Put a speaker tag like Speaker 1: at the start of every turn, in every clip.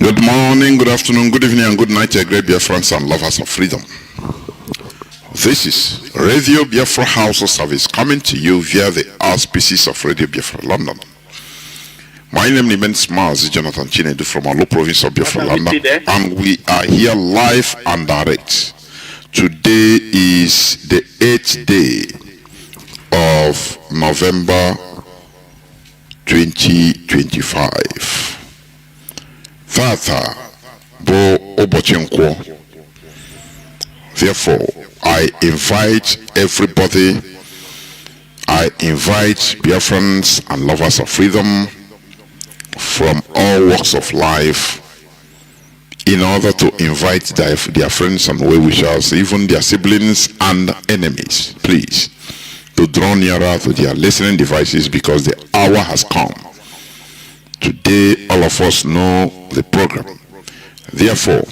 Speaker 1: Good morning, good afternoon, good evening, and good night, dear great Biafrans and lovers of freedom. This is Radio Biafra House of Service coming to you via the auspices of Radio Biafra London. My name is Mazi Jonathan Chinedu from our province of Biafra London, and we are here live and direct. Today is the 8th day of November 2025. Tata bo obochinkwo. Therefore, I invite everybody, I invite Biafrans and lovers of freedom from all walks of life in order to invite their friends and well-wishers, even their siblings and enemies, please, to draw nearer to their listening devices because the hour has come. Today, all of us know the program. Therefore,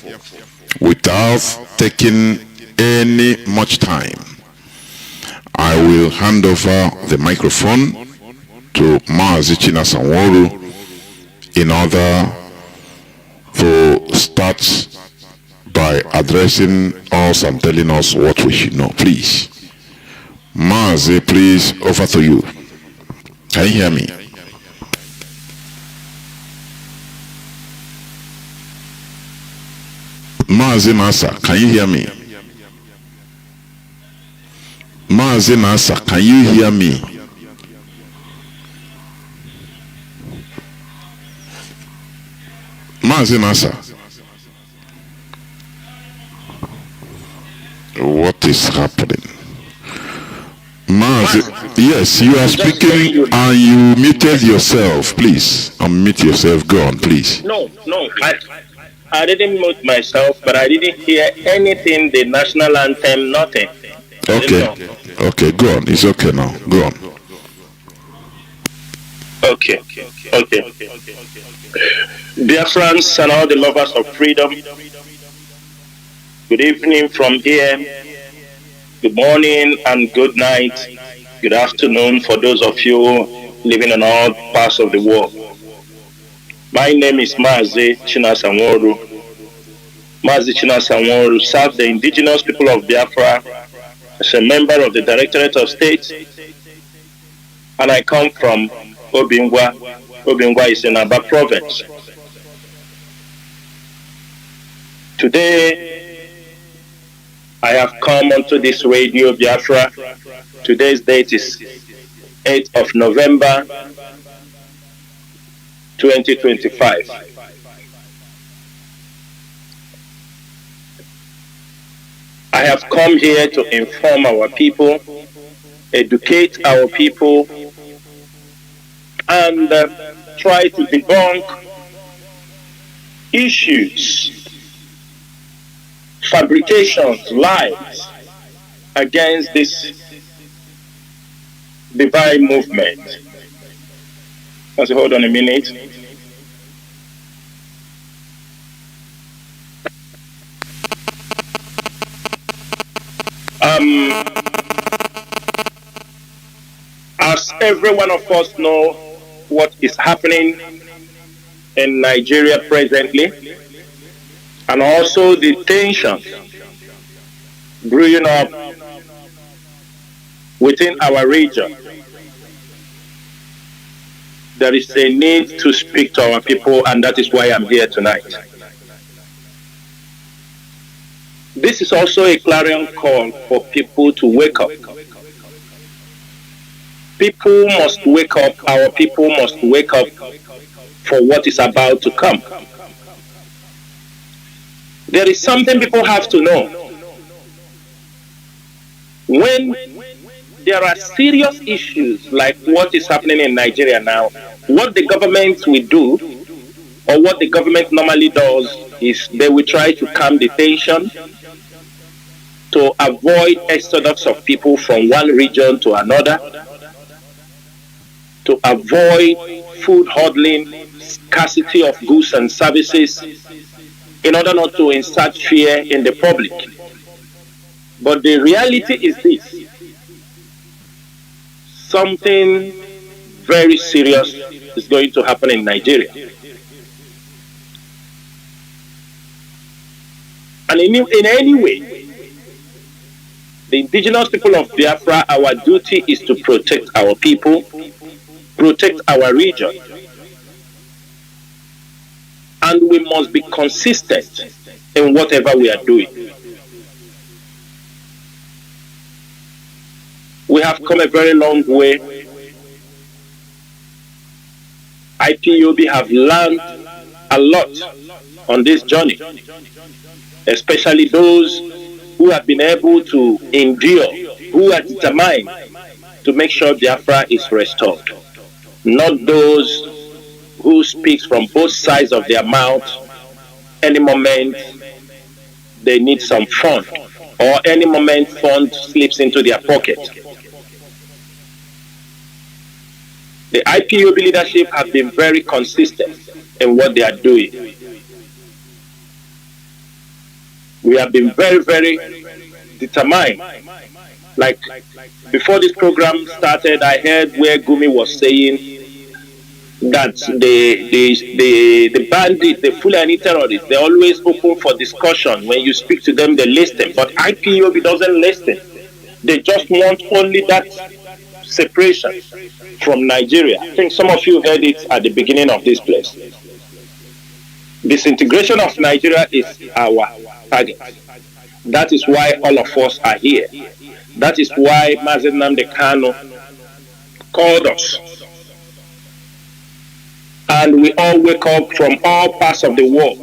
Speaker 1: without taking any much time, I will hand over the microphone to Mazi Chinasa Nworu in order to start by addressing us and telling us what we should know. Please. Mazi, please, over to you. Can you hear me? Mazi Nasa, can you hear me? Mazi Nasa, can you hear me? Mazi Nasa. What is happening? Mazi, yes, you are speaking and you muted yourself. Please, unmute yourself. Go on, please.
Speaker 2: No, I didn't mute myself, but I didn't hear anything, the national anthem, nothing.
Speaker 1: Okay, go on. It's okay now. Go on.
Speaker 2: Okay. Dear friends and all the lovers of freedom, good evening from here, good morning and good night, good afternoon for those of you living in all parts of the world. My name is Mazi Chinasa Nworu. Mazi Chinasa Nworu served the indigenous people of Biafra as a member of the Directorate of State, and I come from Obingwa. Obingwa is in Aba province. Today, I have come onto this Radio Biafra. Today's date is 8th of November 2025. I have come here to inform our people, educate our people, and try to debunk issues, fabrications, lies against this divine movement. Hold on a minute. As every one of us know what is happening in Nigeria presently, and also the tension brewing up within our region, there is a need to speak to our people, and that is why I'm here tonight. This is also a clarion call for people to wake up. People must wake up, our people must wake up for what is about to come. There is something people have to know. When there are serious issues like what is happening in Nigeria now, what the government will do, or what the government normally does, is they will try to calm the tension, to avoid exodus of people from one region to another, to avoid food hoarding, scarcity of goods and services, in order not to insert fear in the public. But the reality is this: something very serious is going to happen in Nigeria. And in any way, the indigenous people of Biafra, our duty is to protect our people, protect our region. And we must be consistent in whatever we are doing. We have come a very long way. IPOB have learned a lot on this journey, especially those who have been able to endure, who are determined to make sure Biafra is restored. Not those who speak from both sides of their mouth any moment they need some fund, or any moment fund slips into their pocket. The IPOB leadership have been very consistent in what they are doing. We have been very, very determined. Like before this program started, I heard where Gumi was saying that the bandits, the Fulani terrorists, they're always open for discussion. When you speak to them, they listen. But IPOB doesn't listen. They just want only that separation from Nigeria. I think some of you heard it at the beginning of this place. Disintegration of Nigeria is our target. That is why all of us are here. That is why Mazi Jonathan called us. And we all wake up from all parts of the world.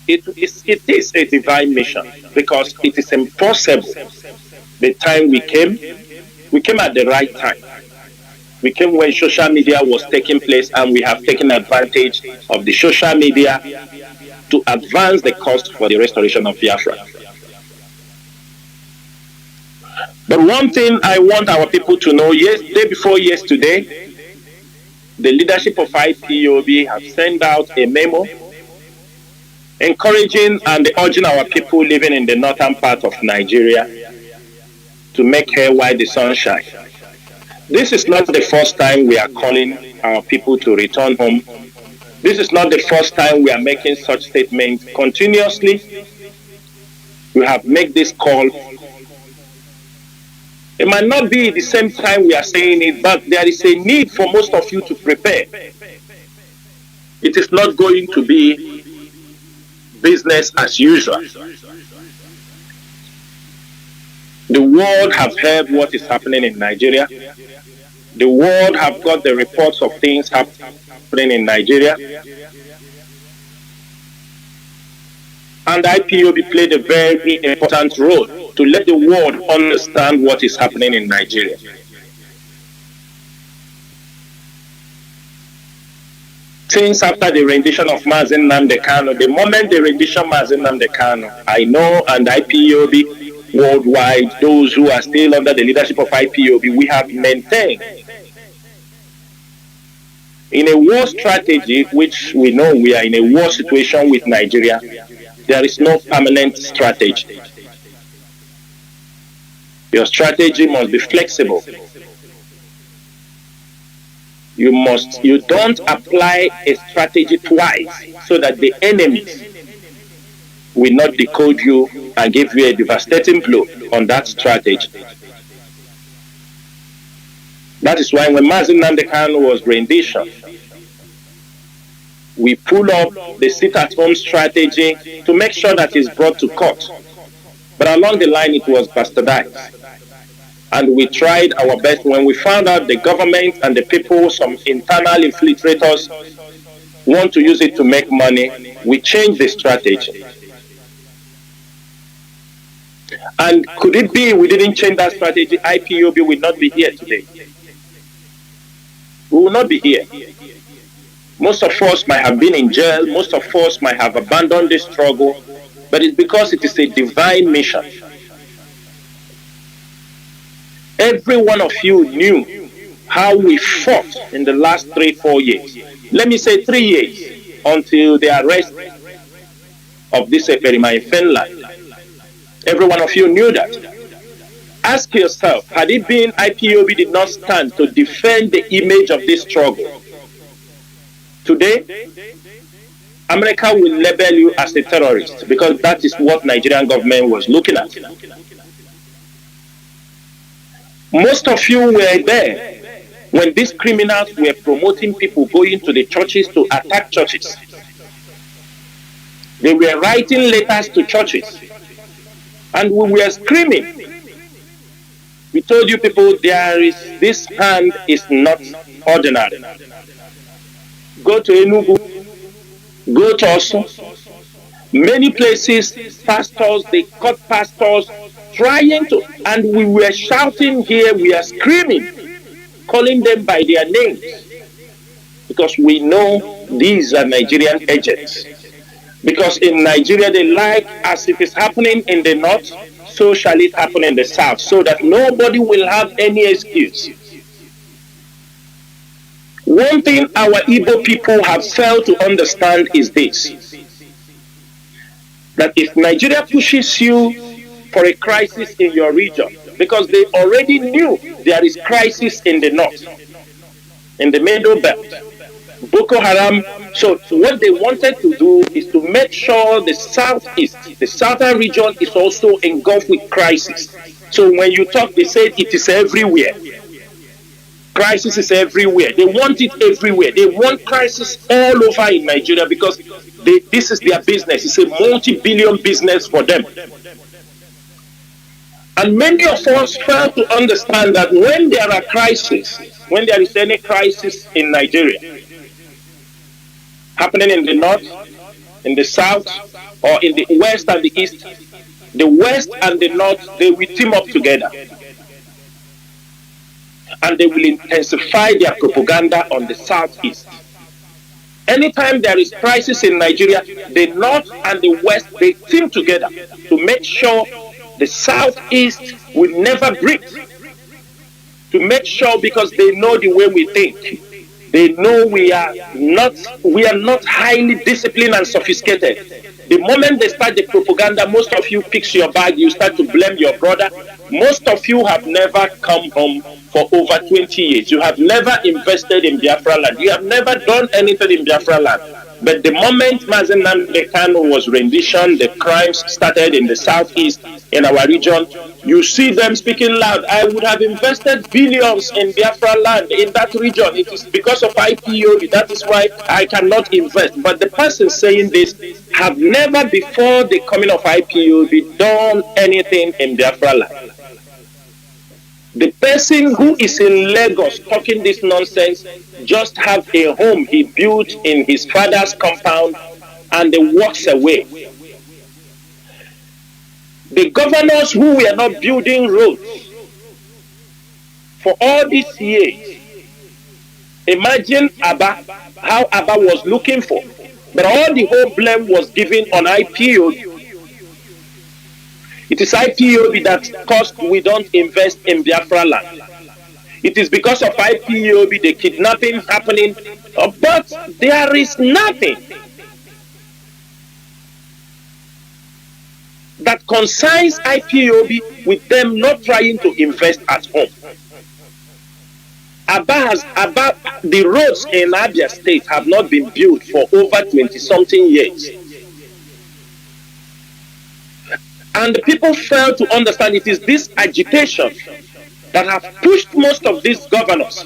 Speaker 2: It is a divine mission, because it is impossible. The time we came at the right time. We came when social media was taking place, and we have taken advantage of the social media to advance the cause for the restoration of Biafra. But one thing I want our people to know, day before yesterday, the leadership of IPOB have sent out a memo encouraging and urging our people living in the northern part of Nigeria to make hay while the sun shines. This is not the first time we are calling our people to return home. This is not the first time we are making such statements. Continuously, we have made this call. It might not be the same time we are saying it, but there is a need for most of you to prepare. It is not going to be business as usual. The world have heard what is happening in Nigeria. The world have got the reports of things happening in Nigeria. And IPOB played a very important role to let the world understand what is happening in Nigeria. Since after the rendition of Mazi Jonathan, the moment the rendition Mazi Jonathan, I know, and IPOB worldwide, those who are still under the leadership of IPOB, we have maintained in a war strategy, which we know we are in a war situation with Nigeria. There is no permanent strategy. Your strategy must be flexible. You don't apply a strategy twice so that the enemies will not decode you and give you a devastating blow on that strategy. That is why when Mazi Jonathan was rendition, we pull up the sit-at-home strategy to make sure that it's brought to court. But along the line, it was bastardized. And we tried our best. When we found out the government and the people, some internal infiltrators, want to use it to make money, we changed the strategy. And could it be we didn't change that strategy, IPOB will not be here today? We will not be here. Most of us might have been in jail. Most of us might have abandoned this struggle. But it's because it is a divine mission. Every one of you knew how we fought in the last 3-4 years. Let me say 3 years until the arrest of this Eperima in Finland. Every one of you knew that. Ask yourself, had it been IPOB did not stand to defend the image of this struggle, today, America will label you as a terrorist, because that is what Nigerian government was looking at. Most of you were there when these criminals were promoting people going to the churches to attack churches. They were writing letters to churches, and we were screaming. We told you people, this hand is not ordinary. Go to Enugu, go to Osun. Many places, pastors, they cut pastors trying to, and we were shouting here, we are screaming, calling them by their names, because we know these are Nigerian agents. Because in Nigeria, they like, as if it's happening in the north, so shall it happen in the south, so that nobody will have any excuse. One thing our Igbo people have failed to understand is this: that if Nigeria pushes you for a crisis in your region, because they already knew there is crisis in the north, in the middle belt, Boko Haram. So what they wanted to do is to make sure the southeast, the southern region, is also engulfed with crisis. So when you talk, they said it is everywhere. Crisis is everywhere. They want it everywhere. They want crisis all over in Nigeria, because this is their business. It's a multi-billion business for them. And many of us fail to understand that when there are crises, when there is any crisis in Nigeria, happening in the north, in the south, or in the west and the east, the west and the north, they will team up together. And they will intensify their propaganda on the southeast. Anytime there is crisis in Nigeria, the north and the west, they team together to make sure the southeast will never breathe. To make sure, because they know the way we think. They know we are not highly disciplined and sophisticated. The moment they start the propaganda, most of you picks your bag, you start to blame your brother. Most of you have never come home for over 20 years. You have never invested in Biafra land. You have never done anything in Biafra land. But the moment Mazi Jonathan was rendition, the crimes started in the southeast, in our region. You see them speaking loud. I would have invested billions in Biafra land in that region. It is because of IPOB. That is why I cannot invest. But the person saying this have never before the coming of IPOB done anything in Biafra land. The person who is in Lagos talking this nonsense just have a home he built in his father's compound and he walks away. The governors who were not building roads for all these years, imagine how Abba was looking for. But all the whole blame was given on IPOB. It is IPOB that caused we don't invest in Biafra land. It is because of IPOB the kidnapping happening, but there is nothing that concerns IPOB with them not trying to invest at home. The roads in Abia State have not been built for over 20-something years. And the people fail to understand it is this agitation that have pushed most of these governors.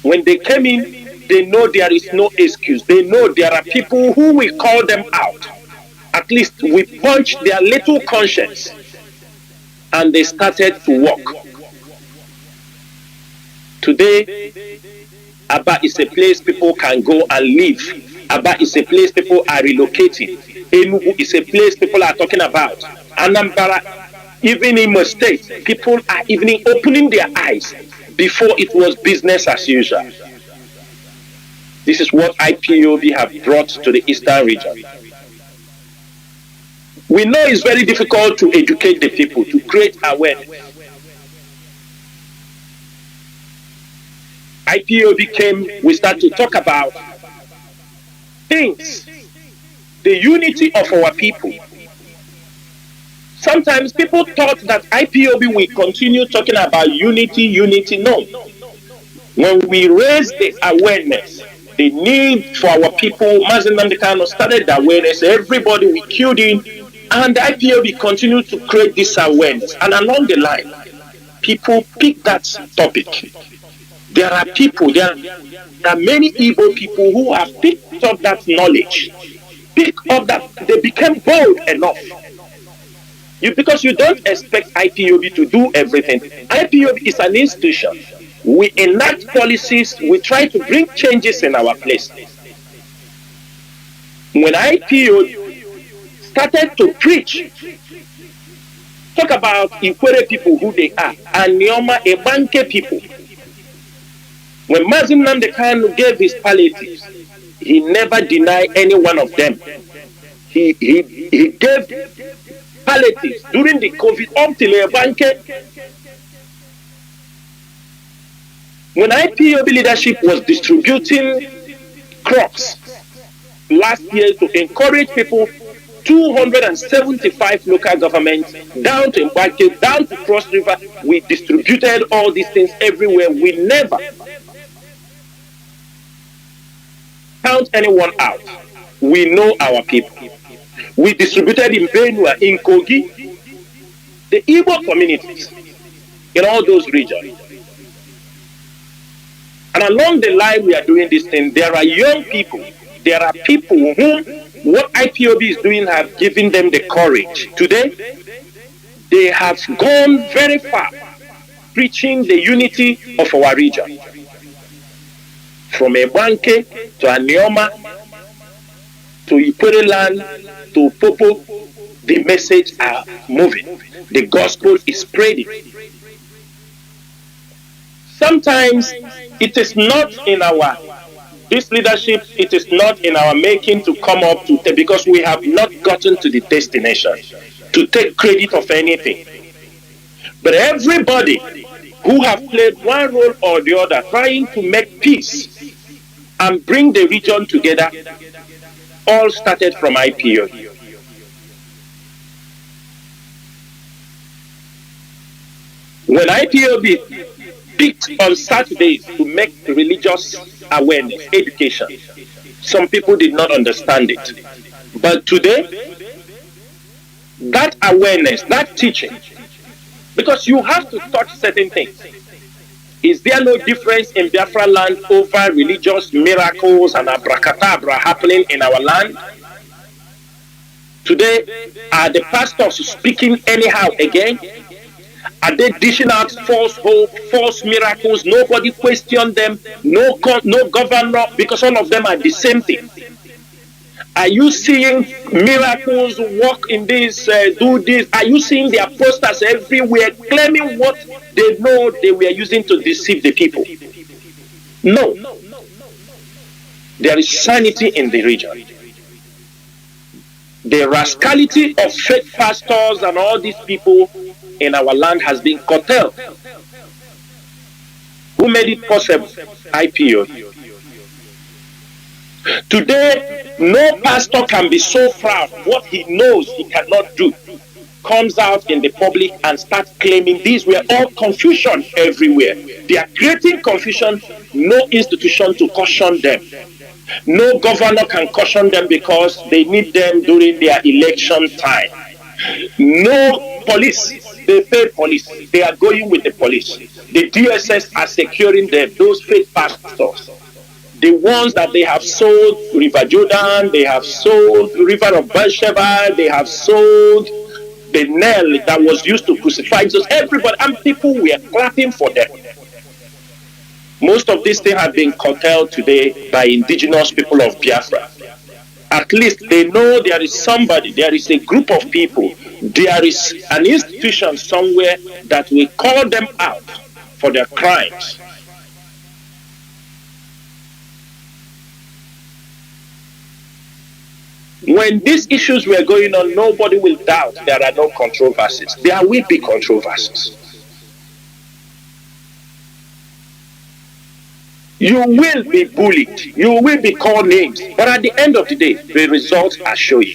Speaker 2: When they came in, they know there is no excuse. They know there are people who will call them out. At least we punched their little conscience. And they started to walk. Today, Aba is a place people can go and live. Aba is a place people are relocating. Enugu is a place people are talking about. Anambra, even in Imo State, people are even opening their eyes. Before it was business as usual. This is what IPOB have brought to the Eastern region. We know it's very difficult to educate the people, to create awareness. IPOB came, we start to talk about things, the unity of our people. Sometimes people thought that IPOB will continue talking about unity. No. When we raise the awareness, the need for our people, Mazi Jonathan started the awareness. Everybody, we queued in, and the IPOB continued to create this awareness. And along the line, people pick that topic. There are many Igbo people who have picked up that knowledge, picked up that they became bold enough. Because you don't expect IPOB to do everything. IPOB is an institution. We enact policies, we try to bring changes in our place. When IPOB started to preach, talk about Ikwere people, who they are, and Nyoma Ebanke people. When Mazi Jonathan gave his palliatives, he never denied any one of them. He gave palliatives during the COVID up till Ebanke. When IPOB leadership was distributing crops last year to encourage people, 275 local governments down to Mbake, down to Cross River, we distributed all these things everywhere. We never count anyone out. We know our people. We distributed in Benua, in Kogi, the Igbo communities, in all those regions. And along the line we are doing this thing, there are young people, there are people whom what IPOB is doing have given them the courage. Today, they have gone very far, preaching the unity of our region. From Ebanke to Anioma, to Ikwere land, to Popo, the message are moving. The gospel is spreading. Sometimes it is not in this leadership, it is not in our making to come up to, because we have not gotten to the destination to take credit of anything. But everybody who have played one role or the other, trying to make peace and bring the region together, all started from IPOB. When IPOB picked on Saturdays to make religious awareness, education, some people did not understand it. But today, that awareness, that teaching, because you have to touch certain things. Is there no difference in Biafran land over religious miracles and abracadabra happening in our land? Today, are the pastors speaking anyhow again? Are they dishing out false hope, false miracles? Nobody questioned them. No governor, because all of them are the same thing. Are you seeing miracles walk in this, do this? Are you seeing their posters everywhere claiming what they know they were using to deceive the people? No. There is sanity in the region. The rascality of fake pastors and all these people in our land has been curtailed. Who made it possible? IPO. Today, no pastor can be so proud what he knows he cannot do, comes out in the public and starts claiming these were all confusion everywhere. They are creating confusion, no institution to caution them. No governor can caution them because they need them during their election time. No police, they pay police, they are going with the police. The DSS are securing them, those fake pastors. The ones that they have sold River Jordan, they have sold River of Beersheba, they have sold the nail that was used to crucify Jesus. Everybody, and people were clapping for them. Most of these things have been curtailed today by indigenous people of Biafra. At least they know there is somebody, there is a group of people, there is an institution somewhere that will call them out for their crimes. When these issues were going on, nobody will doubt there are no controversies. There will be controversies. You will be bullied. You will be called names. But at the end of the day, the results are showing.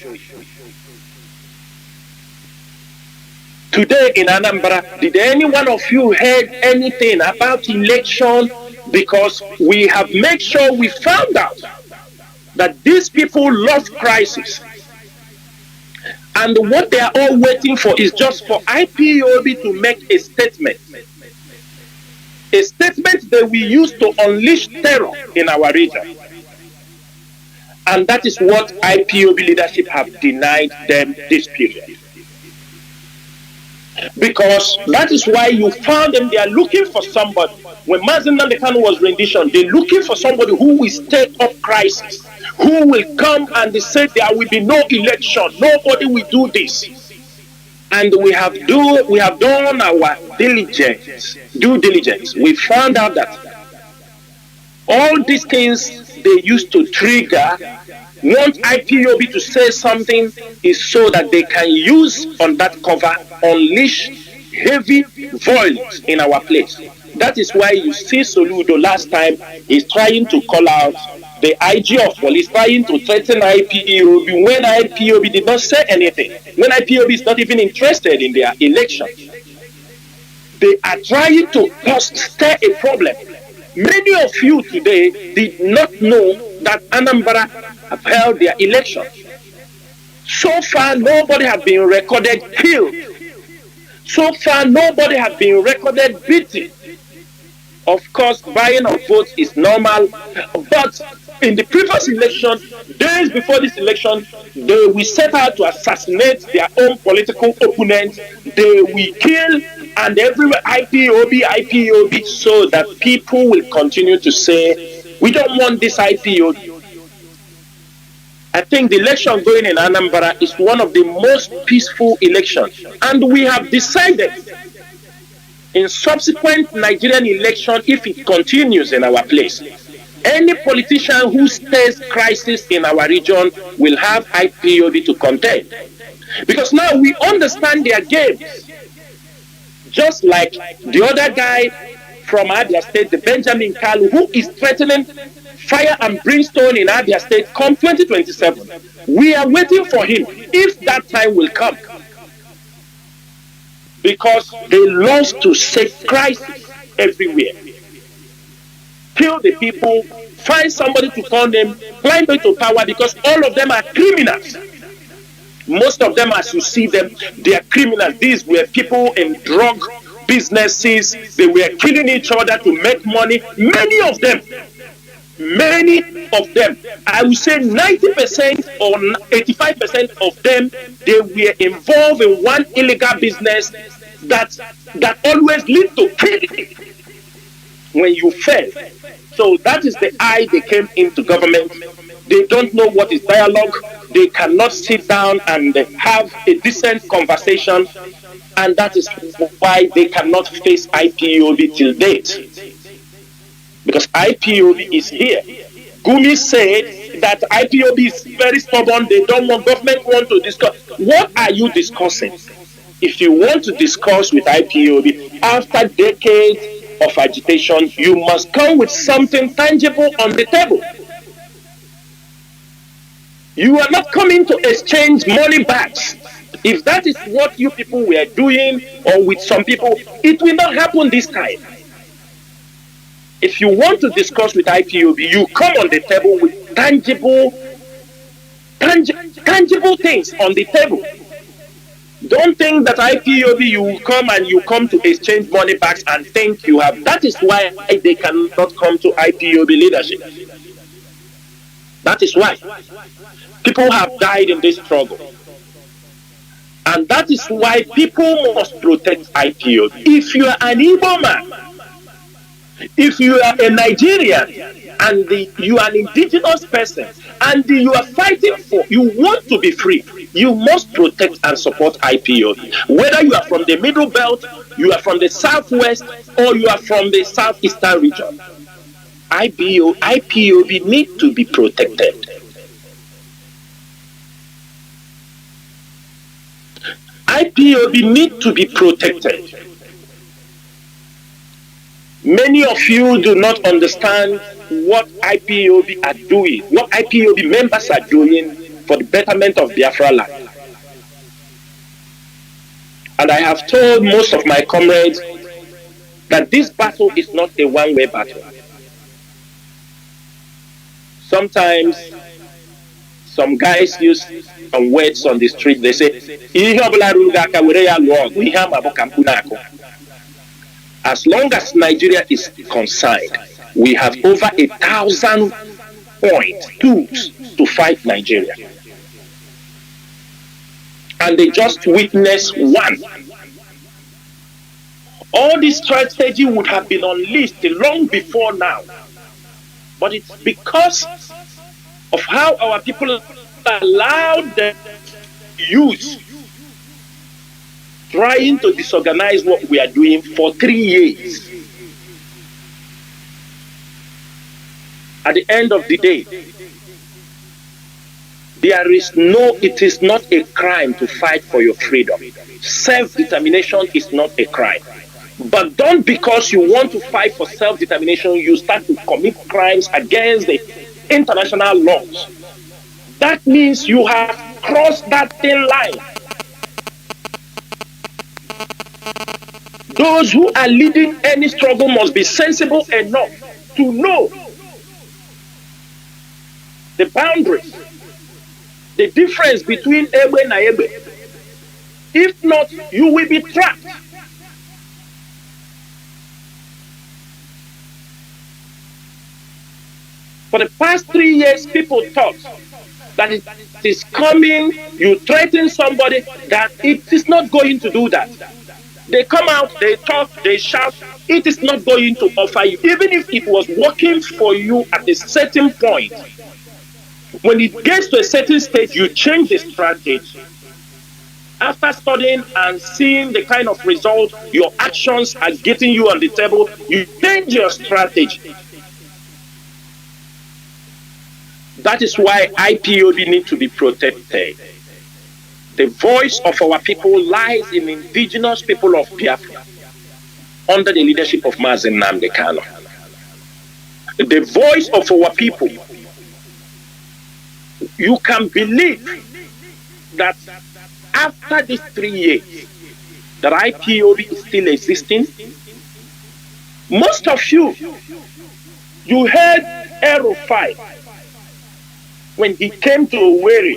Speaker 2: Today in Anambra, did any one of you heard anything about election because we have made sure we found out that these people love crisis. And what they are all waiting for is just for IPOB to make a statement. A statement that we use to unleash terror in our region. And that is what IPOB leadership have denied them this period. Because that is why you found them, they are looking for somebody. When Mazi Jonathan Chinedu was rendition, they're looking for somebody who will state up crisis, who will come and they say there will be no election, nobody will do this. And we have done our due diligence. We found out that all these things they used to trigger want IPOB to say something is so that they can use on that cover, unleash heavy violence in our place. That is why you see Soludo last time is trying to call out the IG of police, trying to threaten IPOB when IPOB did not say anything, when IPOB is not even interested in their election. They are trying to stir a problem. Many of you today did not know that Anambra have held their election. So far, nobody has been recorded killed. So far, nobody has been recorded beaten. Of course, buying of votes is normal, but in the previous election, days before this election, they will set out to assassinate their own political opponents. They will kill, and everywhere IPOB, so that people will continue to say, we don't want this IPOB. I think the election going in Anambra is one of the most peaceful elections, and we have decided in subsequent Nigerian election, if it continues in our place, any politician who stirs crisis in our region will have IPOB to contend. Because now we understand their games. Just like the other guy from Abia State, the Benjamin Kalu, who is threatening fire and brimstone in Abia State come 2027. We are waiting for him, if that time will come. Because they love to set crisis everywhere. Kill the people, find somebody to call them, climb into power, because all of them are criminals. Most of them, as you see them, they are criminals. These were people in drug businesses. They were killing each other to make money. Many of them, I would say 90% or 85% of them, they were involved in one illegal business that always lead to killing when you fail. So that is the eye they came into government. They don't know what is dialogue. They cannot sit down and have a decent conversation, and that is why they cannot face IPOB till date. Because IPOB is here. Gumi said that IPOB is very stubborn. They don't want, government want to discuss. What are you discussing? If you want to discuss with IPOB after decades of agitation, you must come with something tangible on the table. You are not coming to exchange money bags. If that is what you people were doing, or with some people, it will not happen this time. If you want to discuss with IPOB, you come on the table with tangible things on the table. Don't think that IPOB, you come to exchange money bags and think you have. That is why they cannot come to IPOB leadership. That is why. People have died in this struggle. And that is why people must protect IPOB. If you are an Igbo man, if you are a Nigerian, and you are an indigenous person, and you are fighting for, you want to be free, you must protect and support IPOB. Whether you are from the Middle Belt, you are from the Southwest, or you are from the Southeastern region, IPOB need to be protected. IPOB need to be protected. Many of you do not understand what IPOB are doing, what IPOB members are doing for the betterment of Biafra land. And I have told most of my comrades that this battle is not a one-way battle. Sometimes some guys use some words on the street. They say, as long as Nigeria is concerned, we have over 1,000 tools to fight Nigeria. And they just witnessed one. All this strategy would have been unleashed long before now. But it's because of how our people allowed them to use, trying to disorganize what we are doing for 3 years. At the end of the day, it is not a crime to fight for your freedom. Self-determination is not a crime. But don't, because you want to fight for self-determination, you start to commit crimes against the international laws. That means you have crossed that thin line. Those who are leading any struggle must be sensible enough to know the boundaries, the difference between Ebe and Ebe. If not, you will be trapped. For the past 3 years, people thought that it is coming, you threaten somebody, that it is not going to do that. They come out, they talk, they shout, it is not going to offer you. Even if it was working for you at a certain point, when it gets to a certain stage, you change the strategy. After studying and seeing the kind of result your actions are getting you on the table, you change your strategy. That is why IPOB need to be protected. The voice of our people lies in indigenous people of Biafra under the leadership of Mazi Nnamdi Kanu. The voice of our people, you can believe that after these 3 years, that IPOB is still existing. Most of you heard Erufai when he came to Owerri.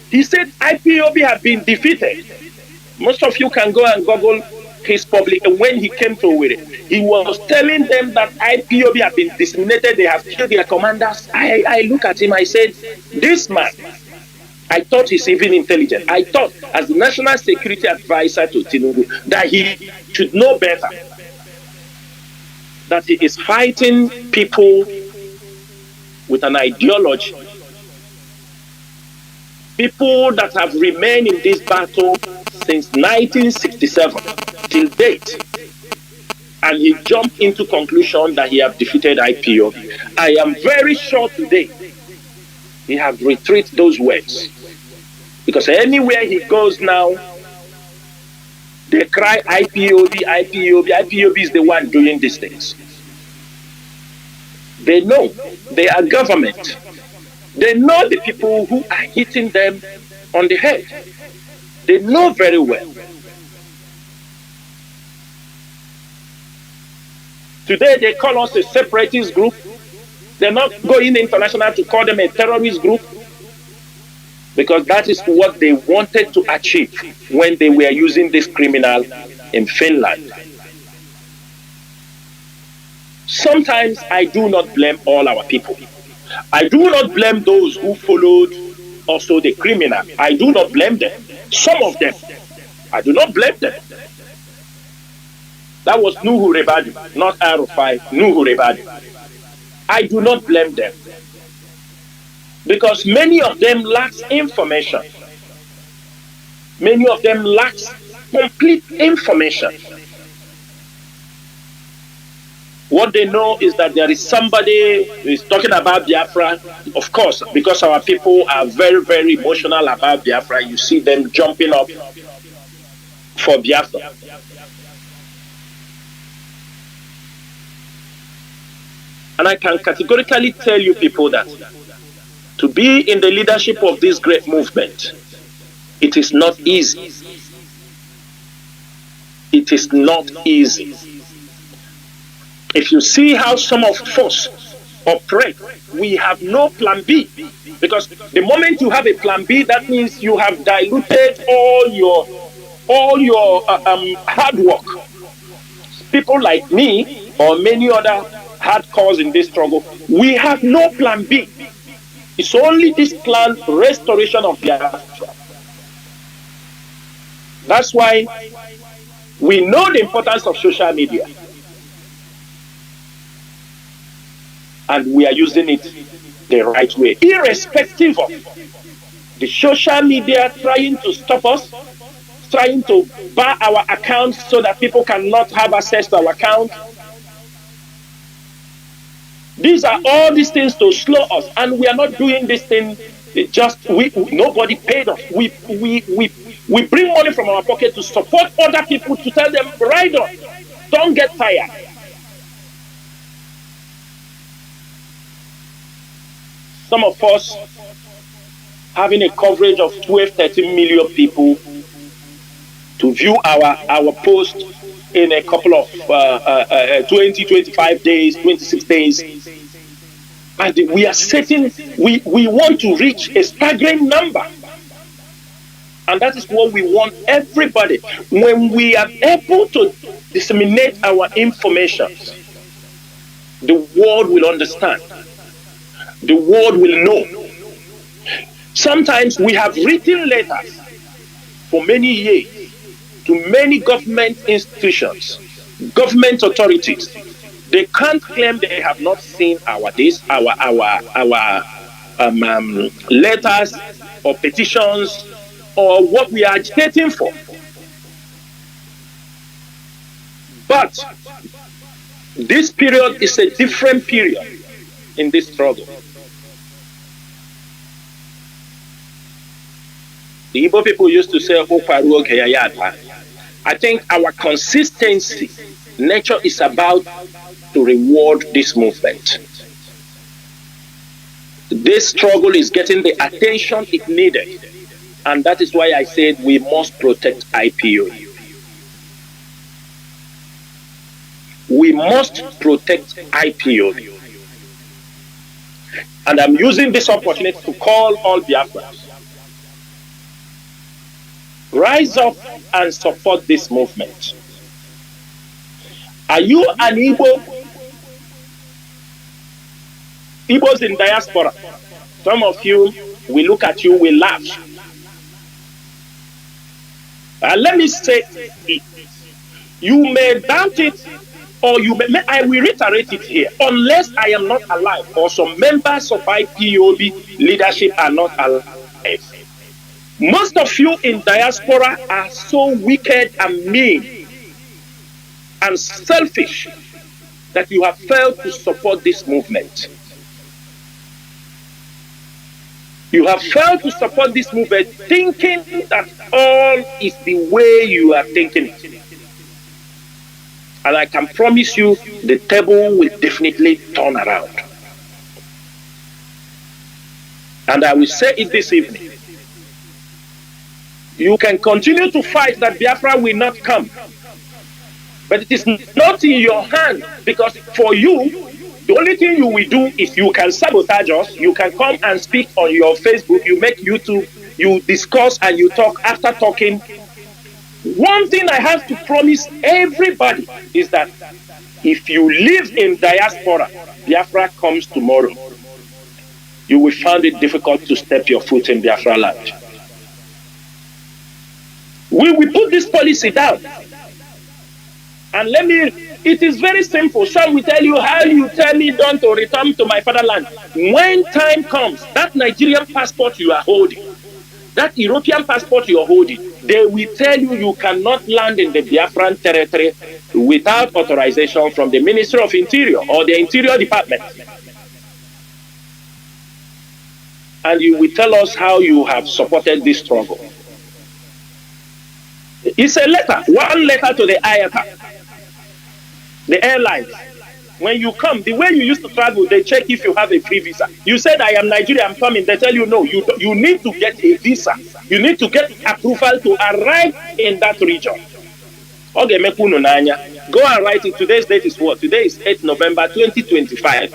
Speaker 2: He said IPOB had been defeated. Most of you can go and Google his public. And when he came to Owerri, he was telling them that IPOB had been disseminated. They have killed their commanders. I look at him, I said, this man, I thought he's even intelligent. I thought, as the National Security Advisor to Tinubu, that he should know better. That he is fighting people with an ideology. People that have remained in this battle since 1967 till date. And he jumped into conclusion that he have defeated IPOB. I am very sure today he have retreated those words. Because anywhere he goes now, they cry IPOB, IPOB, IPOB is the one doing these things. They know they are government. They know the people who are hitting them on the head. They know very well. Today they call us a separatist group. They're not going international to call them a terrorist group, because that is what they wanted to achieve when they were using this criminal in Finland. Sometimes I do not blame all our people. I do not blame those who followed also the criminal. I do not blame them. Some of them, I do not blame them. That was Nuhu Rebadu, not Arufai, Nuhu Rebadu. I do not blame them. Because many of them lack information. Many of them lack complete information. What they know is that there is somebody who is talking about Biafra. Of course, because our people are very, very emotional about Biafra, you see them jumping up for Biafra. And I can categorically tell you people that to be in the leadership of this great movement, it is not easy. It is not easy. If you see how some of us operate. We have no plan B. Because the moment you have a plan B, that means you have diluted all your hard work. People like me or many other hardcores in this struggle, we have no plan B. It's only this plan, restoration of Biafra. That's why we know the importance of social media. And we are using it the right way, irrespective of the social media trying to stop us, trying to bar our accounts so that people cannot have access to our account. These are all these things to slow us, and we are not doing this thing just nobody paid us. We bring money from our pocket to support other people, to tell them, ride on, don't get tired. Some of us having a coverage of 12, 13 million people to view our post in a couple of 20, 25 days, 26 days. And we are setting, we want to reach a staggering number. And that is what we want everybody. When we are able to disseminate our information, the world will understand. The world will know. Sometimes we have written letters for many years to many government institutions, government authorities. They can't claim they have not seen our letters or petitions or what we are agitating for. But this period is a different period in this struggle. The Igbo people used to say, I think our consistency, nature is about to reward this movement. This struggle is getting the attention it needed. And that is why I said we must protect IPOB. We must protect IPOB. And I'm using this opportunity to call all Biafrans. Rise up and support this movement. Are you an Igbo? Igbos in diaspora. Some of you, we look at you, we laugh. Let me say it. You may doubt it, or I will reiterate it here. Unless I am not alive, or some members of IPOB leadership are not alive. Most of you in diaspora are so wicked and mean and selfish that you have failed to support this movement. You have failed to support this movement thinking that all is the way you are thinking it. And I can promise you the table will definitely turn around. And I will say it this evening. You can continue to fight that Biafra will not come. But it is not in your hand, because for you, the only thing you will do is you can sabotage us, you can come and speak on your Facebook, you make YouTube, you discuss and you talk. After talking, one thing I have to promise everybody is that if you live in diaspora, Biafra comes tomorrow, you will find it difficult to step your foot in Biafra land. We will put this policy down. And it is very simple. Some will tell you, how you tell me don't to return to my fatherland. When time comes, that Nigerian passport you are holding, that European passport you are holding, they will tell you you cannot land in the Biafran territory without authorization from the Ministry of Interior or the Interior Department. And you will tell us how you have supported this struggle. It's a letter, one letter to the IATA, the airlines. When you come, the way you used to travel, they check if you have a free visa. You said, I am Nigerian, I'm coming. They tell you, no, you need to get a visa. You need to get approval to arrive in that region. Okay, Go and write it. Today's date is what? Today is 8th November 2025.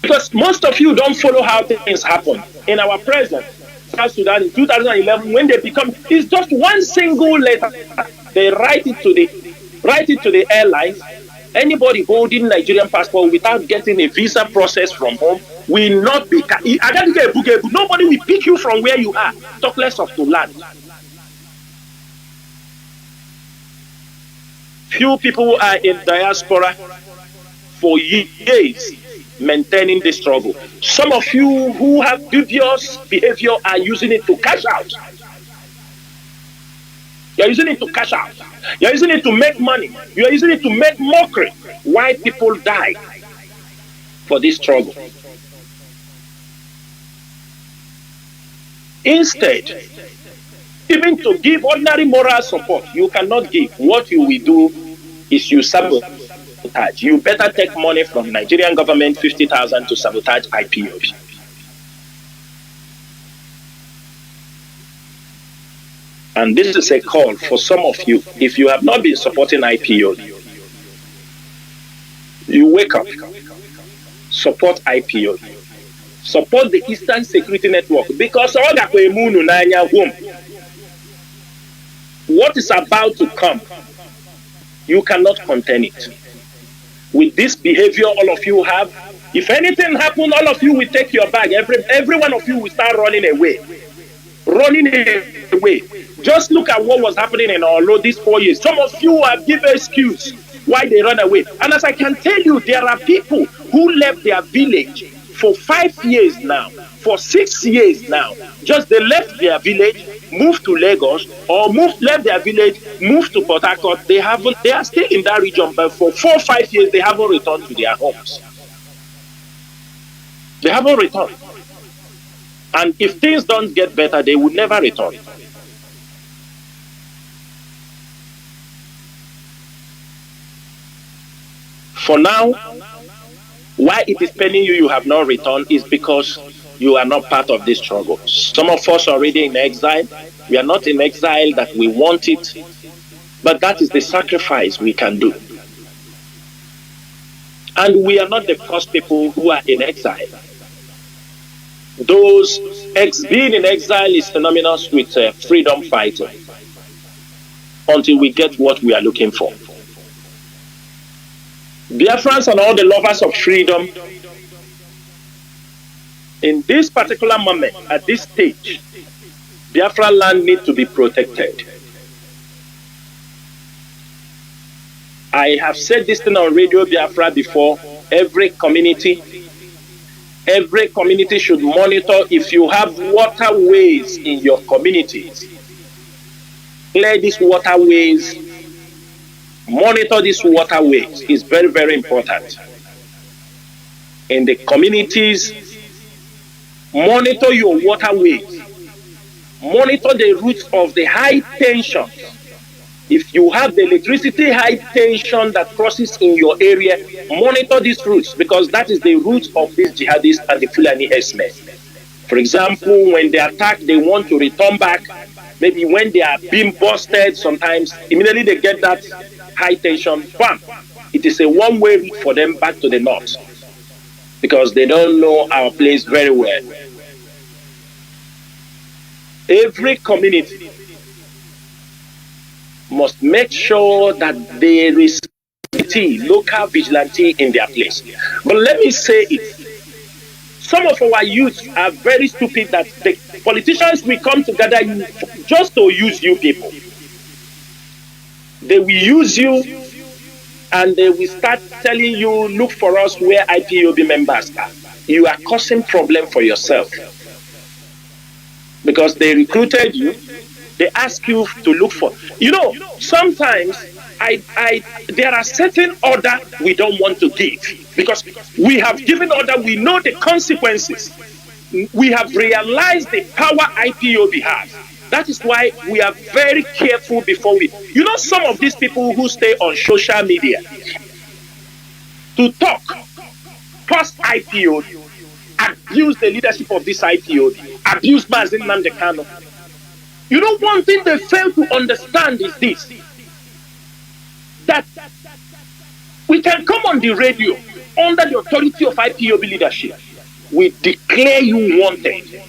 Speaker 2: Because most of you don't follow how things happen. In our present, South Sudan in 2011, when they become, it's just one single letter. They write it to the airlines. Anybody holding Nigerian passport without getting a visa process from home will not be. Nobody will pick you from where you are. Talk less of to land. Few people are in diaspora for years maintaining this struggle. Some of you who have dubious behavior are using it to cash out. You're using it to cash out. You're using it to make money. You're using it to make mockery. Why people die for this struggle. Instead, even to give ordinary moral support, you cannot give. What you will do is you sabotage. You better take money from Nigerian government, 50,000 to sabotage IPOB. And this is a call for some of you. If you have not been supporting IPOB, you wake up, support IPOB, support the Eastern Security Network, because what is about to come, you cannot contain it. With this behavior all of you have, if anything happens, all of you will take your bag. Every one of you will start running away. Running away. Just look at what was happening in Olo these 4 years. Some of you have given excuse why they run away. And as I can tell you, there are people who left their village for 5 years now, for 6 years now. Just they left their village, moved to Lagos, or left their village, moved to Port Harcourt. They are still in that region, but for 4 or 5 years, they haven't returned to their homes. They haven't returned. And if things don't get better, they would never return. For now, why it is paining you have not returned is because you are not part of this struggle. Some of us are already in exile. We are not in exile that we want it, but that is the sacrifice we can do. And we are not the first people who are in exile. Being in exile is synonymous with freedom fighting until we get what we are looking for. Biafrans and all the lovers of freedom, in this particular moment, at this stage, Biafran land needs to be protected. I have said this thing on Radio Biafra before. Every community should monitor if you have waterways in your communities. Clear these waterways. Monitor these waterways. It's very, very important. In the communities, monitor your waterways. Monitor the routes of the high tension. If you have the electricity high tension that crosses in your area, monitor these routes, because that is the route of these jihadists and the Fulani herdsmen. For example, when they attack, they want to return back. Maybe when they are being busted, sometimes immediately they get that high tension, bam. It is a one-way route for them back to the north, because they don't know our place very well. Every community must make sure that there is local vigilante in their place. But let me say it. Some of our youth are very stupid that the politicians will come together just to use you people. They will use you and they will start telling you, look for us where IPOB members are. You are causing problem for yourself. Because they recruited you, they ask you to look for. You know, sometimes there are certain order we don't want to give. Because we have given order, we know the consequences. We have realized the power IPOB has. That is why we are very careful before we... You know, some of these people who stay on social media to talk past IPOB abuse the leadership of this IPOB, abuse Mazi Nnamdi Kanu. You know, one thing they fail to understand is this, that we can come on the radio under the authority of IPOB leadership. We declare you wanted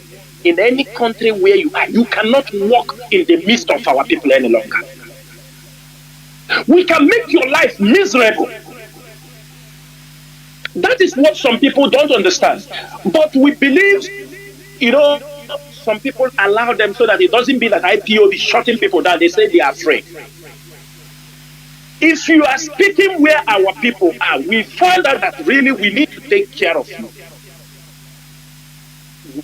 Speaker 2: in any country where you are. You cannot walk in the midst of our people any longer. We can make your life miserable. That is what some people don't understand. But we believe, you know, some people allow them so that it doesn't be that IPOB shutting people down. They say they are afraid. If you are speaking where our people are, we find out that really we need to take care of you.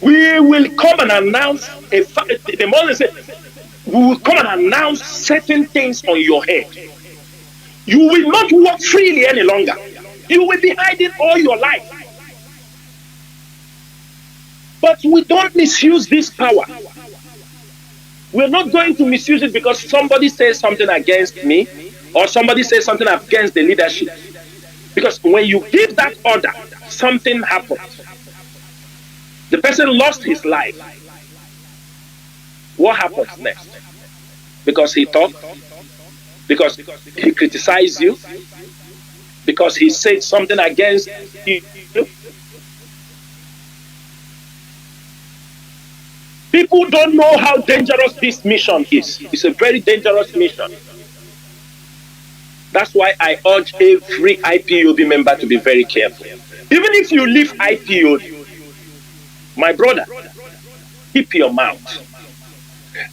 Speaker 2: We will come and announce, the moment say, we will come and announce certain things on your head. You will not walk freely any longer. You will be hiding all your life. But we don't misuse this power. We're not going to misuse it because somebody says something against me or somebody says something against the leadership. Because when you give that order, something happens. The person lost his life. What happens next? Because he talked, because he criticized you, because he said something against you. People don't know how dangerous this mission is. It's a very dangerous mission. That's why I urge every IPOB member to be very careful. Even if you leave IPOB, my brother, keep your mouth.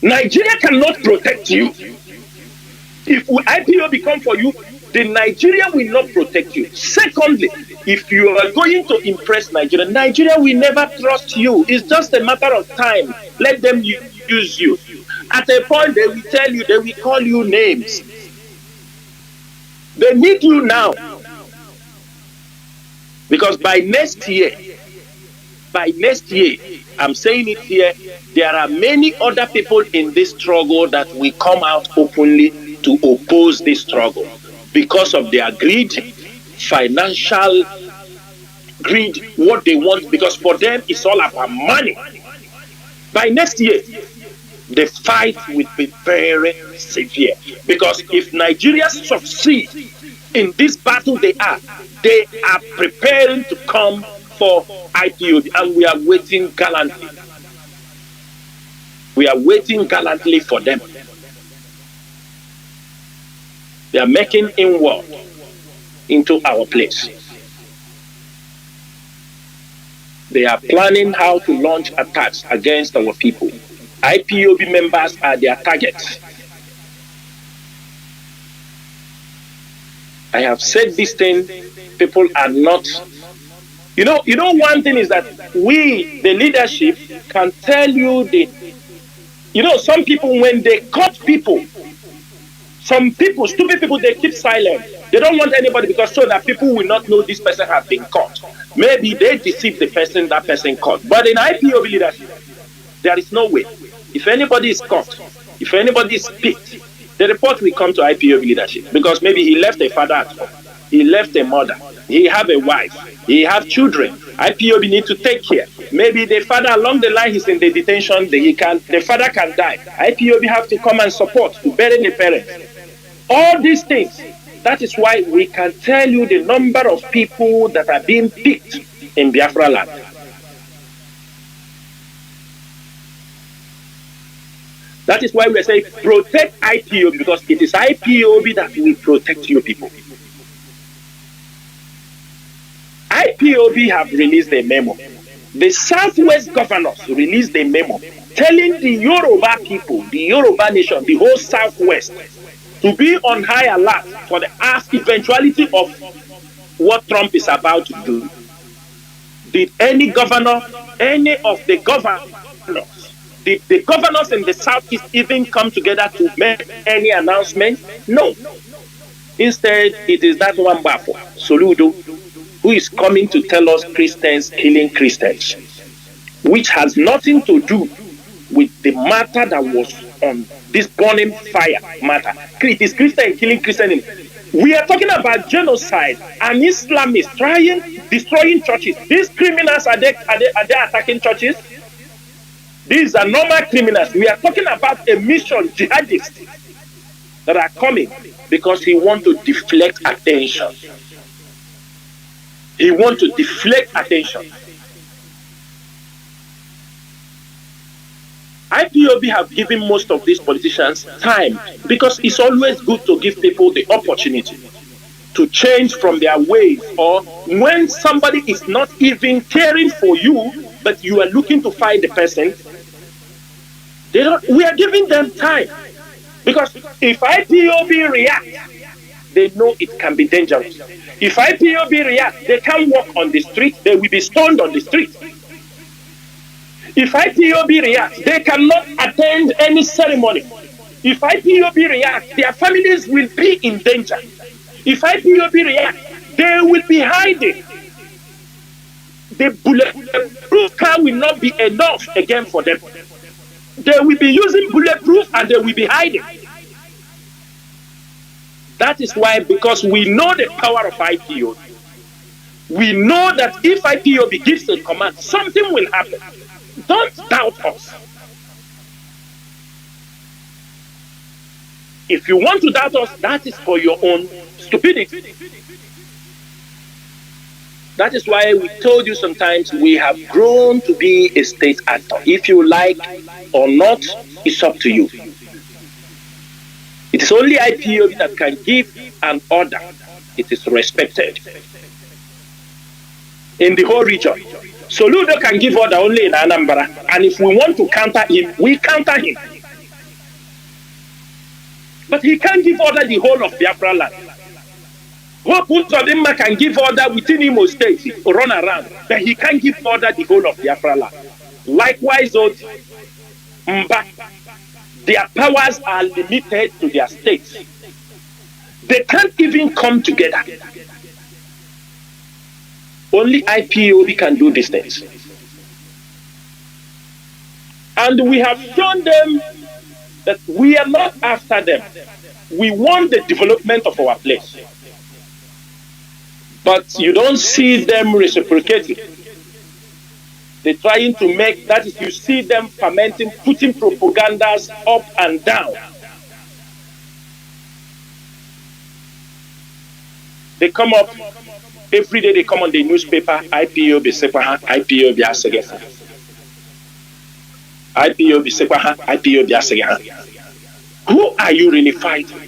Speaker 2: Nigeria cannot protect you. If IPOB come for you, the Nigeria will not protect you. Secondly, if you are going to impress Nigeria, Nigeria will never trust you. It's just a matter of time. Let them use you. At a point, they will tell you, they will call you names. They need you now. Because by next year, I'm saying it here, there are many other people in this struggle that will come out openly to oppose this struggle because of their greed, financial greed, what they want, because for them it's all about money. By next year, the fight will be very severe, because if Nigeria succeed in this battle they are preparing to come for IPOB, and we are waiting gallantly. We are waiting gallantly for them. They are making inward into our place. They are planning how to launch attacks against our people. IPOB members are their targets. I have said this thing, people are not. You know, one thing is that we, the leadership, can tell you some people, when they cut people, some people, stupid people, they keep silent. They don't want anybody, because so that people will not know this person has been caught. Maybe they deceive the person, that person caught. But in IPOB leadership, there is no way. If anybody is caught, if anybody is picked, the report will come to IPOB leadership, because maybe he left a father at home, he left a mother, he have a wife, he have children. IPOB need to take care. Maybe the father along the line is in the detention, the father can die. IPOB have to come and support to bury the parents. All these things. That is why we can tell you the number of people that are being picked in Biafra land. That is why we say protect IPOB, because it is IPOB that will protect your people. IPOB have released a memo. The Southwest governors released a memo telling the Yoruba people, the Yoruba nation, the whole Southwest, to be on high alert for the eventuality of what Trump is about to do. Did any governor, any of the governors, the governors in the Southeast even come together to make any announcement? No. Instead, it is that one Bafo, Soludo, who is coming to tell us Christians killing Christians, which has nothing to do with the matter that was on this burning fire matter. It is Christian killing Christian. We are talking about genocide, an Islamist trying destroying churches. These criminals, are they attacking churches? These are normal criminals. We are talking about a mission jihadists that are coming because he wants to deflect attention. He wants to deflect attention. IPOB have given most of these politicians time because it's always good to give people the opportunity to change from their ways, or when somebody is not even caring for you, but you are looking to find the person, we are giving them time. Because if IPOB react, they know it can be dangerous. If IPOB react, they can't walk on the street, they will be stoned on the street. If IPOB react, they cannot attend any ceremony. If IPOB react, their families will be in danger. If IPOB react, they will be hiding. The bulletproof car will not be enough again for them. They will be using bulletproof and they will be hiding. That is why, because we know the power of IPOB, we know that if IPOB gives a command, something will happen. Don't doubt us. If you want to doubt us, that is for your own stupidity. That is why we told you sometimes we have grown to be a state actor. If you like or not, it's up to you. It is only IPOB that can give an order. It is respected in the whole region. Soludo can give order only in Anambra, and if we want to counter him, we counter him. But he can't give order the whole of Biafran land. Hope Uzodinma can give order within Imo State, run around, but he can't give order the whole of Biafran land. Likewise, Mba, their powers are limited to their states. They can't even come together. Only IPOB can do these things. And we have shown them that we are not after them. We want the development of our place. But you don't see them reciprocating. They're trying to make, that is, you see them fermenting, putting propagandas up and down. They come up, every day they come on the newspaper, IPOB Sepaha, IPOB Asegeha. IPOB Sepaha, IPOB Asegeha. Who are you really fighting?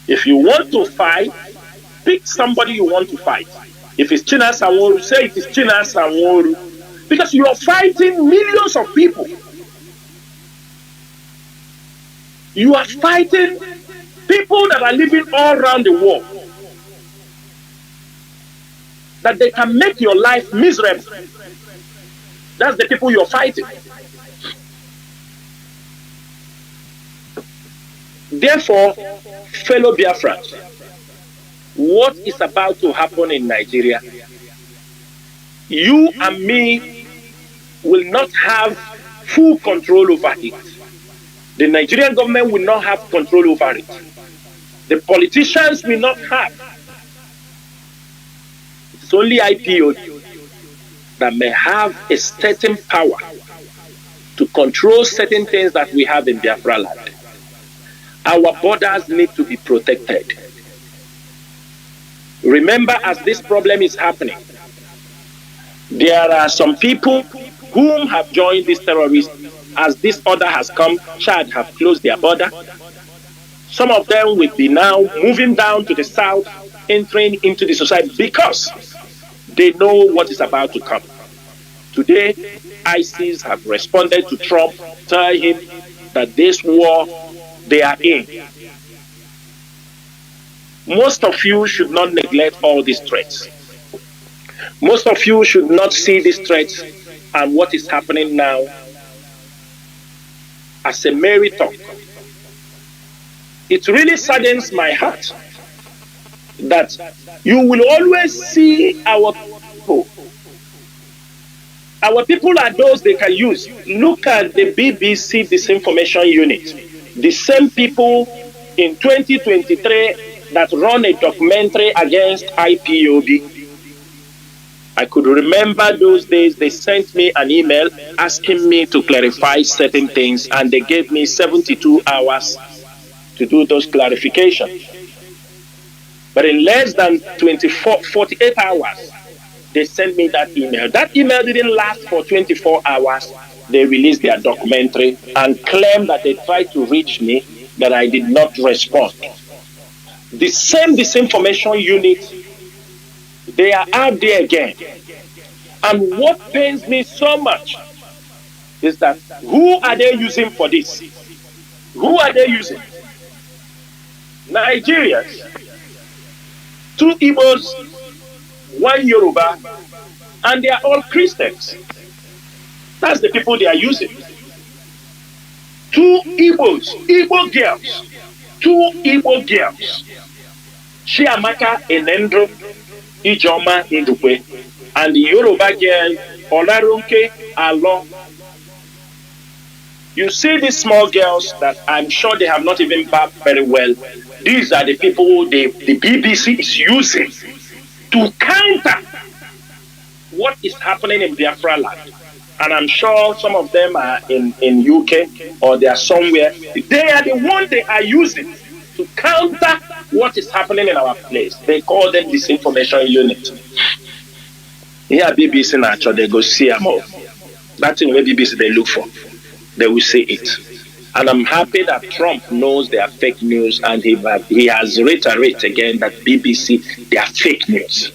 Speaker 2: If you want to fight, pick somebody you want to fight. If it's Chinasa Nworu, say it is Chinasa Nworu. Because you are fighting millions of people. You are fighting people that are living all around the world. That they can make your life miserable. That's the people you're fighting. Therefore, fellow Biafrans, what is about to happen in Nigeria, you and me will not have full control over it. The Nigerian government will not have control over it. The politicians will not have. It's only IPOB that may have a certain power to control certain things that we have in Biafra land. Our borders need to be protected. Remember, as this problem is happening, there are some people whom have joined these terrorists. As this order has come, Chad have closed their border. Some of them will be now moving down to the south, entering into the society because they know what is about to come. Today, ISIS have responded to Trump, telling him that this war they are in. Most of you should not neglect all these threats. Most of you should not see these threats and what is happening now as a merry talk. It really saddens my heart that you will always see our people. Our people are those they can use. Look at the BBC disinformation unit. The same people in 2023 that run a documentary against IPOB. I could remember those days they sent me an email asking me to clarify certain things, and they gave me 72 hours to do those clarifications. But in less than 48 hours, they sent me that email. That email didn't last for 24 hours. They released their documentary and claimed that they tried to reach me, that I did not respond. The same disinformation unit, they are out there again. And what pains me so much is that who are they using for this? Who are they using? Nigerians, 2 Igbos, 1 Yoruba, and they are all Christians. That's the people they are using. 2 Igbos, Igbo girls, 2 Igbo girls, Chiamaka Enendro, Ijoma Ndukwe, and the Yoruba girl, Olarunke Alo. You see these small girls that I'm sure they have not even bathed very well. These are the people the BBC is using to counter what is happening in Biafra land. And I'm sure some of them are in UK or they are somewhere. They are the ones they are using to counter what is happening in our place. They call them disinformation unit. Here BBC natural, they go see them all. That's in where BBC they look for. They will see it. And I'm happy that Trump knows they are fake news, and he has reiterated again that BBC, they are fake news.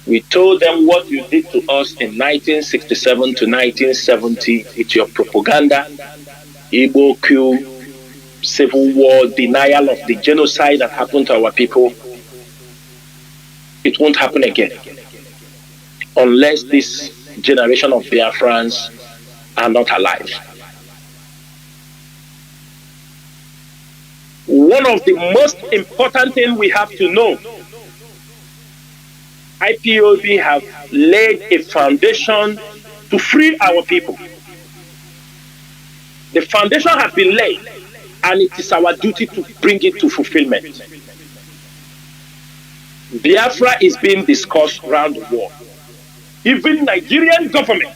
Speaker 2: We told them what you did to us in 1967 to 1970 with your propaganda, Igbo coup, civil war, denial of the genocide that happened to our people. It won't happen again unless this generation of Biafrans are not alive. One of the most important things we have to know, IPOB have laid a foundation to free our people. The foundation has been laid, and it is our duty to bring it to fulfillment. Biafra is being discussed around the world. Even Nigerian government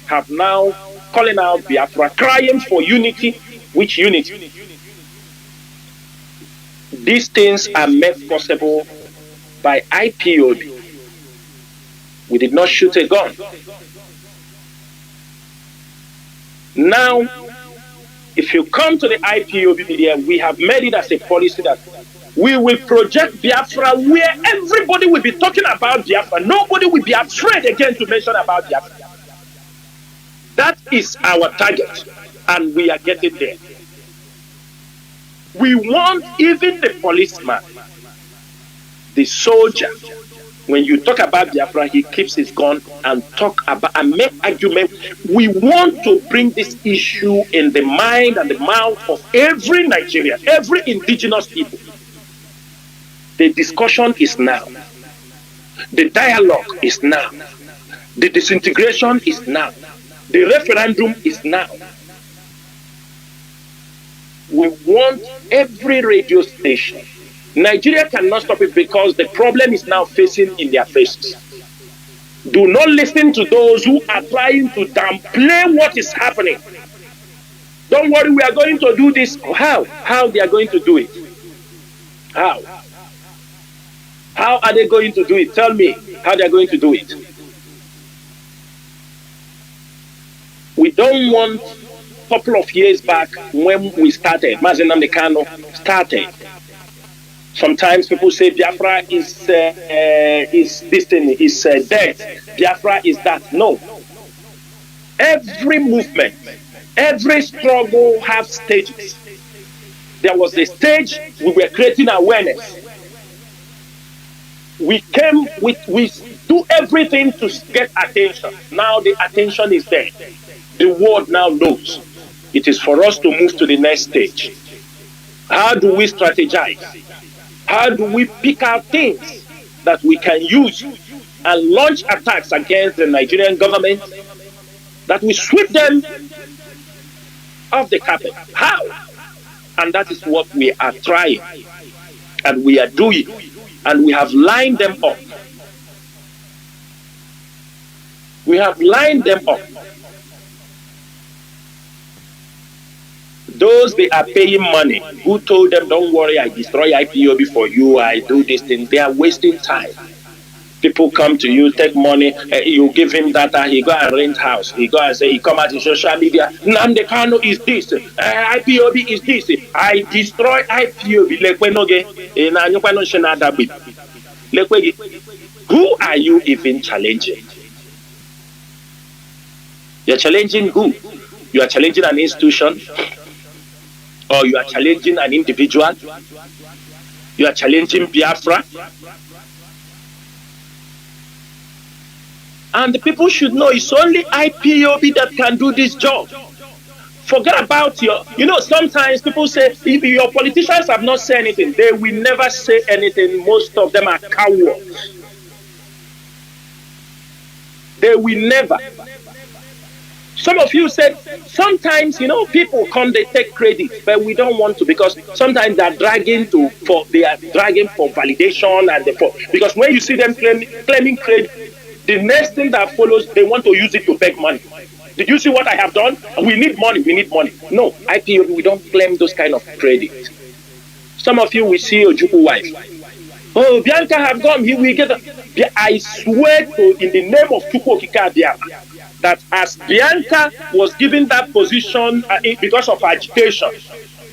Speaker 2: have now calling out Biafra, crying for unity. Which unity? These things are made possible by IPOB. We did not shoot a gun. Now, if you come to the IPOB media, we have made it as a policy that we will project Biafra where everybody will be talking about Biafra. Nobody will be afraid again to mention about Biafra. That is our target, and we are getting there. We want even the policeman, the soldier, when you talk about Biafra, he keeps his gun and talk about and make argument. We want to bring this issue in the mind and the mouth of every Nigerian, every indigenous people. The discussion is now. The dialogue is now. The disintegration is now. The referendum is now. We want every radio station. Nigeria cannot stop it because the problem is now facing in their faces. Do not listen to those who are trying to downplay what is happening. Don't worry, we are going to do this. How? How they are going to do it? How? How are they going to do it? Tell me how they are going to do it. We don't want, a couple of years back when we started, Mazi Jonathan Chinedu started. Sometimes people say Biafra is this thing, is dead. Biafra is that. No. Every movement, every struggle has stages. There was a stage we were creating awareness. We do everything to get attention. Now the attention is there. The world now knows. It is for us to move to the next stage. How do we strategize? How do we pick out things that we can use and launch attacks against the Nigerian government that we sweep them off the carpet? How? And that is what we are trying. And we are doing, and we have lined them up. We have lined them up. Those they are paying money, who told them, don't worry, I destroy IPOB for you, I do this thing, they are wasting time. People come to you, take money, you give him data, he go and rent house. He go and say, he come out in social media, Nnamdi Kanu is this, IPOB is this, I destroy IPOB. Who are you even challenging? You're challenging who? You are challenging an institution? Or you are challenging an individual? You are challenging Biafra? And the people should know it's only IPOB that can do this job. Forget about sometimes people say, if your politicians have not said anything, they will never say anything. Most of them are cowards. They will never. Some of you said, sometimes, people come, they take credit, but we don't want to, because sometimes they are dragging for validation, and because when you see them claiming credit, the next thing that follows, they want to use it to beg money. Did you see what I have done? We need money. No, IPOB, we don't claim those kind of credit. Some of you will see Ojukwu wife. Oh, Bianca have gone, he will get I swear to, in the name of Chukwu Okike Biafra, that as Bianca was given that position because of agitation,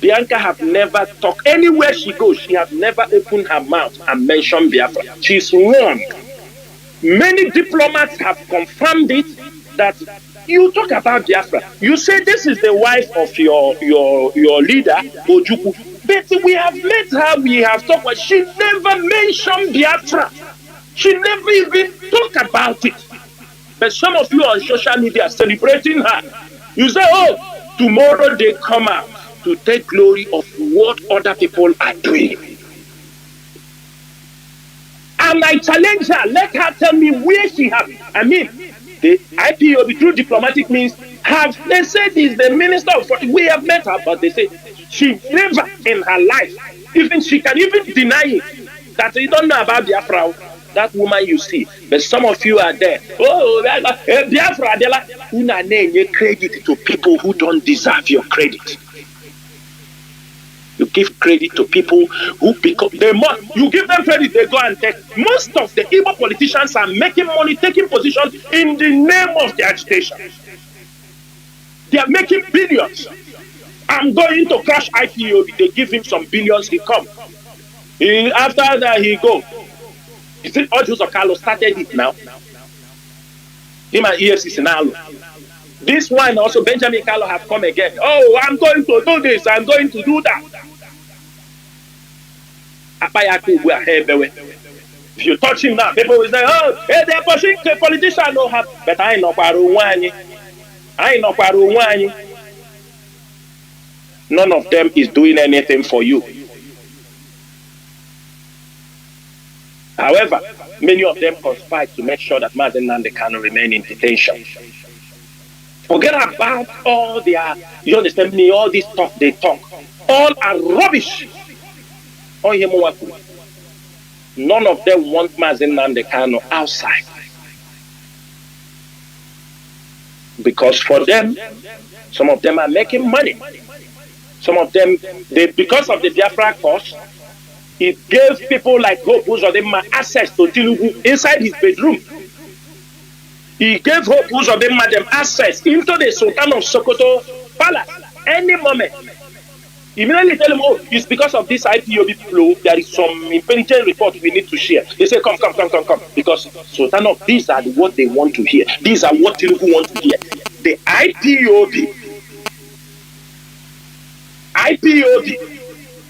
Speaker 2: Bianca have never talked. Anywhere she goes, she has never opened her mouth and mentioned Biafra. She's wrong. Many diplomats have confirmed it, that you talk about Biafra. You say this is the wife of your leader, Ojukwu. But we have met her, we have talked, but she never mentioned Biafra. She never even talked about it. But some of you on social media are celebrating her. You say, oh, tomorrow they come out to take glory of what other people are doing. And I challenge her, let her tell me where she has. I mean, the IPOB through diplomatic means they said is the minister of, we have met her, but they say she never in her life, even she can even deny it, that you don't know about Biafra, that woman you see. But some of you are there. Oh, Biafra, una name credit to people who don't deserve your credit. You give credit to people who pick up the money. You give them credit, they go and take. Most of the Igbo politicians are making money, taking position in the name of the agitation. They are making billions. I'm going to crash IPOB. They give him some billions, he come. After that, he go. You see, Ojus Okalo started it now. Him and EFCC now. This one also, Benjamin Carlo have come again. Oh, I'm going to do this, I'm going to do that. If you touch him now, people will say, oh, hey, they're pushing the politician. No, but I know none of them is doing anything for you. However, many of them conspire to make sure that Mazi Nnamdi Kanu remain in detention. Forget about all their, you understand me, all this talk they talk. All are rubbish. None of them want Mazi Nnamdi Kanu outside. Because for them, some of them are making money. Some of them, because of the Biafra cause, it gave people like Hope Uzodinma access to Tinubu inside his bedroom. He gave Hope Uzodinma them access into the Sultan of Sokoto palace any moment. Immediately tell them, oh, it's because of this IPOB flow, there is some intelligence report we need to share. They say, come. Because Sultan of, these are what they want to hear. These are what Tinubu want to hear. The IPOB,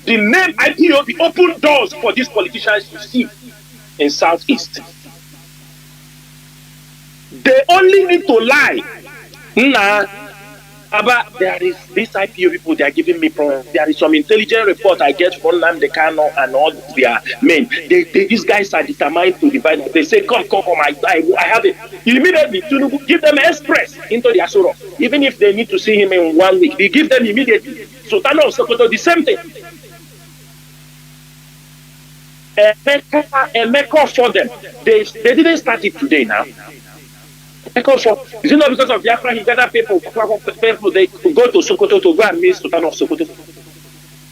Speaker 2: the name IPOB opened doors for these politicians to see in Southeast. They only need to lie. But there is this IPO people, they are giving me problems. There is some intelligence report I get from Nnamdi Kanu and all their men. These guys are determined to divide. They say, come, I have it. Immediately, to give them express into the Asuro. Even if they need to see him in 1 week, they give them immediately. Sultan of Sokoto, the same thing. Emeka for them. They didn't start it today now. Because is it not because of Biafra he gathered people they go to Sokoto to go and meet Sultan of Sokoto,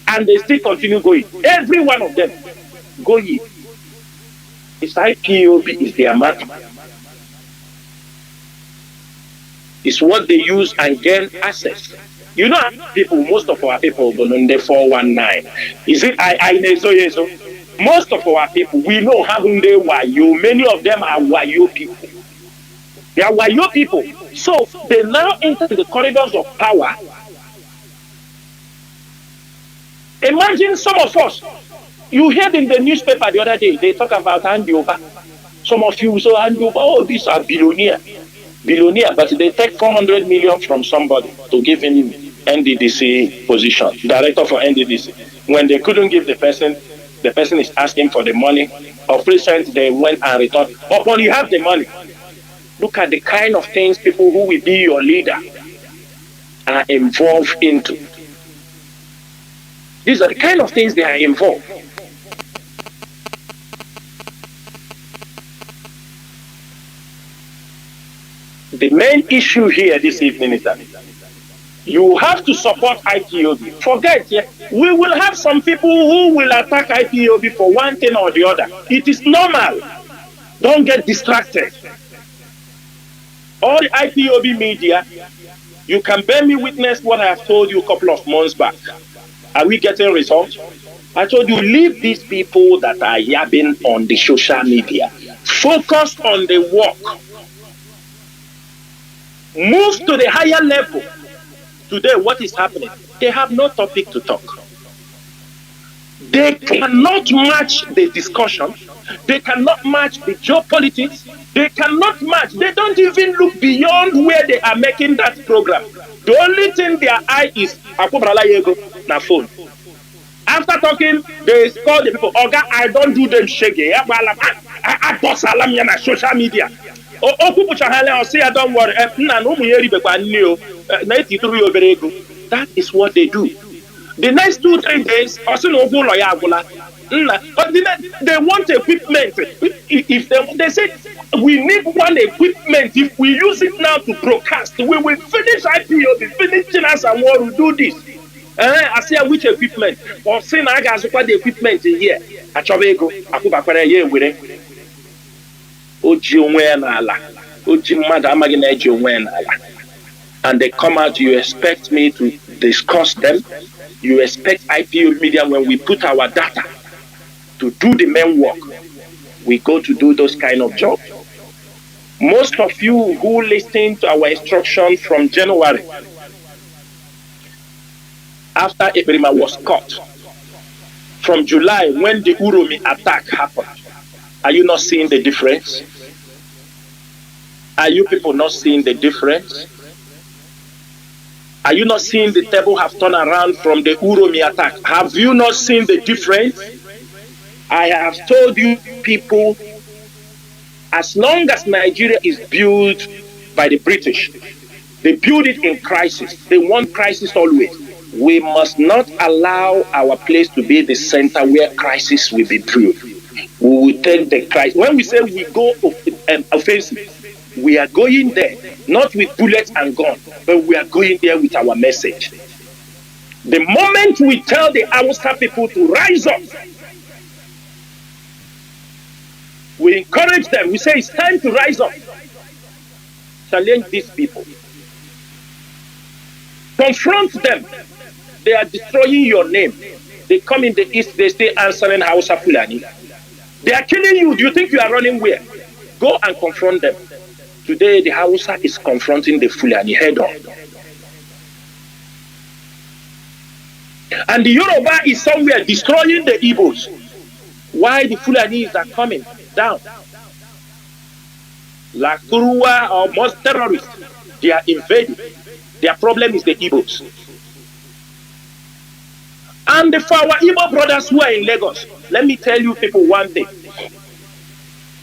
Speaker 2: and they still continue going. Every one of them going. It's IPOB is their matter. It's what they use and gain access. You know, people, most of our people go on the 419. Is it I know so? Most of our people, we know how they wayo. Many of them are wayo people. They are wayo people. So they now enter the corridors of power. Imagine some of us. You heard in the newspaper the other day, they talk about handover. Some of you say handover, oh, these are billionaires, but they take 400 million from somebody to give him NDDC position, director for NDDC. When they couldn't give the person is asking for the money. Of recent, they went and returned. Upon you have the money, look at the kind of things people who will be your leader are involved into. These are the kind of things they are involved. The main issue here this evening is that you have to support IPOB. Forget, we will have some people who will attack IPOB for one thing or the other. It is normal. Don't get distracted. All the IPOB media, you can bear me witness what I have told you a couple of months back. Are we getting results? I told you, leave these people that are yabbing on the social media. Focus on the work. Move to the higher level. Today, what is happening? They have no topic to talk. They cannot match the discussion. They cannot match the geopolitics. They cannot match. They don't even look beyond where they are making that program. The only thing their eye is na phone. After talking, they call the people, Oga, I don't do them shaggy. I boss alam na social media. Don't worry. That is what they do. The next 2-3 days, but they want equipment. If they say we need one equipment, if we use it now to broadcast, we will finish IPOB, finish Chinasa Nworu, do this. I say which equipment? Or say I got the equipment here. Achobego, Akubakwara ye with it. And they come out, you expect me to discuss them. You expect IPO media when we put our data to do the main work. We go to do those kind of jobs. Most of you who listen to our instructions from January, after Ebrima was caught, from July when the Uromi attack happened, are you not seeing the difference? Are you people not seeing the difference? Are you not seeing the table have turned around from the Uromi attack? Have you not seen the difference? I have told you people, as long as Nigeria is built by the British, they build it in crisis. They want crisis always. We must not allow our place to be the center where crisis will be built. We will take the crisis. When we say we go offensive, we are going there, not with bullets and guns, but we are going there with our message. The moment we tell the Hausa people to rise up, we encourage them. We say it's time to rise up. Challenge these people. Confront them. They are destroying your name. They come in the east, they stay answering Hausa Fulani. They are killing you. Do you think you are running where? Go and confront them. Today, the Hausa is confronting the Fulani head on. And the Yoruba is somewhere destroying the Igbos. Why the Fulanis are coming down? Like Kurua or most terrorists, they are invading. Their problem is the Igbos. And for our Igbo brothers who are in Lagos, let me tell you people one thing.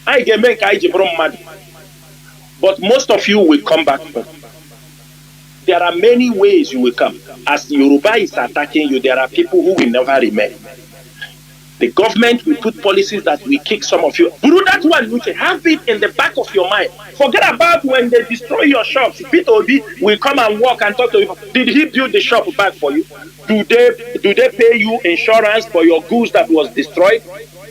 Speaker 2: I can make Ijibrom mad. But most of you will come back home. There are many ways you will come. As Yoruba is attacking you, there are people who will never remain. The government will put policies that will kick some of you. Buru, that one, Luche, have it in the back of your mind. Forget about when they destroy your shops. Peter Obi will come and walk and talk to you. Did he build the shop back for you? Do they pay you insurance for your goods that was destroyed?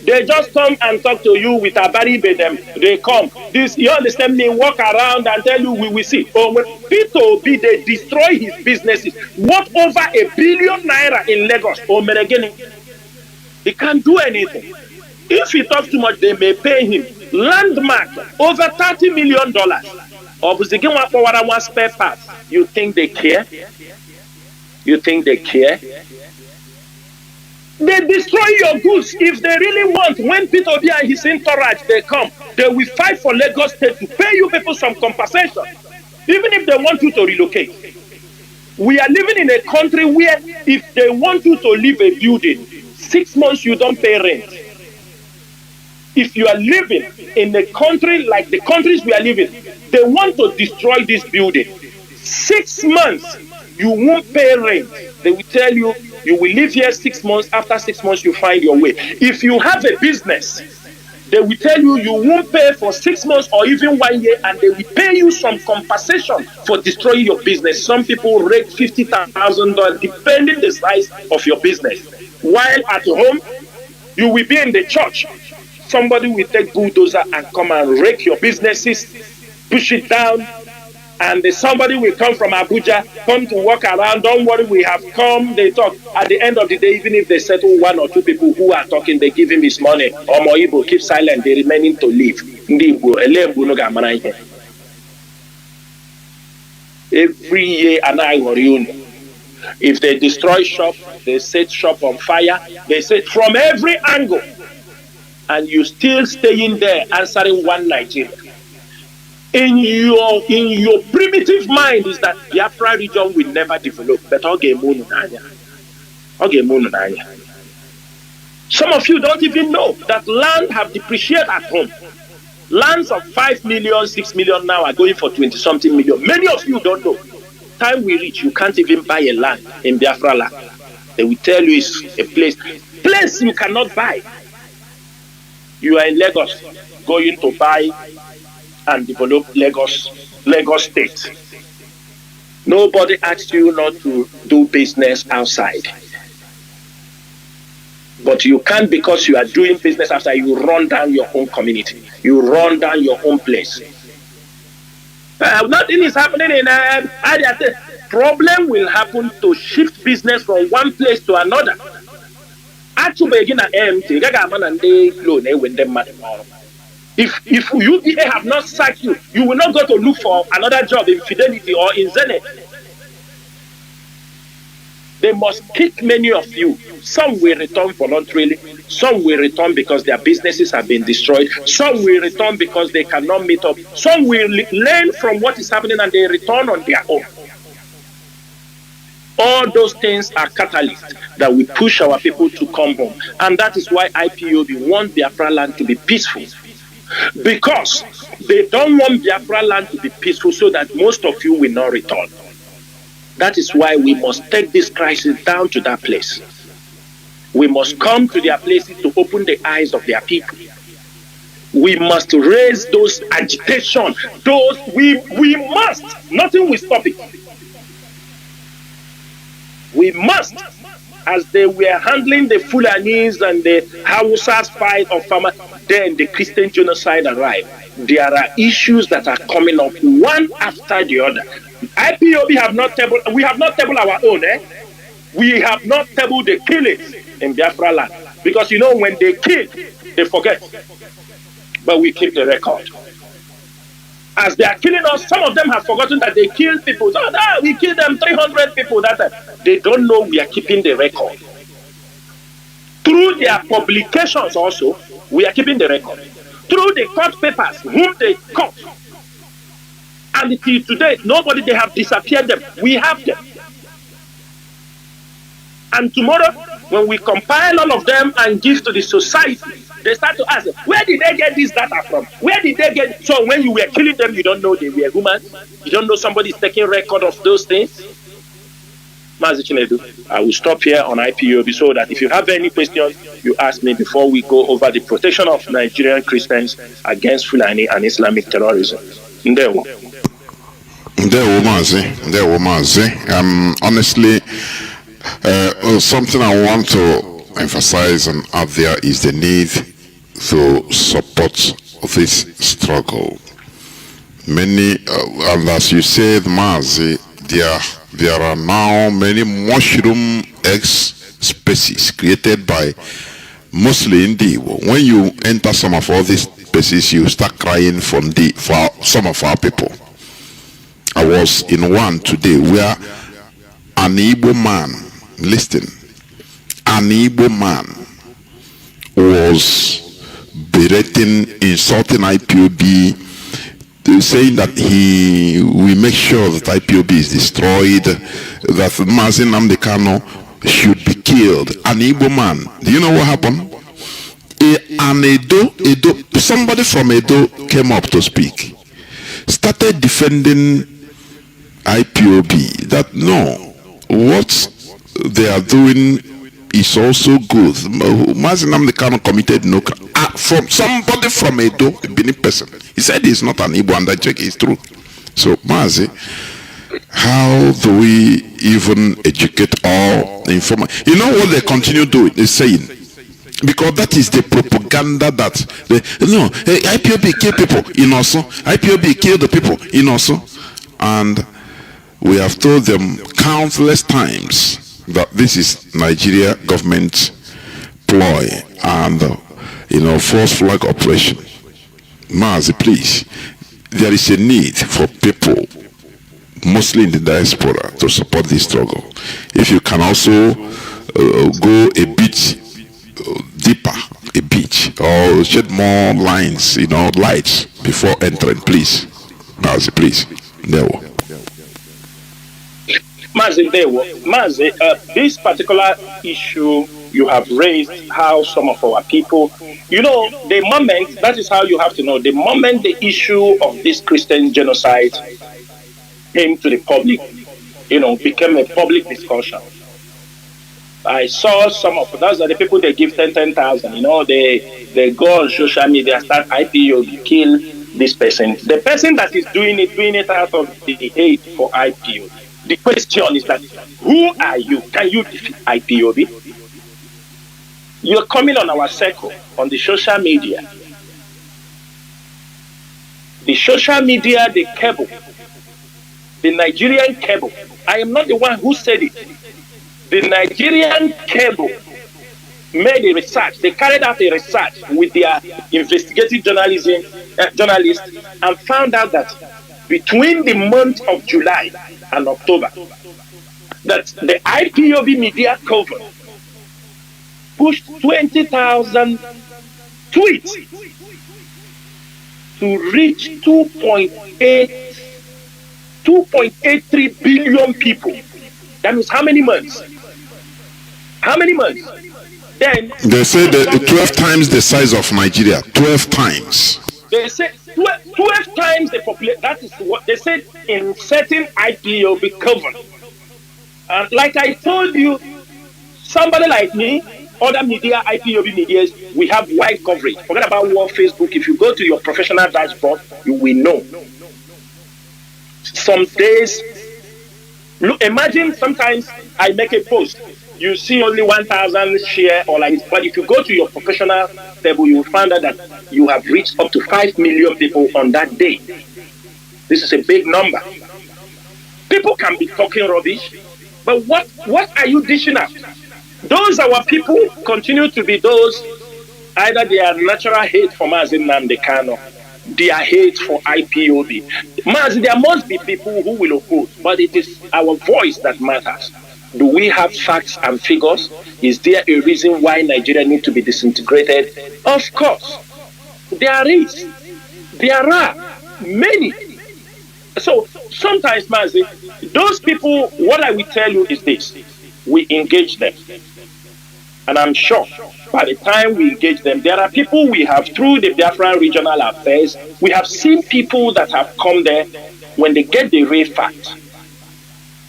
Speaker 2: They just come and talk to you with a baribe them. They come. This, you understand me? Walk around and tell you we will see. Oh, when Peter Obi, they destroy his businesses. What over ₦1 billion in Lagos or Meregeni? He can't do anything. If he talks too much, they may pay him. Landmark, over $30 million. Or spare parts. You think they care? You think they care? They destroy your goods if they really want. When Peter Obi and his entourage, they come, they will fight for Lagos State to pay you people some compensation, even if they want you to relocate. We are living in a country where if they want you to leave a building, 6 months you don't pay rent. If you are living in a country like the countries we are living, they want to destroy this building. 6 months you won't pay rent. They will tell you, you will live here 6 months. After 6 months, you find your way. If you have a business, they will tell you you won't pay for 6 months or even 1 year, and they will pay you some compensation for destroying your business. Some people rake $50,000 depending the size of your business. While at home, you will be in the church. Somebody will take bulldozer and come and rake your businesses, push it down. And somebody will come from Abuja, come to walk around. Don't worry, we have come. They talk. At the end of the day, even if they settle 1 or 2 people who are talking, they give him his money. Or Moibo, keep silent. They remaining to live. Every year, and I worry. If they destroy shop, they set shop on fire. They set from every angle, and you still staying there answering one Nigeria. In your primitive mind is that the Biafra region will never develop. But some of you don't even know that land have depreciated at home. Lands of 5 million, 6 million now are going for 20-something million. Many of you don't know. Time we reach, you can't even buy a land in Biafra land. They will tell you it's a place you cannot buy. You are in Lagos going to buy and develop Lagos State. Nobody asks you not to do business outside. But you can't, because you are doing business outside, you run down your own community. You run down your own place. Nothing is happening in Area. Problem will happen to shift business from one place to another. If UBA have not sacked you, you will not go to look for another job in Fidelity or in Zenith. They must kick many of you. Some will return voluntarily. Some will return because their businesses have been destroyed. Some will return because they cannot meet up. Some will learn from what is happening and they return on their own. All those things are catalysts that will push our people to come home. And that is why IPOB want Biafra land to be peaceful. Because they don't want Biafra land to be peaceful so that most of you will not return. That is why we must take this crisis down to that place. We must come to their places to open the eyes of their people. We must raise those agitation. We must. Nothing will stop it. We must. As they were handling the Fulanis and the Hausas fight of Fama, then the Christian genocide arrived. There are issues that are coming up one after the other. IPOB have not tabled, we have not tabled our own, We have not tabled the killings in Biafra land. Because you know, when they kill, they forget. But we keep the record. As they are killing us, some of them have forgotten that they killed people. So, we killed them 300 people that time. They don't know we are keeping the record. Through their publications also, we are keeping the record. Through the court papers, whom they caught. And until today, nobody, they have disappeared them. We have them. And tomorrow, when we compile all of them and give to the society, they start to ask, where did they get this data from? Where did they get it? So when you were killing them, you don't know they were humans. You don't know somebody is taking record of those things. Mazi Chinedu, I will stop here on IPOB so that if you have any questions, you ask me before we go over the protection of Nigerian Christians against Fulani and Islamic terrorism. Ndewo.
Speaker 1: Mazi. Honestly, something I want to emphasize and add there is the need to support this struggle. Many, and as you said, Mazi, there are now many mushroom X species created by mostly in the when you enter some of all these species, you start crying for some of our people. I was in one today where an Igbo man, listen, an Igbo man was berating, insulting IPOB, saying that he will make sure that IPOB is destroyed, that Mazi Nnamdi Kanu should be killed. An Igbo man. Do you know what happened? Somebody from Edo came up to speak, started defending IPOB, that no, what they are doing is also good. Mazi Nnamdi Kanu committed no crime. From somebody from Edo, a Benin person. He said he's not an Igbo, and that check is true. So, Mazi, how do we even educate or inform? You know what they continue doing? They're saying, because that is the propaganda that IPOB kill people in Osun. IPOB kill the people in Osun. And we have told them countless times that this is Nigeria government ploy and false flag operation. Mazi, please, there is a need for people, mostly in the diaspora, to support this struggle. If you can also go a bit deeper, a bit, or shed more lines, lights before entering, please. Mazi, please.
Speaker 2: Mazi, this particular issue you have raised, how some of our people, the moment, that is how you have to know, the moment the issue of this Christian genocide came to the public, became a public discussion. I saw some of those are the people they give 10,000, they go on social media, start IPO, kill this person. The person that is doing it out of the hate for IPO. The question is that, who are you? Can you defeat IPOB? You're coming on our circle, on the social media. The social media, the cable, the Nigerian cable. I am not the one who said it. The Nigerian cable made a research. They carried out a research with their investigative journalists and found out that between the month of July and October, that the IPOB media cover pushed 20,000 tweets to reach 2.83 billion people. That means how many months? How many months? Then
Speaker 1: they say that 12 times the size of Nigeria. 12 times.
Speaker 2: They say 12 times the population. That is what they said in certain IPOB cover. And like I told you, somebody like me, other media, IPOB medias, we have wide coverage. Forget about war, Facebook. If you go to your professional dashboard, you will know. Some days, look, imagine sometimes I make a post. You see only 1,000 share or like, but if you go to your professional table, you will find out that you have reached up to 5 million people on that day. This is a big number. People can be talking rubbish, but what are you dishing out? Those our people continue to be those, either they are natural hate for Mazi Nnamdi Kanu, their hate for IPOB. Mazi, there must be people who will oppose, but it is our voice that matters. Do we have facts and figures? Is there a reason why Nigeria needs to be disintegrated? Of course. There is. There are many. So sometimes, Mazi, those people, what I will tell you is this. We engage them. And I'm sure by the time we engage them, there are people we have through the Biafran regional affairs. We have seen people that have come there when they get the real fact.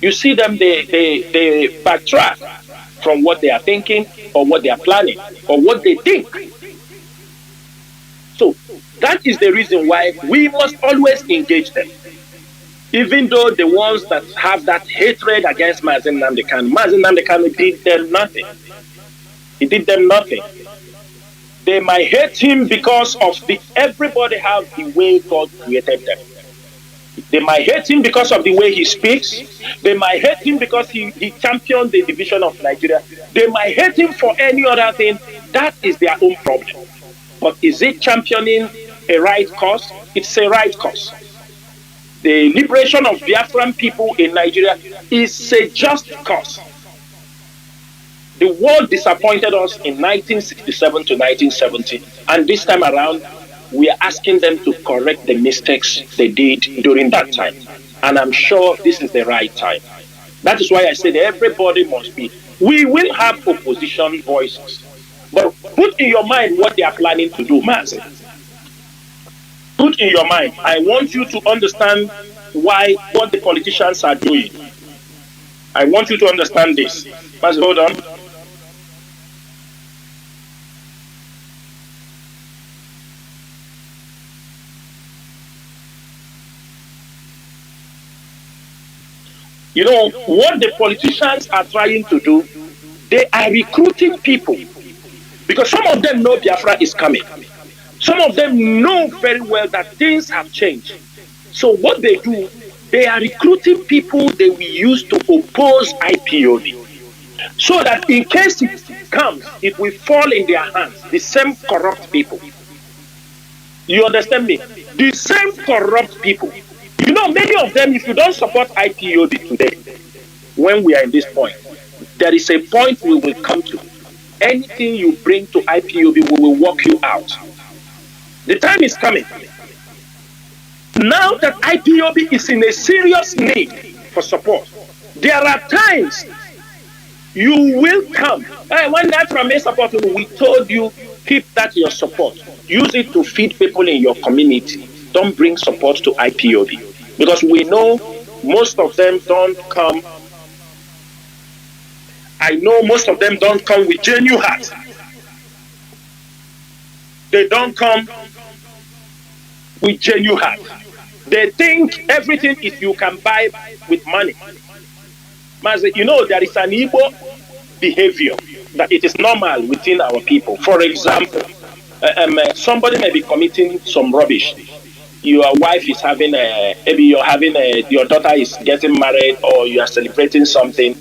Speaker 2: You see them, they backtrack from what they are thinking or what they are planning or what they think. So that is the reason why we must always engage them. Even though the ones that have that hatred against Mazi Nnamdi Kanu did them nothing. He did them nothing. They might hate him because of everybody have the way God created them. They might hate him because of the way he speaks. They might hate him because he championed the division of Nigeria. They might hate him for any other thing. That is their own problem. But is it championing a right cause? It's a right cause. The liberation of Biafran people in Nigeria is a just cause. The world disappointed us in 1967 to 1970, and this time around, we are asking them to correct the mistakes they did during that time. And I'm sure this is the right time. That is why I said everybody must be. We will have opposition voices, but put in your mind what they are planning to do, Mazi. Put in your mind. I want you to understand what the politicians are doing. I want you to understand this. Mazi, hold on. You know, what the politicians are trying to do, they are recruiting people. Because some of them know Biafra is coming. Some of them know very well that things have changed. So what they do, they are recruiting people they will use to oppose IPOB. So that in case it comes, it will fall in their hands, the same corrupt people. You understand me? The same corrupt people. You know, many of them, if you don't support IPOB today, when we are in this point, there is a point we will come to. Anything you bring to IPOB, we will walk you out. The time is coming. Now that IPOB is in a serious need for support, there are times you will come. When that from a support, we told you, keep that your support. Use it to feed people in your community. Don't bring support to IPOB. Because we know most of them don't come. I know most of them don't come with genuine heart. They don't come with genuine heart. They think everything is you can buy with money. Mazi, you know, there is an Igbo behavior that it is normal within our people. For example, somebody may be committing some rubbish. Your wife is having maybe your daughter is getting married, or you are celebrating something.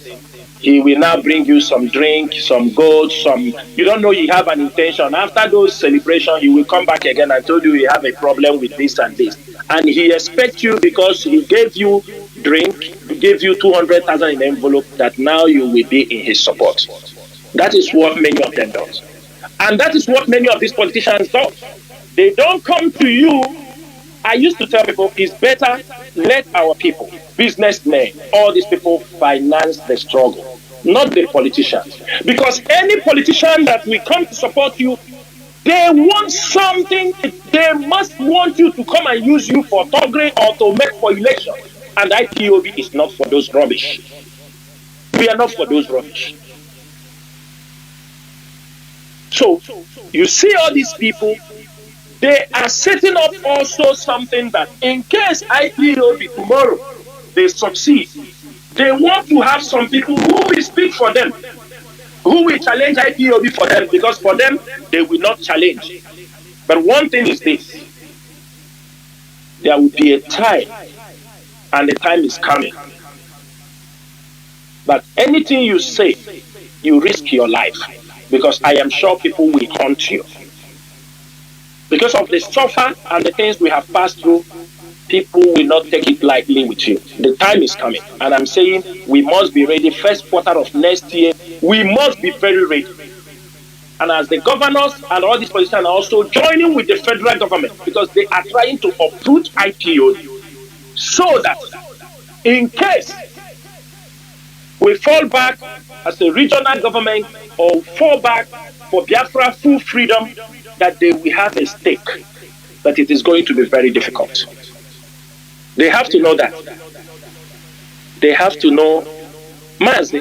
Speaker 2: He will now bring you some drink, some gold, you don't know you have an intention. After those celebrations, he will come back again and tell you you have a problem with this and this. And he expects you, because he gave you drink, he gave you 200,000 in envelope, that now you will be in his support. That is what many of them do. And that is what many of these politicians do. They don't come to you. I used to tell people, it's better let our people, businessmen, all these people finance the struggle, not the politicians. Because any politician that will come to support you, they want something, they must want you to come and use you for thuggery or to make for election. And IPOB is not for those rubbish. We are not for those rubbish. So, you see all these people, they are setting up also something that in case IPOB tomorrow they succeed, they want to have some people who will speak for them, who will challenge IPOB for them, because for them, they will not challenge. But one thing is this, there will be a time, and the time is coming, that anything you say, you risk your life, because I am sure people will hunt you. Because of the suffer and the things we have passed through, people will not take it lightly with you. The time is coming. And I'm saying we must be ready. First quarter of next year, we must be very ready. And as the governors and all these politicians are also joining with the federal government, because they are trying to uproot IPOB, so that in case we fall back as a regional government or fall back for Biafra full freedom, that they will have a stake, that it is going to be very difficult. They have to know that. they have to know, Mazi,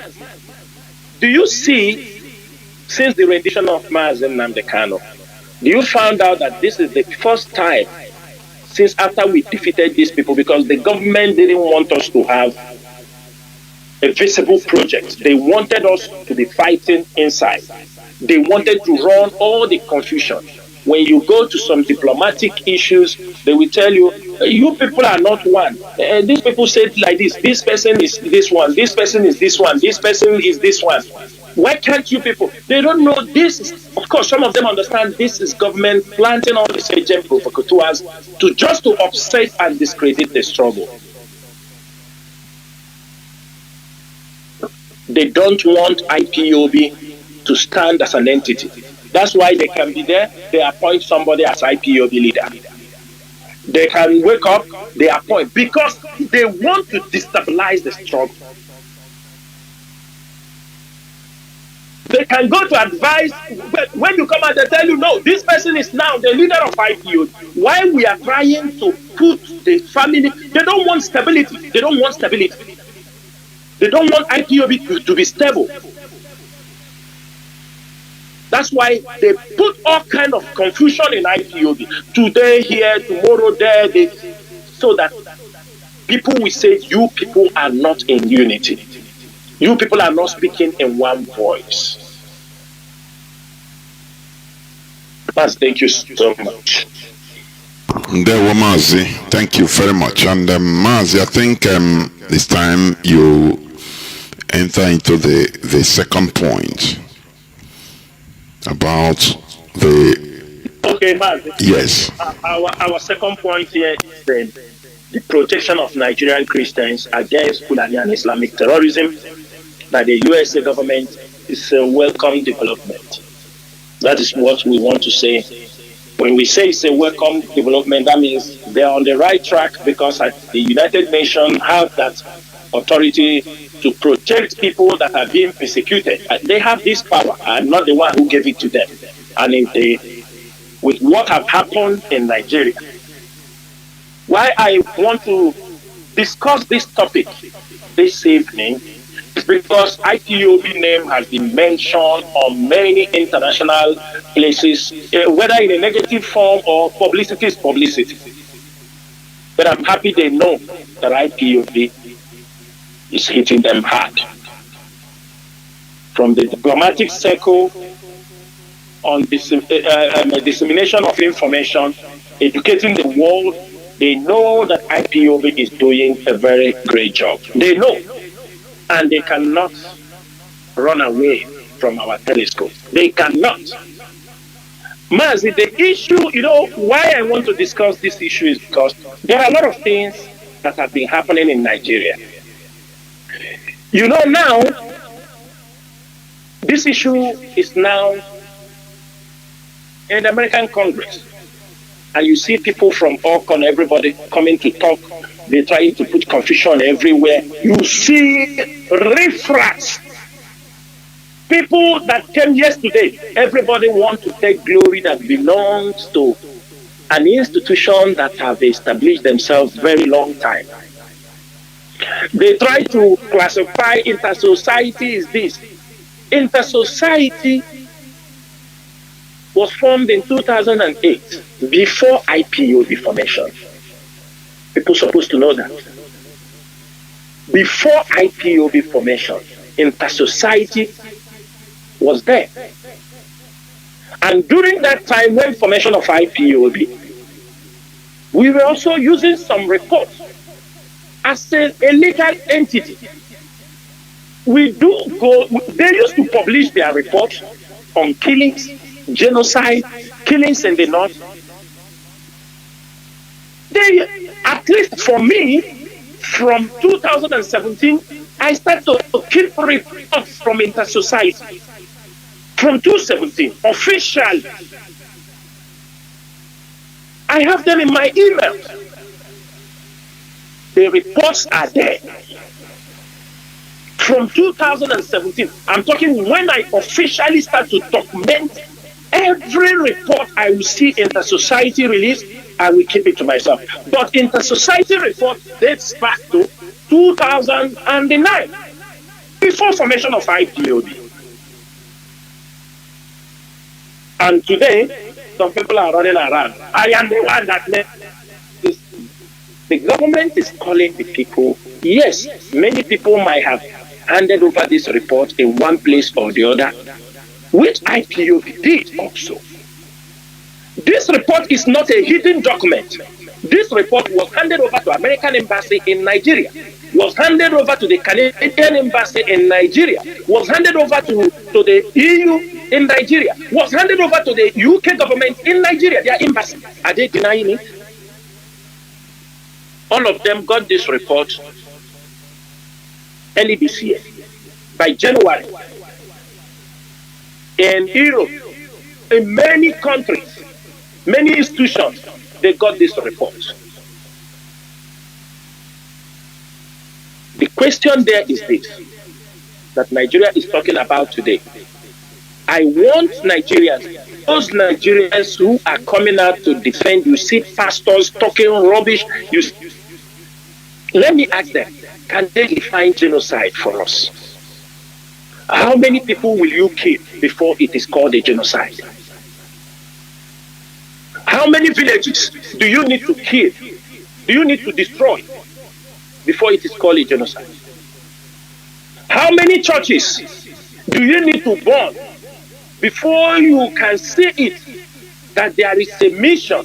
Speaker 2: do you see, since the rendition of Mazi Nnamdi Kanu, do you find out that this is the first time since after we defeated these people, because the government didn't want us to have a visible project. They wanted us to be fighting inside. They wanted to run all the confusion. When you go to some diplomatic issues, they will tell you, you people are not one. These people say it like this. This person is this one. This person is this one. This person is this one. Why can't you people? They don't know this is, of course, some of them understand this is government planting all these agent provocateurs to upset and discredit the struggle. They don't want IPOB to stand as an entity. That's why they can be there. They appoint somebody as IPOB leader. They can wake up, they appoint, because they want to destabilize the struggle. They can go to advise, but when you come out, they tell you, no, this person is now the leader of IPOB. Why we are trying to put the family, they don't want stability. They don't want stability. They don't want IPOB to be stable. That's why they put all kind of confusion in IPOB. Today here, tomorrow there, so that people will say, you people are not in unity. You people are not speaking in one voice. Mas, thank you so much.
Speaker 1: There, Mazi, thank you very much. And Mazi, I think this time you enter into the second point about the...
Speaker 2: Okay, Mazi.
Speaker 1: Yes.
Speaker 2: Our second point here is the protection of Nigerian Christians against Fulani and Islamic terrorism by the USA government is a welcome development. That is what we want to say. When we say it's a welcome development, that means they're on the right track, because the United Nations have that authority to protect people that are being persecuted. They have this power. I'm not the one who gave it to them. And with what have happened in Nigeria, why I want to discuss this topic this evening is because IPOB name has been mentioned on many international places, whether in a negative form or publicity is publicity. But I'm happy they know that IPOB is hitting them hard. From the diplomatic circle on dissemination of information, educating the world, they know that IPOB is doing a very great job. They know, and they cannot run away from our telescope. They cannot. Mazi, the issue, why I want to discuss this issue is because there are a lot of things that have been happening in Nigeria. Now, this issue is now in the American Congress. And you see people from all corners, everybody coming to talk. They're trying to put confusion everywhere. You see riffraffs. People that came yesterday, everybody wants to take glory that belongs to an institution that have established themselves very long time. They try to classify inter-society as this. Inter-society was formed in 2008, before IPOB formation. People supposed to know that. Before IPOB formation, inter-society was there. And during that time, when formation of IPOB, we were also using some reports as a legal entity. They used to publish their reports on killings, genocide, killings in the north. At least for me, from 2017, I started to keep reports from inter-society. From 2017, officially. I have them in my email. The reports are there. From 2017, I'm talking when I officially start to document every report I will see inter-society release, I will keep it to myself. But inter-society report dates back to 2009, before formation of IPOB. And today, some people are running around. I am the one that made this. The government is calling the people. Yes, many people might have handed over this report in one place or the other, which IPOB did also. This report is not a hidden document. This report was handed over to American Embassy in Nigeria, was handed over to the Canadian Embassy in Nigeria, was handed over to the EU in Nigeria, was handed over to the UK government in Nigeria, their embassy. Are they denying it? All of them got this report early this year, by January. In Europe, in many countries, many institutions, they got this report. The question there is this, that Nigeria is talking about today. I want Nigerians, those Nigerians who are coming out to defend, you see pastors talking rubbish, let me ask them, can they define genocide for us? How many people will you kill before it is called a genocide? How many villages do you need to kill? Do you need to destroy before it is called a genocide? How many churches do you need to burn before you can see it that there is a mission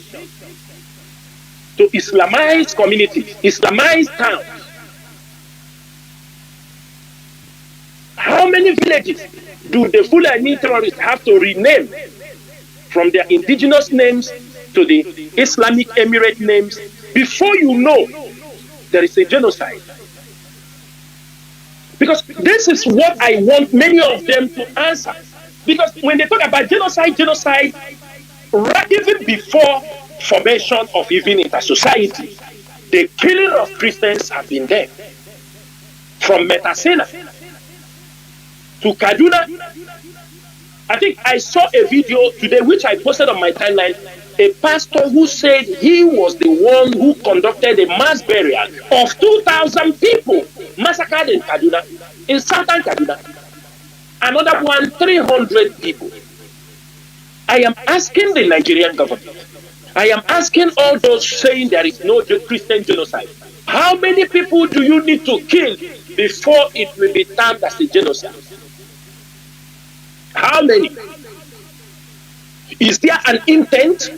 Speaker 2: to Islamize communities, Islamize towns? How many villages do the Fulani terrorists have to rename from their indigenous names to the Islamic Emirate names before you know there is a genocide? Because this is what I want many of them to answer. Because when they talk about genocide, right even before formation of even inter-society, the killing of Christians have been there. From Metasena to Kaduna. I think I saw a video today which I posted on my timeline. A pastor who said he was the one who conducted a mass burial of 2,000 people massacred in Kaduna, in southern Kaduna. Another one, 300 people. I am asking the Nigerian government, I am asking all those saying there is no Christian genocide, how many people do you need to kill before it will be termed as a genocide? How many? Is there an intent?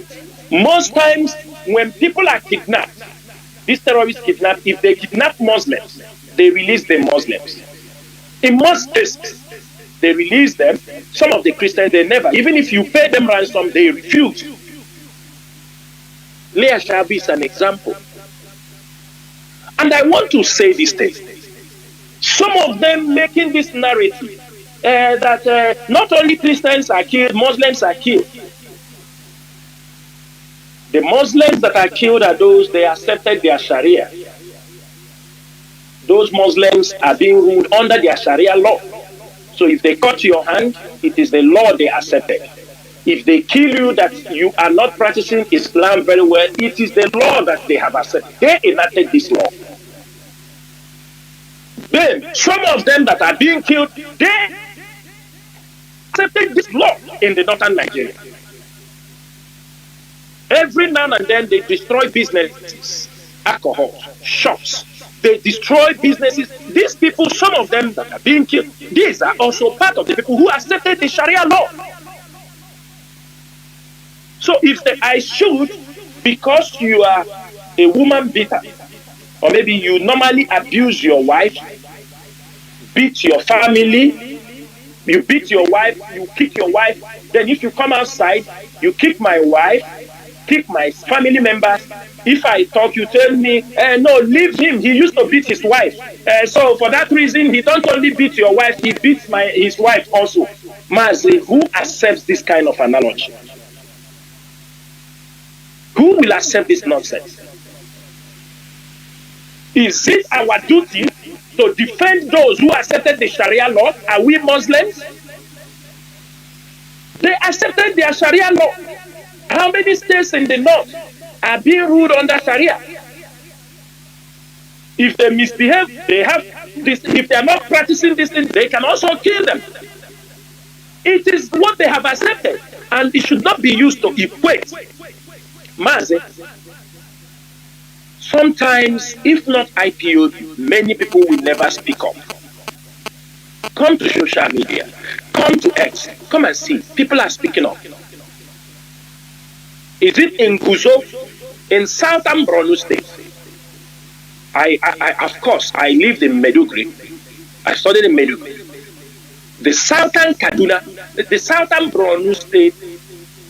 Speaker 2: Most times when people are kidnapped, these terrorists kidnap, if they kidnap Muslims, they release the Muslims. In most cases, they release them. Some of the Christians, they never. Even if you pay them ransom, they refuse. Leah Shabi is an example. And I want to say this thing. Some of them making this narrative that not only Christians are killed, Muslims are killed. The Muslims that are killed are those, they accepted their Sharia. Those Muslims are being ruled under their Sharia law. So if they cut your hand, it is the law they accepted. If they kill you that you are not practicing Islam very well, it is the law that they have accepted. They enacted this law. Then some of them that are being killed, they accepted this law in the northern Nigeria. Every now and then they destroy businesses, alcohol, shops. They destroy businesses. These people, some of them that are being killed, these are also part of the people who accepted the Sharia law. So if I should, because you are a woman beater, or maybe you normally abuse your wife, beat your family, you beat your wife, you kick your wife, then if you come outside, you kick my wife, kick my family members. If I talk, you tell me, no, leave him. He used to beat his wife. So for that reason, he don't only beat your wife, he beats his wife also. Mazi, who accepts this kind of analogy? Who will accept this nonsense? Is it our duty to defend those who accepted the Sharia law? Are we Muslims? They accepted their Sharia law. How many states in the north are being ruled under Sharia? If they misbehave, they have this. If they are not practicing this thing, they can also kill them. It is what they have accepted, and it should not be used to equate. Mazi, sometimes, if not IPO, many people will never speak up. Come to social media, come to X, come and see. People are speaking up. Is it in Guzo, in southern Borno State? I of course, I lived in Meduguri. I studied in Meduguri. The southern Kaduna, the southern Borno State.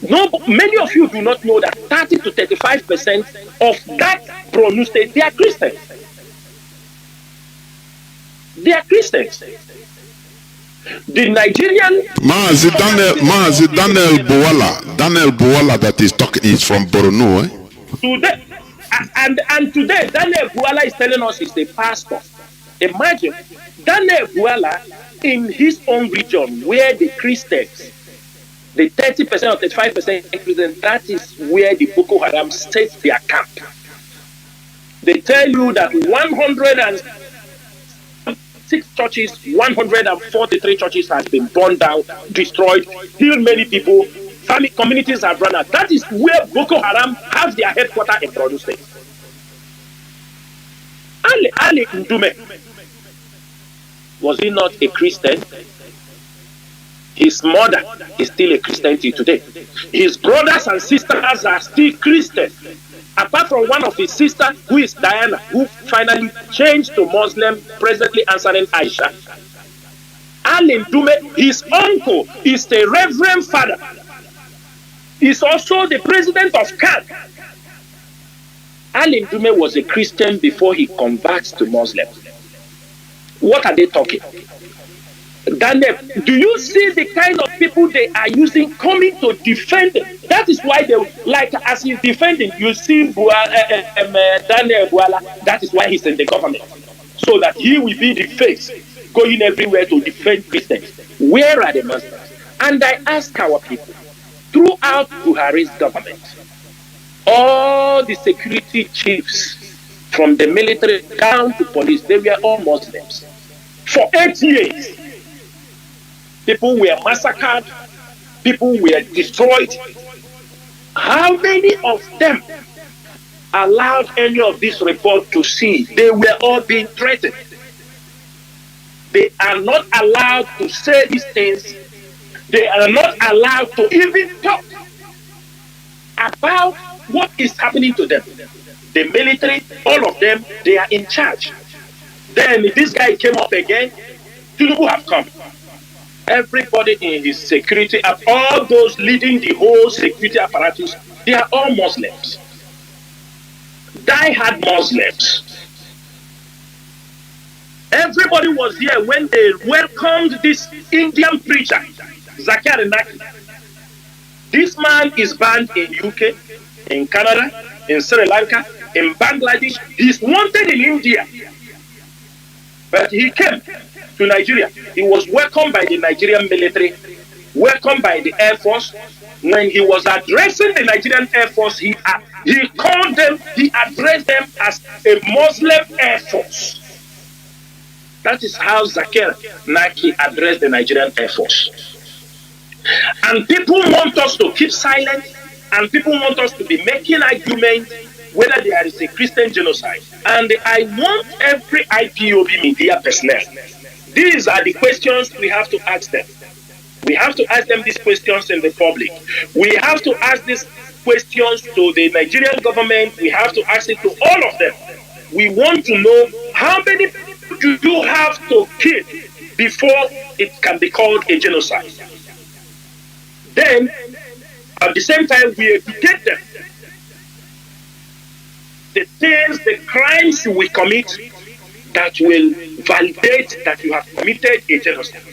Speaker 2: No, many of you do not know that 30 to 35% of that Borno State, they are Christians. They are Christians. The Nigerian
Speaker 1: Mazi Daniel Buwala that is talking is from Borno.
Speaker 2: Today, and today Daniel Buwala is telling us he's a pastor. Imagine Daniel Buwala in his own region where the Christians, the 30% or 35% Christians, that is where the Boko Haram set their camp. They tell you that 106 churches, 143 churches has been burned down, destroyed, killed many people, family communities have run out. That is where Boko Haram has their headquarters in Borno State. Ali Ndume, was he not a Christian? His mother is still a Christian till today. His brothers and sisters are still Christians. Apart from one of his sisters, who is Diana, who finally changed to Muslim, presently answering Aisha. Ali Ndume, his uncle, is the Reverend Father. He's also the president of CAN. Ali Ndume was a Christian before he converts to Muslim. What are they talking? Daniel, do you see the kind of people they are using coming to defend them? That is why they, like as he's defending, you see Daniel Buwala, that is why he's in the government. So that he will be the face going everywhere to defend Christians. Where are the Muslims? And I ask our people, throughout Buhari's government, all the security chiefs, from the military down to police, they were all Muslims. For 8 years, people were massacred, people were destroyed. How many of them allowed any of this report to see? They were all being threatened. They are not allowed to say these things. They are not allowed to even talk about what is happening to them. The military, all of them, they are in charge. Then this guy came up again. Tinubu have come. Everybody in his security, all those leading the whole security apparatus, they are all Muslims. Die-hard Muslims. Everybody was here when they welcomed this Indian preacher, Zakir Naik. This man is banned in UK, in Canada, in Sri Lanka, in Bangladesh. He's wanted in India. But he came to Nigeria. He was welcomed by the Nigerian military, welcomed by the Air Force. When he was addressing the Nigerian Air Force, he called them, he addressed them as a Muslim Air Force. That is how Zakir Naik addressed the Nigerian Air Force. And people want us to keep silent, and people want us to be making arguments whether there is a Christian genocide. And I want every IPOB media personnel, these are the questions we have to ask them. We have to ask them these questions in the public. We have to ask these questions to the Nigerian government. We have to ask it to all of them. We want to know how many people do you have to kill before it can be called a genocide. Then, at the same time, we educate them. The things, the crimes we commit that will validate that you have committed a genocide.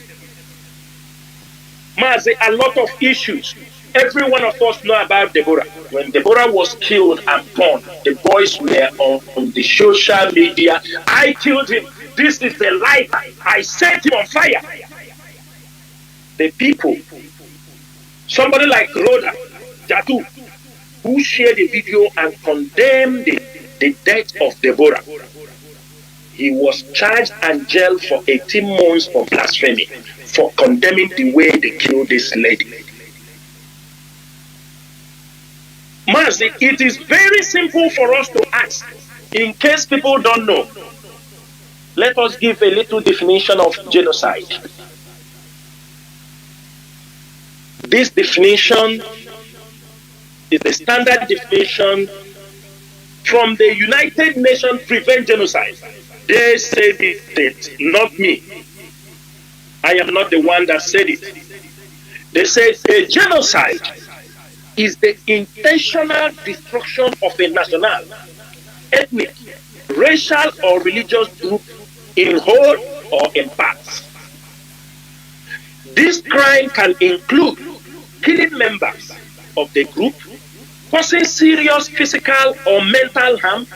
Speaker 2: Mazi, a lot of issues. Every one of us know about Deborah. When Deborah was killed and burned, the boys were on the social media. I killed him. This is the lighter. I set him on fire. The people, somebody like Rhoda Jatu, who shared the video and condemned the death of Deborah. he was charged and jailed for 18 months for blasphemy, for condemning the way they killed this lady. Mazi, it is very simple for us to ask, in case people don't know. Let us give a little definition of genocide. This definition is the standard definition from the United Nations Prevent Genocide. They said it, not me. I am not the one that said it. They said a genocide is the intentional destruction of a national, ethnic, racial, or religious group in whole or in parts. This crime can include killing members of the group, causing serious physical or mental harm,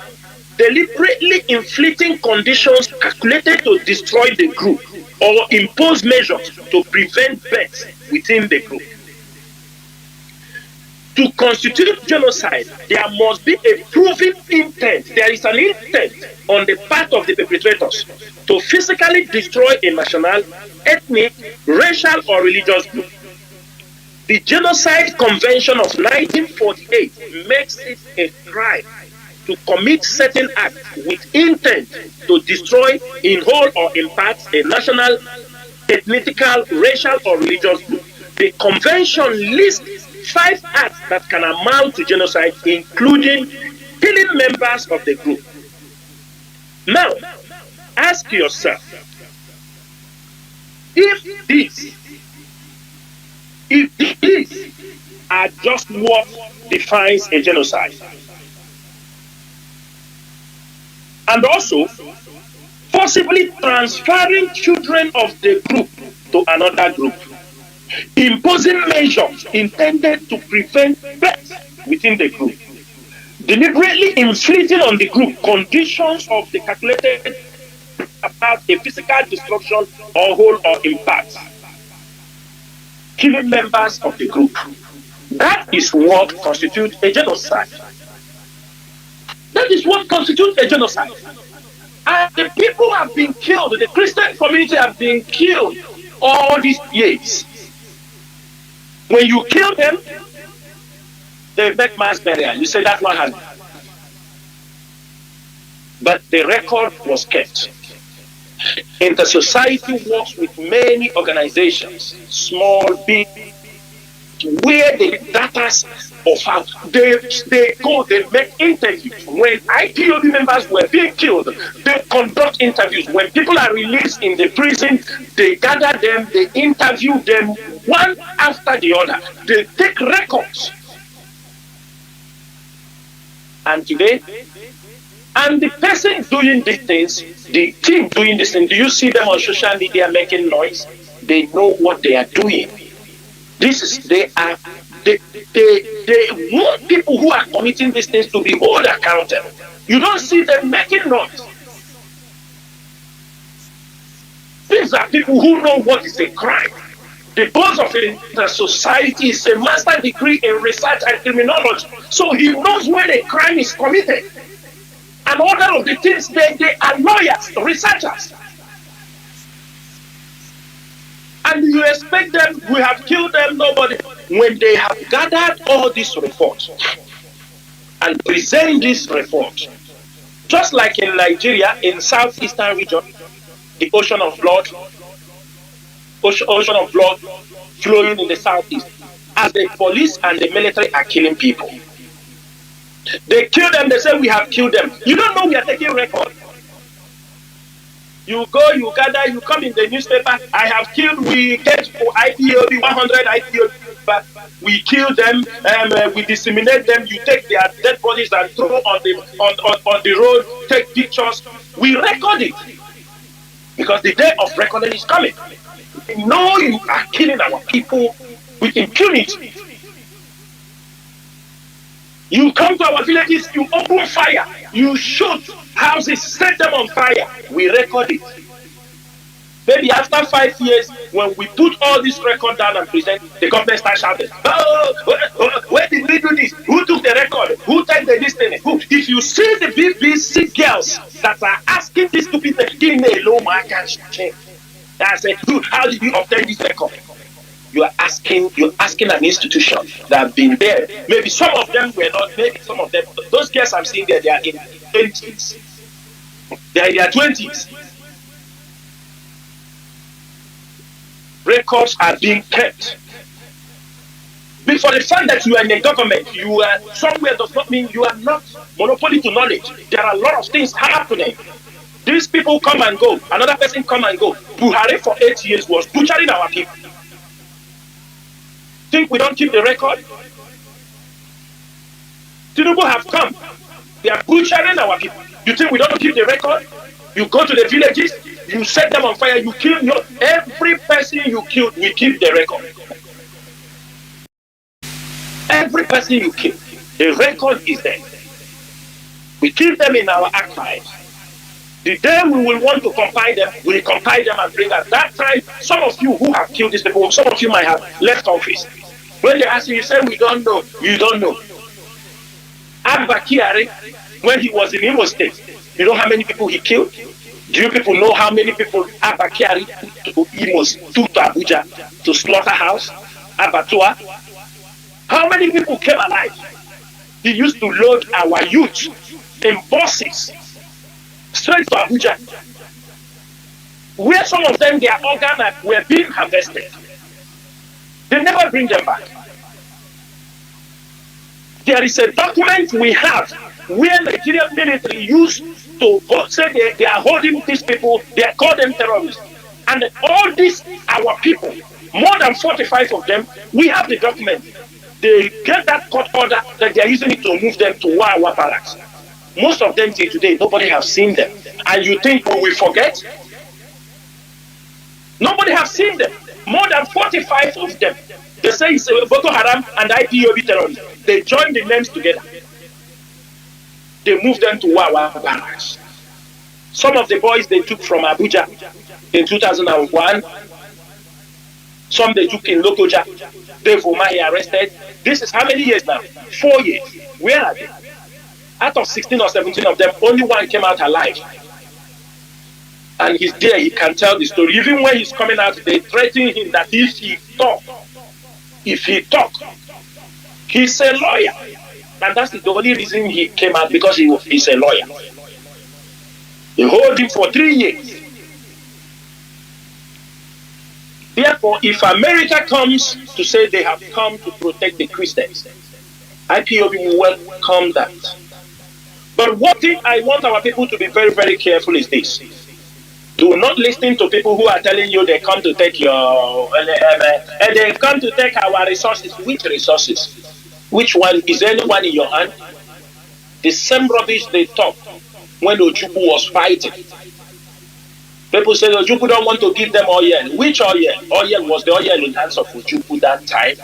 Speaker 2: deliberately inflicting conditions calculated to destroy the group, or impose measures to prevent deaths within the group. To constitute genocide, there must be a proven intent. There is an intent on the part of the perpetrators to physically destroy a national, ethnic, racial, or religious group. The Genocide Convention of 1948 makes it a crime to commit certain acts with intent to destroy in whole or in parts a national, ethnical, racial, or religious group. The convention lists 5 acts that can amount to genocide, including killing members of the group. Now, ask yourself, if these are just what defines a genocide, and also possibly transferring children of the group to another group, imposing measures intended to prevent death within the group, deliberately inflicting on the group conditions of the calculated about a physical destruction or whole or in parts, killing members of the group. That is what constitutes a genocide. That is what constitutes a genocide. And the people have been killed, the Christian community have been killed all these years. When you kill them, they make mass burial. You say that one has. But the record was kept. And the society works with many organizations, small, big, where the data of how they go, they make interviews. When IPOB members were being killed, they conduct interviews. When people are released in the prison, they gather them, they interview them one after the other. They take records. And today, and the person doing these things, the team doing this thing, do you see them on social media making noise? They know what they are doing. They want people who are committing these things to be held accountable. You don't see them making noise. These are people who know what is a crime. The boss of the society is a master degree in research and criminology, so he knows where the crime is committed. And all of the things, they are lawyers, researchers. And you expect them, we have killed them, nobody. When they have gathered all these reports and present this report, just like in Nigeria, in southeastern region, the ocean of blood flowing in the southeast, as the police and the military are killing people. They kill them, they say we have killed them. You don't know we are taking record. You go, you gather, you come in the newspaper, I have killed, we get IPOB, 100 IPOB, but we kill them, we disseminate them, you take their dead bodies and throw on the road, take pictures. We record it. Because the day of recording is coming. We know you are killing our people with impunity. You come to our villages, you open fire, you shoot houses, set them on fire. We record it. Maybe after 5 years, when we put all this record down and present, the government starts shouting, "Oh, where did we do this? Who took the record? Who typed the listening? Who?" If you see the BBC girls that are asking these stupid things, give me a low mark and change. I say, how did you obtain this record? You're asking an institution that have been there. Maybe some of them were not, maybe some of them, those girls I'm seeing there, they are in 20s. They are in their 20s. Records are being kept. But for the fact that you are in a government, you are somewhere does not mean you are not monopoly to knowledge. There are a lot of things happening. These people come and go. Another person come and go. Buhari for 8 years was butchering our people. Think we don't keep the record? Tinubu have come. They are butchering our people. You think we don't keep the record? You go to the villages, you set them on fire, you kill every person you killed, we keep the record. Every person you kill, the record is there. We keep them in our archives. The day we will want to compile them, we compile them and bring at that time. Some of you who have killed these people, some of you might have left office. When they ask you, you say, we don't know. You don't know. Abba Kyari, when he was in Imo State, you know how many people he killed? Do you people know how many people Abba Kyari took to Abuja to slaughterhouse, Abattoir? How many people came alive? He used to load our youth in buses straight to Abuja, where some of them, their organs were being harvested. They never bring them back. There is a document we have where Nigerian military used to say they are holding these people, they call them terrorists. And all these, our people, more than 45 of them, we have the document. They get that court order that they are using it to move them to Wawa barracks. Most of them till today, nobody has seen them. And you think we will forget? Nobody has seen them. More than 45 of them. They say it's Boko Haram and IPOB terrorists. They join the names together. They moved them to Wawa barracks. Some of the boys they took from Abuja in 2001. Some they took in Lokoja. Dave Umahi arrested. This is how many years now? 4 years. Where are they? Out of 16 or 17 of them, only one came out alive. And he's there, he can tell the story. Even when he's coming out, they threaten him that if he talk, he's a lawyer. And that's the only reason he came out, because he's a lawyer. They hold him for 3 years. Therefore, if America comes to say they have come to protect the Christians, IPOB will welcome that. But one thing I want our people to be very, very careful is this. Do not listen to people who are telling you they come to take your, they come to take our resources. Which resources? Which one? Is anyone in your hand? The same rubbish they talk when Ojukwu was fighting. People say Ojukwu don't want to give them oil. Which oil? Oil was the oil in hands of Ojukwu that time.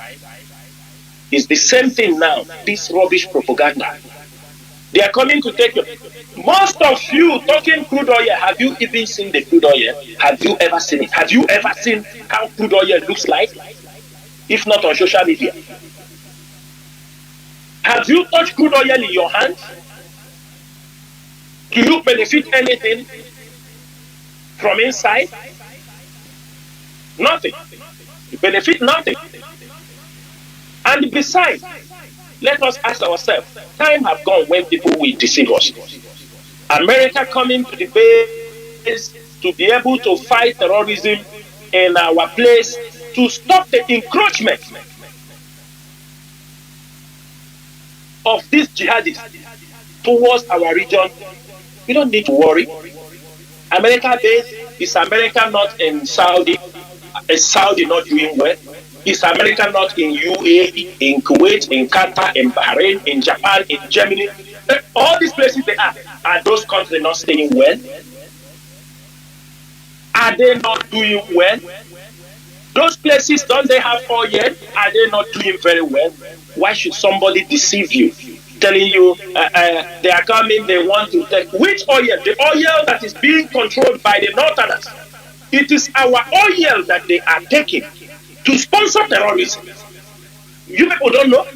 Speaker 2: It's the same thing now. This rubbish propaganda. They are coming to take you. Most of you talking crude oil, have you even seen the crude oil? Have you ever seen it? Have you ever seen how crude oil looks like? If not on social media. Have you touched crude oil in your hand? Do you benefit anything from inside? Nothing. You benefit nothing. And besides, let us ask ourselves, time has gone when people will deceive us. America coming to the base to be able to fight terrorism in our place, to stop the encroachment of these jihadists towards our region. We don't need to worry. America base, is America not in Saudi? Is Saudi not doing well? Is America not in UAE, in Kuwait, in Qatar, in Bahrain, in Japan, in Germany? All these places they are those countries not staying well? Are they not doing well? Those places, don't they have oil? Are they not doing very well? Why should somebody deceive you, telling you they are coming, they want to take which oil? The oil that is being controlled by the Northerners. It is our oil that they are taking to sponsor terrorism. You people don't know?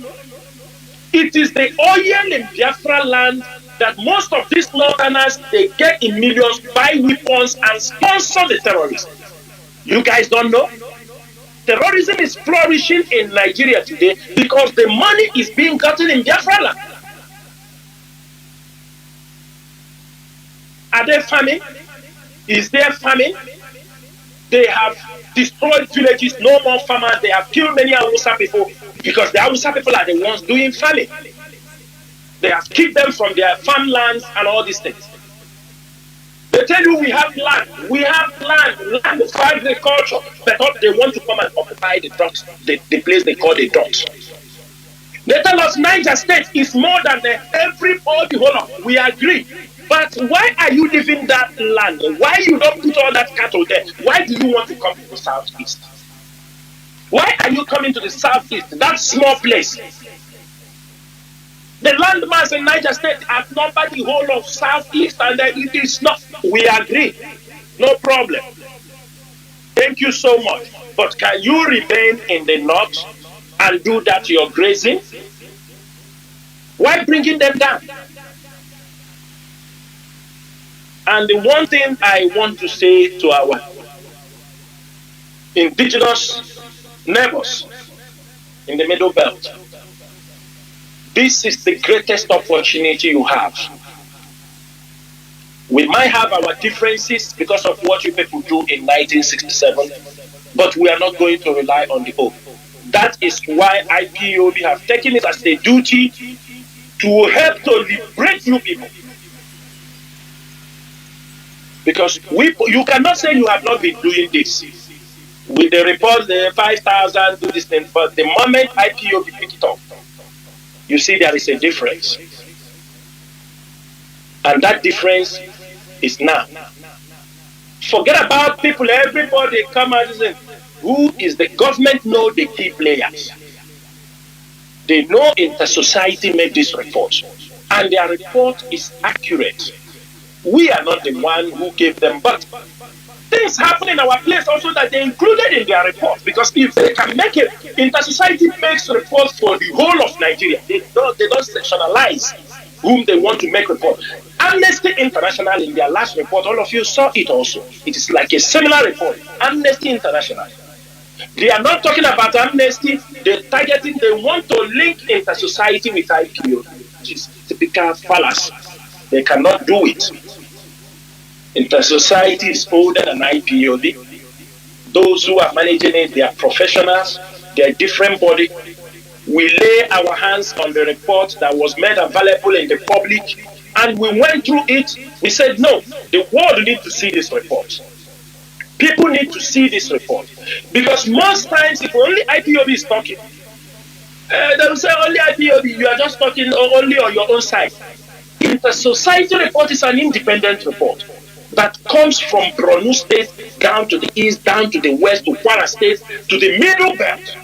Speaker 2: It is the oil in Biafra land that most of these northerners, they get in millions, buy weapons and sponsor the terrorism. You guys don't know? Terrorism is flourishing in Nigeria today because the money is being gotten in Biafra land. Are they farming? Is there farming? They have destroyed villages, no more farmers. They have killed many Hausa people because the Hausa people are the ones doing farming. They have kicked them from their farmlands and all these things. They tell you we have land for agriculture, but they want to come and occupy the dots, the place they call the dots. They tell us Niger State is more than everybody. Hold on, we agree. But why are you leaving that land? Why you don't put all that cattle there? Why do you want to come to the southeast? Why are you coming to the southeast? That small place. The landmass in Niger State outnumber the whole of southeast, and it is not. We agree. No problem. Thank you so much. But can you remain in the north and do that you're grazing? Why bringing them down? And the one thing I want to say to our indigenous neighbors in the Middle Belt, this is the greatest opportunity you have. We might have our differences because of what you people do in 1967, but we are not going to rely on the oath. That is why IPOB have taken it as a duty to help to liberate you people. Because you cannot say you have not been doing this. With the report, the 5,000 do this thing, but the moment IPOB pick it up, you see there is a difference. And that difference is now. Forget about people, everybody come out and say, who is the government know the key players? They know inter-society made this report. And their report is accurate. We are not the one who gave them, but things happen in our place also that they included in their report. Because if they can make it, inter-society makes reports for the whole of Nigeria. They don't sectionalize whom they want to make report. Amnesty International in their last report, all of you saw it also. It is like a similar report. Amnesty International. They are not talking about amnesty. They're targeting. They want to link inter-society with IPO, which is typical fallacy. They cannot do it. Inter-society is older than IPOB. Those who are managing it, they are professionals. They are different body. We lay our hands on the report that was made available in the public, and we went through it. We said, no, the world needs to see this report. People need to see this report. Because most times, if only IPOB is talking, they will say, only IPOB, you are just talking only on your own side. Inter-society report is an independent report that comes from Borno State down to the east, down to the west, to Kwara State, to the Middle Belt.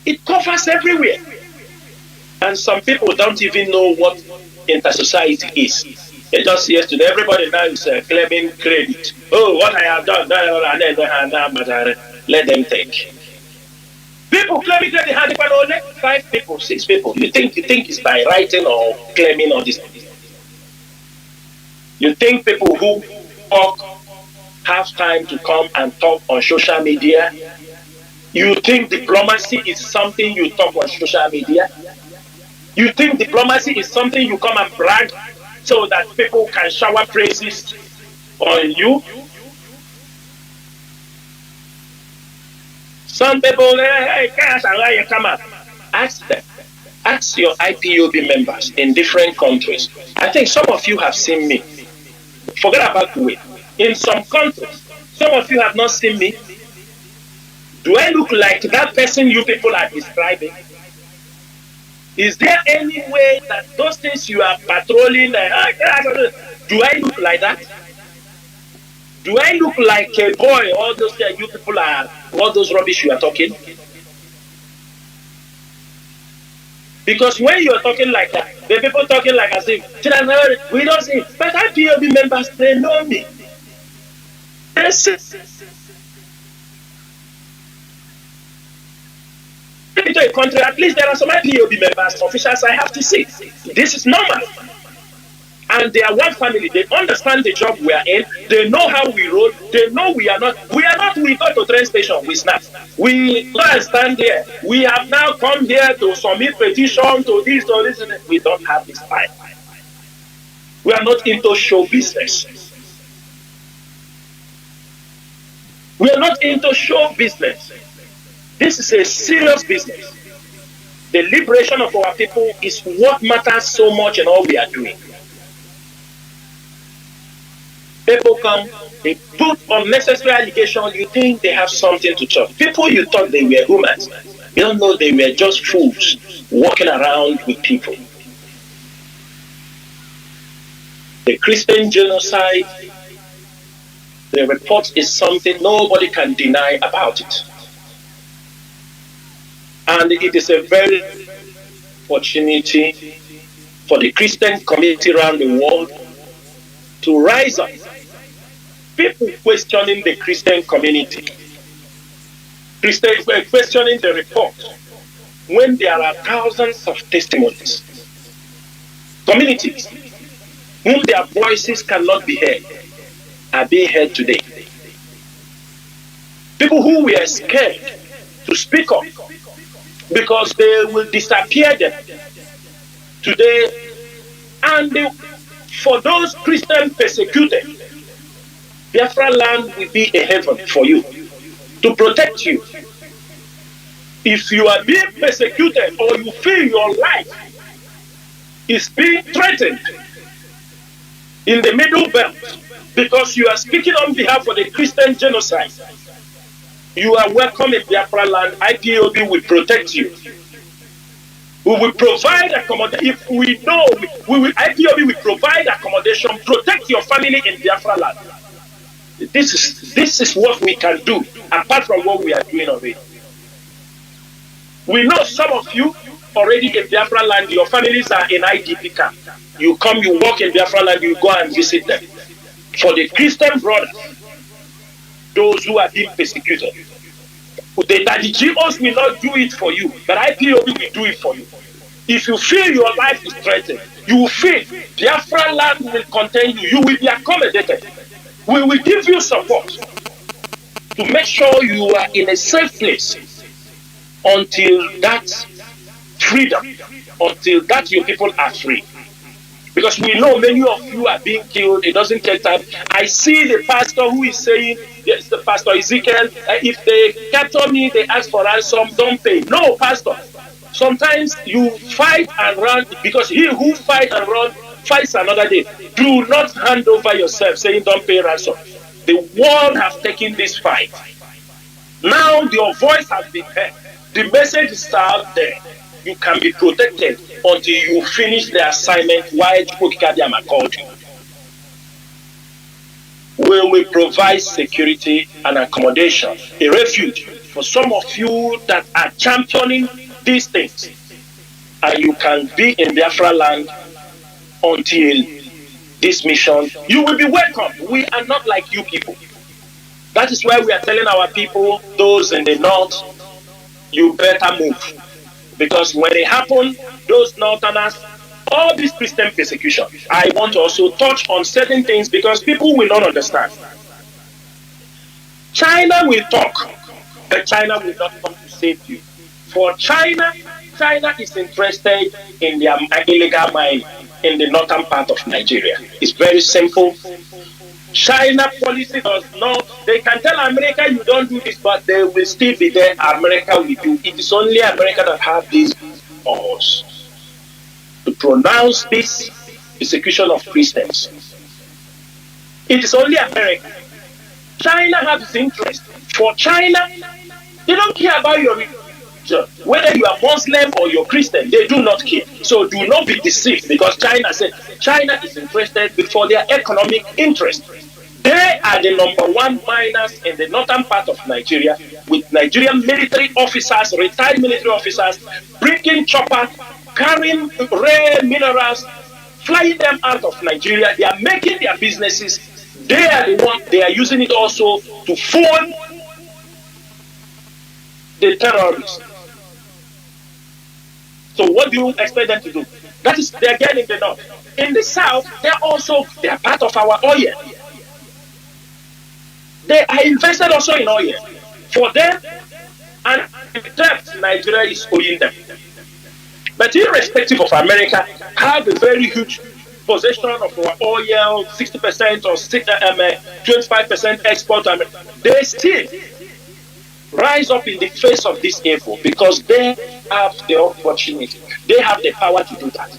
Speaker 2: It covers everywhere. And some people don't even know what inter-society is. Just yesterday, everybody now is claiming credit. Oh, what I have done, let them take. People claiming that they had only 5 people, 6 people. You think it's by writing or claiming all this? You think people who talk have time to come and talk on social media? You think diplomacy is something you talk on social media? You think diplomacy is something you come and brag so that people can shower praises on you? Some people, hey, come up. Ask them. Ask your IPOB members in different countries. I think some of you have seen me. Forget about the way. In some countries, some of you have not seen me. Do I look like that person you people are describing? Is there any way that those things you are patrolling, do I look like that? Do I look like a boy, all those things you people are, all those rubbish you are talking? Because when you are talking like that, the people talking like as if, we don't see, but IPOB members, they know me. Let's say into a country, at least there are some IPOB members, officials I have to see. This is normal. And they are one family. They understand the job we are in. They know how we roll. They know we go to train station, we snap. We go and stand there. We have now come here to submit petition to this or this. We don't have this time. We are not into show business. We are not into show business. This is a serious business. The liberation of our people is what matters so much in all we are doing. People come, they put unnecessary allegations, you think they have something to talk. People you thought they were humans, you don't know they were just fools walking around with people. The Christian genocide, the report is something nobody can deny about it. And it is a very opportunity for the Christian community around the world to rise up. People questioning the Christian community, questioning the report, when there are thousands of testimonies. Communities whom their voices cannot be heard are being heard today. People who were scared to speak up because they will disappear them today. And for those Christians persecuted, Biafran land will be a heaven for you, to protect you. If you are being persecuted or you feel your life is being threatened in the Middle Belt because you are speaking on behalf of the Christian genocide, you are welcome in Biafran land. IPOB will protect you. We will provide accommodation. If we know, IPOB will provide accommodation, protect your family in Biafran land. This is what we can do, apart from what we are doing already. We know some of you already in Biafran land, your families are in IDP camp. You come, you walk in Biafran land, you go and visit them. For the Christian brothers, those who are being persecuted, the GOs will not do it for you, but IPOB will do it for you. If you feel your life is threatened, you will feel Biafran land will contain you. You will be accommodated. We will give you support to make sure you are in a safe place until that freedom, until that your people are free. Because we know many of you are being killed. It doesn't take time. I see the pastor who is saying, yes, the pastor Ezekiel, if they capture me, they ask for ransom, don't pay. No, pastor. Sometimes you fight and run, because he who fight and run fights another day. Do not hand over yourself saying don't pay ransom. The world has taken this fight. Now your voice has been heard. The message is out there. You can be protected until you finish the assignment while Chukwu called you. We will provide security and accommodation, a refuge for some of you that are championing these things. And you can be in Biafra land until this mission. You will be welcome. We are not like you people. That is why we are telling our people, those in the north, you better move. Because when it happened, those northerners, all this Christian persecution, I want to also touch on certain things because people will not understand. China will talk, but China will not come to save you. For China is interested in their illegal mining in the northern part of Nigeria. It's very simple. China policy does not, they can tell America you don't do this, but they will still be there. America will do. It is only America that have these laws to pronounce this persecution of Christians. It is only America. China has its interest. For China, they don't care about your religion. Whether you are Muslim or you're Christian, they do not care. So do not be deceived, because China said China is interested for their economic interest. They are the #1 miners in the northern part of Nigeria, with Nigerian military officers, retired military officers, bringing chopper, carrying rare minerals, flying them out of Nigeria. They are making their businesses. They are the ones, they are using it also to fund the terrorists. So what do you expect them to do? That is, they're getting the north. In the south, they are part of our oil. They are invested also in oil. For them, and the debt Nigeria is owing them. But irrespective of America, have a very huge possession of our oil, 60% or 25% export. They still rise up in the face of this evil because they have the opportunity. They have the power to do that.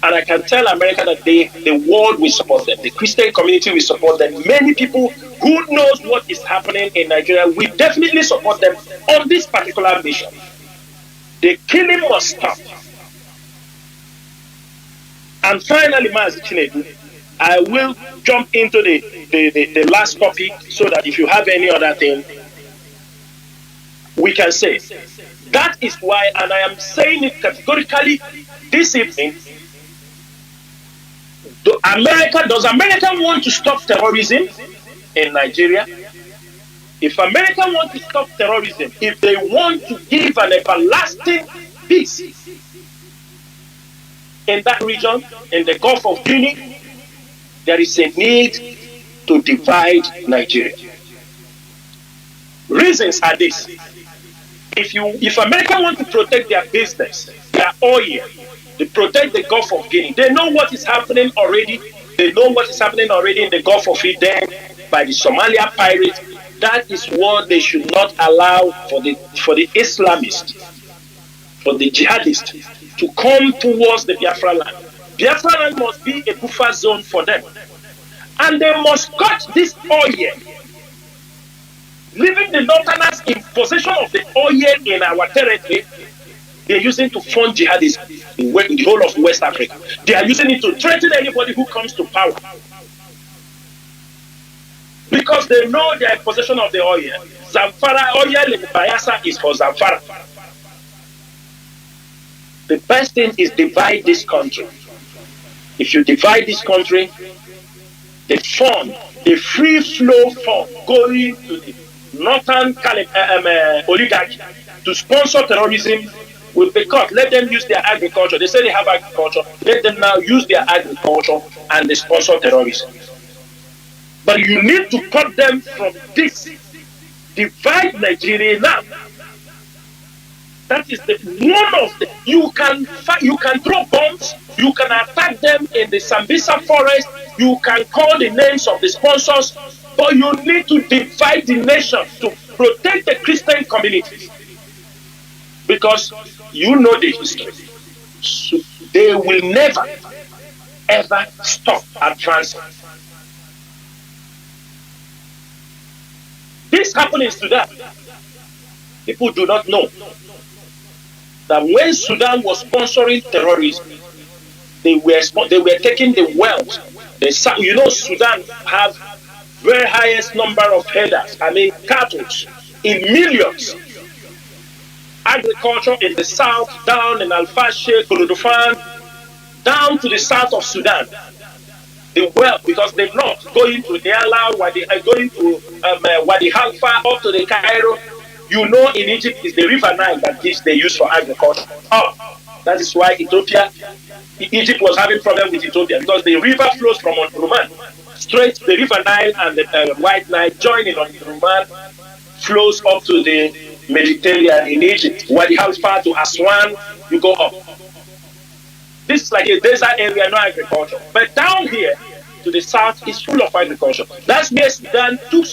Speaker 2: And I can tell America that the world will support them. The Christian community will support them. Many people who knows what is happening in Nigeria will definitely support them on this particular mission. The killing must stop. And finally, Mazi Chinedu, I will jump into the last topic so that if you have any other thing, we can say. That is why, and I am saying it categorically this evening, does America want to stop terrorism in Nigeria? If America wants to stop terrorism, if they want to give an everlasting peace in that region, in the Gulf of Guinea, there is a need to divide Nigeria. Reasons are this. If America wants to protect their business, their oil, to protect the Gulf of Guinea, they know what is happening already. They know what is happening already in the Gulf of Eden by the Somalia pirates. That is what they should not allow for the Islamists, for the jihadists to come towards the Biafran land. Biafran land must be a buffer zone for them. And they must cut this oil, leaving the Northerners in possession of the oil in our territory. They are using to fund jihadists in the whole of West Africa. They are using it to threaten anybody who comes to power. Because they know they are in possession of the oil. Zamfara oil in Bayelsa is for Zamfara. The best thing is divide this country. If you divide this country, the fund, the free flow fund going to the northern oligarchy to sponsor terrorism will be cut. Let them use their agriculture. They say they have agriculture. Let them now use their agriculture and they sponsor terrorism. But you need to cut them from this. Divide Nigeria now. That is one of the. You can throw bombs. You can attack them in the Sambisa forest. You can call the names of the sponsors. But you need to divide the nation to protect the Christian communities. Because you know the history. So they will never, ever stop advancing. This happened in Sudan. People do not know that when Sudan was sponsoring terrorism, they were taking the wealth. You know, Sudan have very highest number of headers. I mean, cattle in millions. Agriculture in the south, down in Al-Fashir, Kordofan, down to the south of Sudan. The wealth, because they're not going to Niala, going to Wadi Halfa, up to the Cairo. You know, in Egypt is the river Nile that they use for agriculture. That is why Egypt was having problem with Ethiopia, because the river flows from Omdurman straight. The river Nile and the White Nile joining on Omdurman flows up to the Mediterranean in Egypt. Wadi Halfa to Aswan, you go up. This is like a desert area, no agriculture. But down here to the south is full of agriculture. That's where Sudan took.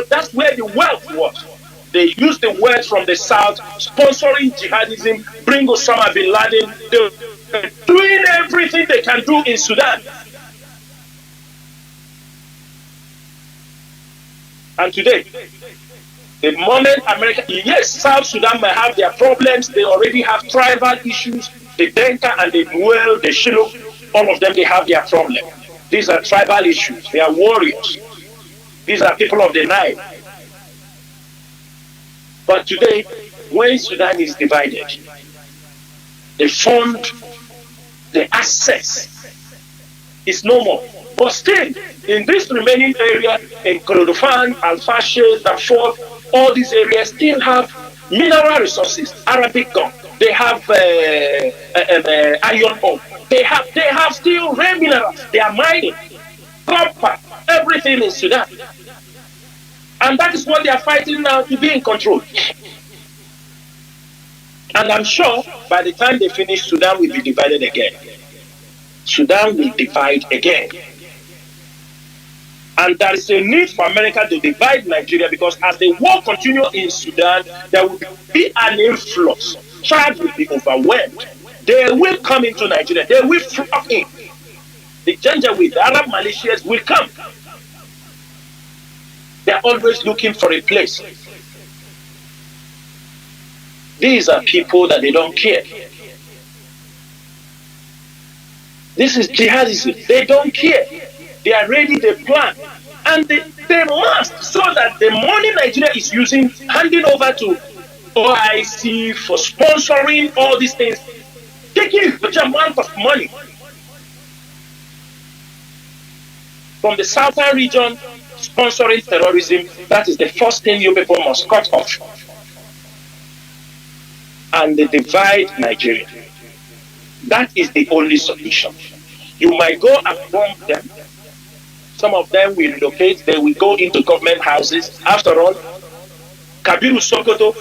Speaker 2: That's where the wealth was. They used the wealth from the south, sponsoring jihadism, bring Osama bin Laden. They're doing everything they can do in Sudan. And today, the moment America, yes, South Sudan may have their problems. They already have tribal issues. The Denka and the Nuer, the Shilluk, all of them, they have their problem. These are tribal issues. They are warriors. These are people of the Nile. But today, when Sudan is divided, the fund, the access It's no more. But still, in this remaining area, in Kordofan, Al-Fasher, Darfur, all these areas still have mineral resources, Arabic gum. They have iron ore. They have still rare minerals. They are mining, copper, everything in Sudan. And that is what they are fighting now, to be in control. And I'm sure by the time they finish, Sudan will be divided again. Sudan will divide again. And there is a need for America to divide Nigeria, because as the war continues in Sudan, there will be an influx. Chad will be overwhelmed. They will come into Nigeria. They will flock in. The Janjaweed, the Arab militias will come. They are always looking for a place. These are people that they don't care. This is jihadism. They don't care. They are ready, they plan. And they must, so that the money Nigeria is using, handing over to OIC for sponsoring all these things, taking a huge amount of money from the southern region, sponsoring terrorism. That is the first thing you people must cut off. And they divide Nigeria. That is the only solution. You might go and bomb them. Some of them will relocate. They will go into government houses. After all, Kabiru Sokoto,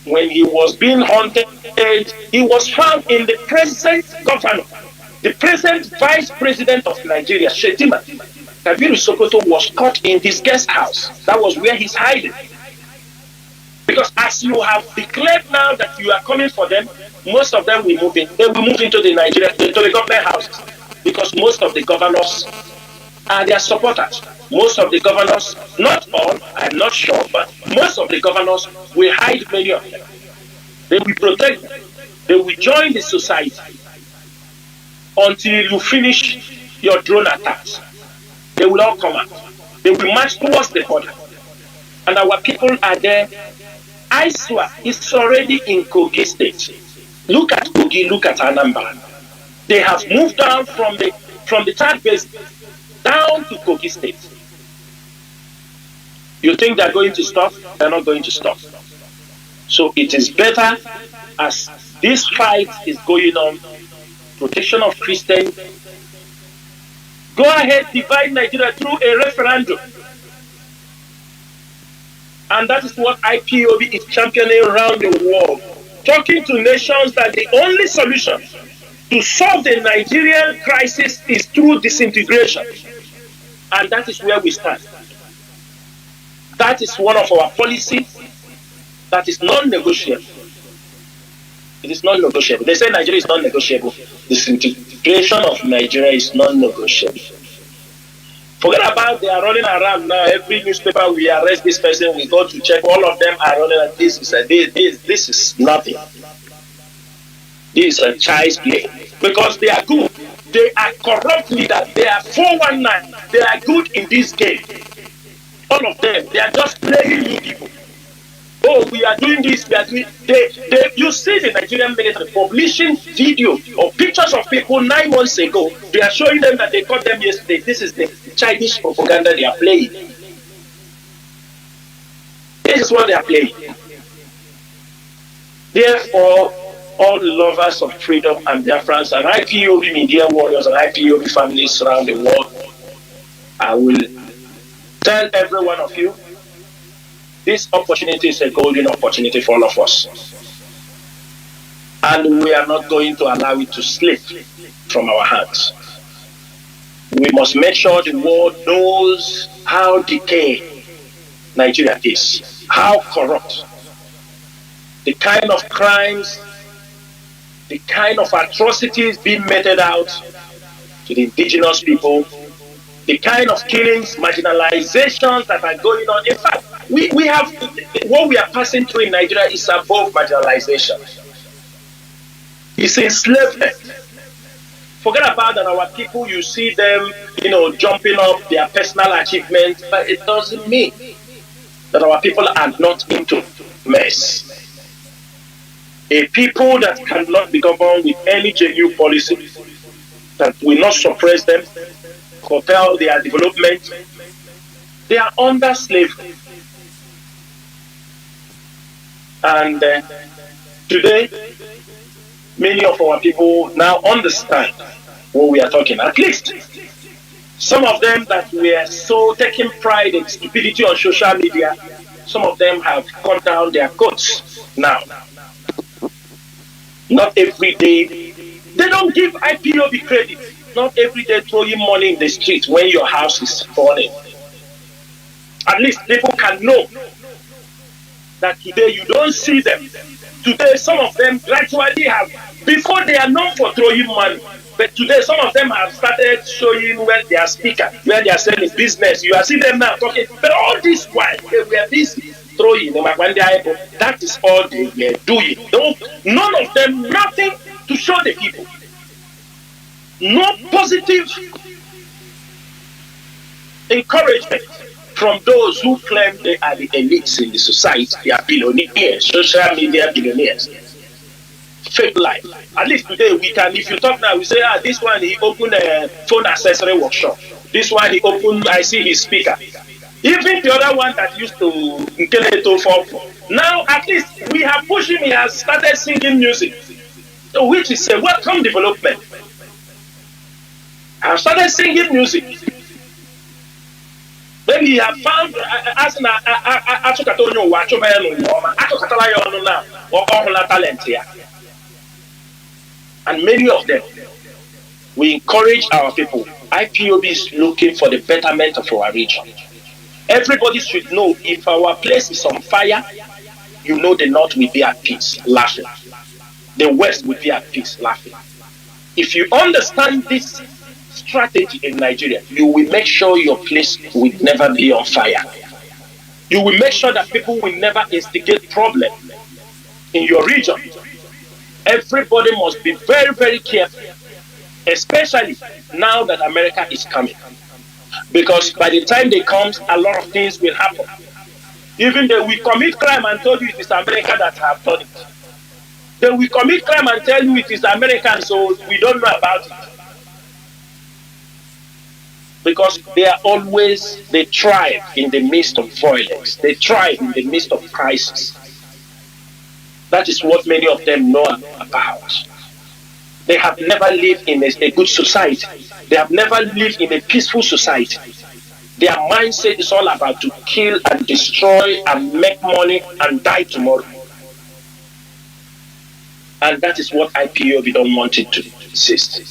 Speaker 2: when he was being hunted, he was found in the present governor, the present vice president of Nigeria, Shetima. Kabiru Sokoto was caught in his guest house. That was where he's hiding. Because as you have declared now that you are coming for them, most of them will move in. They will move into the government houses, because most of the governors are their supporters. Most of the governors, not all, I'm not sure, but most of the governors will hide many of them. They will protect them. They will join the society until you finish your drone attacks. They will all come out. They will march towards the border. And our people are there. I swear, it's already in Kogi State. Look at Kogi, look at Anambra. They have moved down from the third base down to Kogi State. You think they're going to stop? They're not going to stop. So it is better, as this fight is going on, protection of Christians, go ahead, divide Nigeria through a referendum. And that is what IPOB is championing around the world. Talking to nations that the only solution to solve the Nigerian crisis is through disintegration. And that is where we stand. That is one of our policies that is non-negotiable. It is non-negotiable. They say Nigeria is non-negotiable. Disintegration of Nigeria is non-negotiable. Forget about they are running around now. Every newspaper, we arrest this person, we go to check. All of them are running around. This is nothing. This is a child's play. Because they are good. They are corrupt leaders. They are 419. They are good in this game. All of them. They are just playing you people. Oh, we are doing this, we are doing... You see the Nigerian military publishing video or pictures of people 9 months ago. They are showing them that they caught them yesterday. This is the Chinese propaganda they are playing. This is what they are playing. Therefore, all the lovers of freedom and Biafrans and IPOB media warriors and IPOB families around the world, I will tell every one of you, this opportunity is a golden opportunity for all of us. And we are not going to allow it to slip from our hands. We must make sure the world knows how decayed Nigeria is, how corrupt, the kind of crimes, the kind of atrocities being meted out to the indigenous people, the kind of killings, marginalizations that are going on. In fact, we have, what we are passing through in Nigeria is above marginalization. It's enslavement. Forget about that our people, you see them, jumping up their personal achievements, but it doesn't mean that our people are not into mess. A people that cannot be governed with any genuine policy, that will not suppress them, curtail their development. They are under slavery. And today, many of our people now understand what we are talking. At least some of them that were so taking pride in stupidity on social media, some of them have cut down their coats now. Not every day. They don't give IPOB credit. Not every day throwing money in the street when your house is falling. At least people can know that today you don't see them. Today some of them gradually have, before they are known for throwing money, but today some of them have started showing where they are speaking, where they are selling business. You are seeing them now talking, but all this while they were busy throwing them. That is all they were doing. None of them, nothing to show the people. No positive encouragement from those who claim they are the elites in the society. They are billionaires, social media billionaires. Fake life. At least today we can, if you talk now, we say, this one he opened a phone accessory workshop. This one he opened, I see his speaker. Even the other one that used to now at least we have pushed him, he has started singing music, which is a welcome development. I have started singing music. Maybe he have found talent here. And many of them, we encourage our people. IPOB is looking for the betterment of our region. Everybody should know if our place is on fire, you know the North will be at peace, laughing. The West will be at peace, laughing. If you understand this strategy in Nigeria, you will make sure your place will never be on fire. You will make sure that people will never instigate problem in your region. Everybody must be very, very careful, especially now that America is coming. Because by the time they come, a lot of things will happen. Even they will commit crime and tell you it is America that have done it. They will commit crime and tell you it is American, so we don't know about it. Because they thrive in the midst of violence. They thrive in the midst of crisis. That is what many of them know about. They have never lived in a good society. They have never lived in a peaceful society. Their mindset is all about to kill and destroy and make money and die tomorrow. And that is what IPOB don't want it to exist.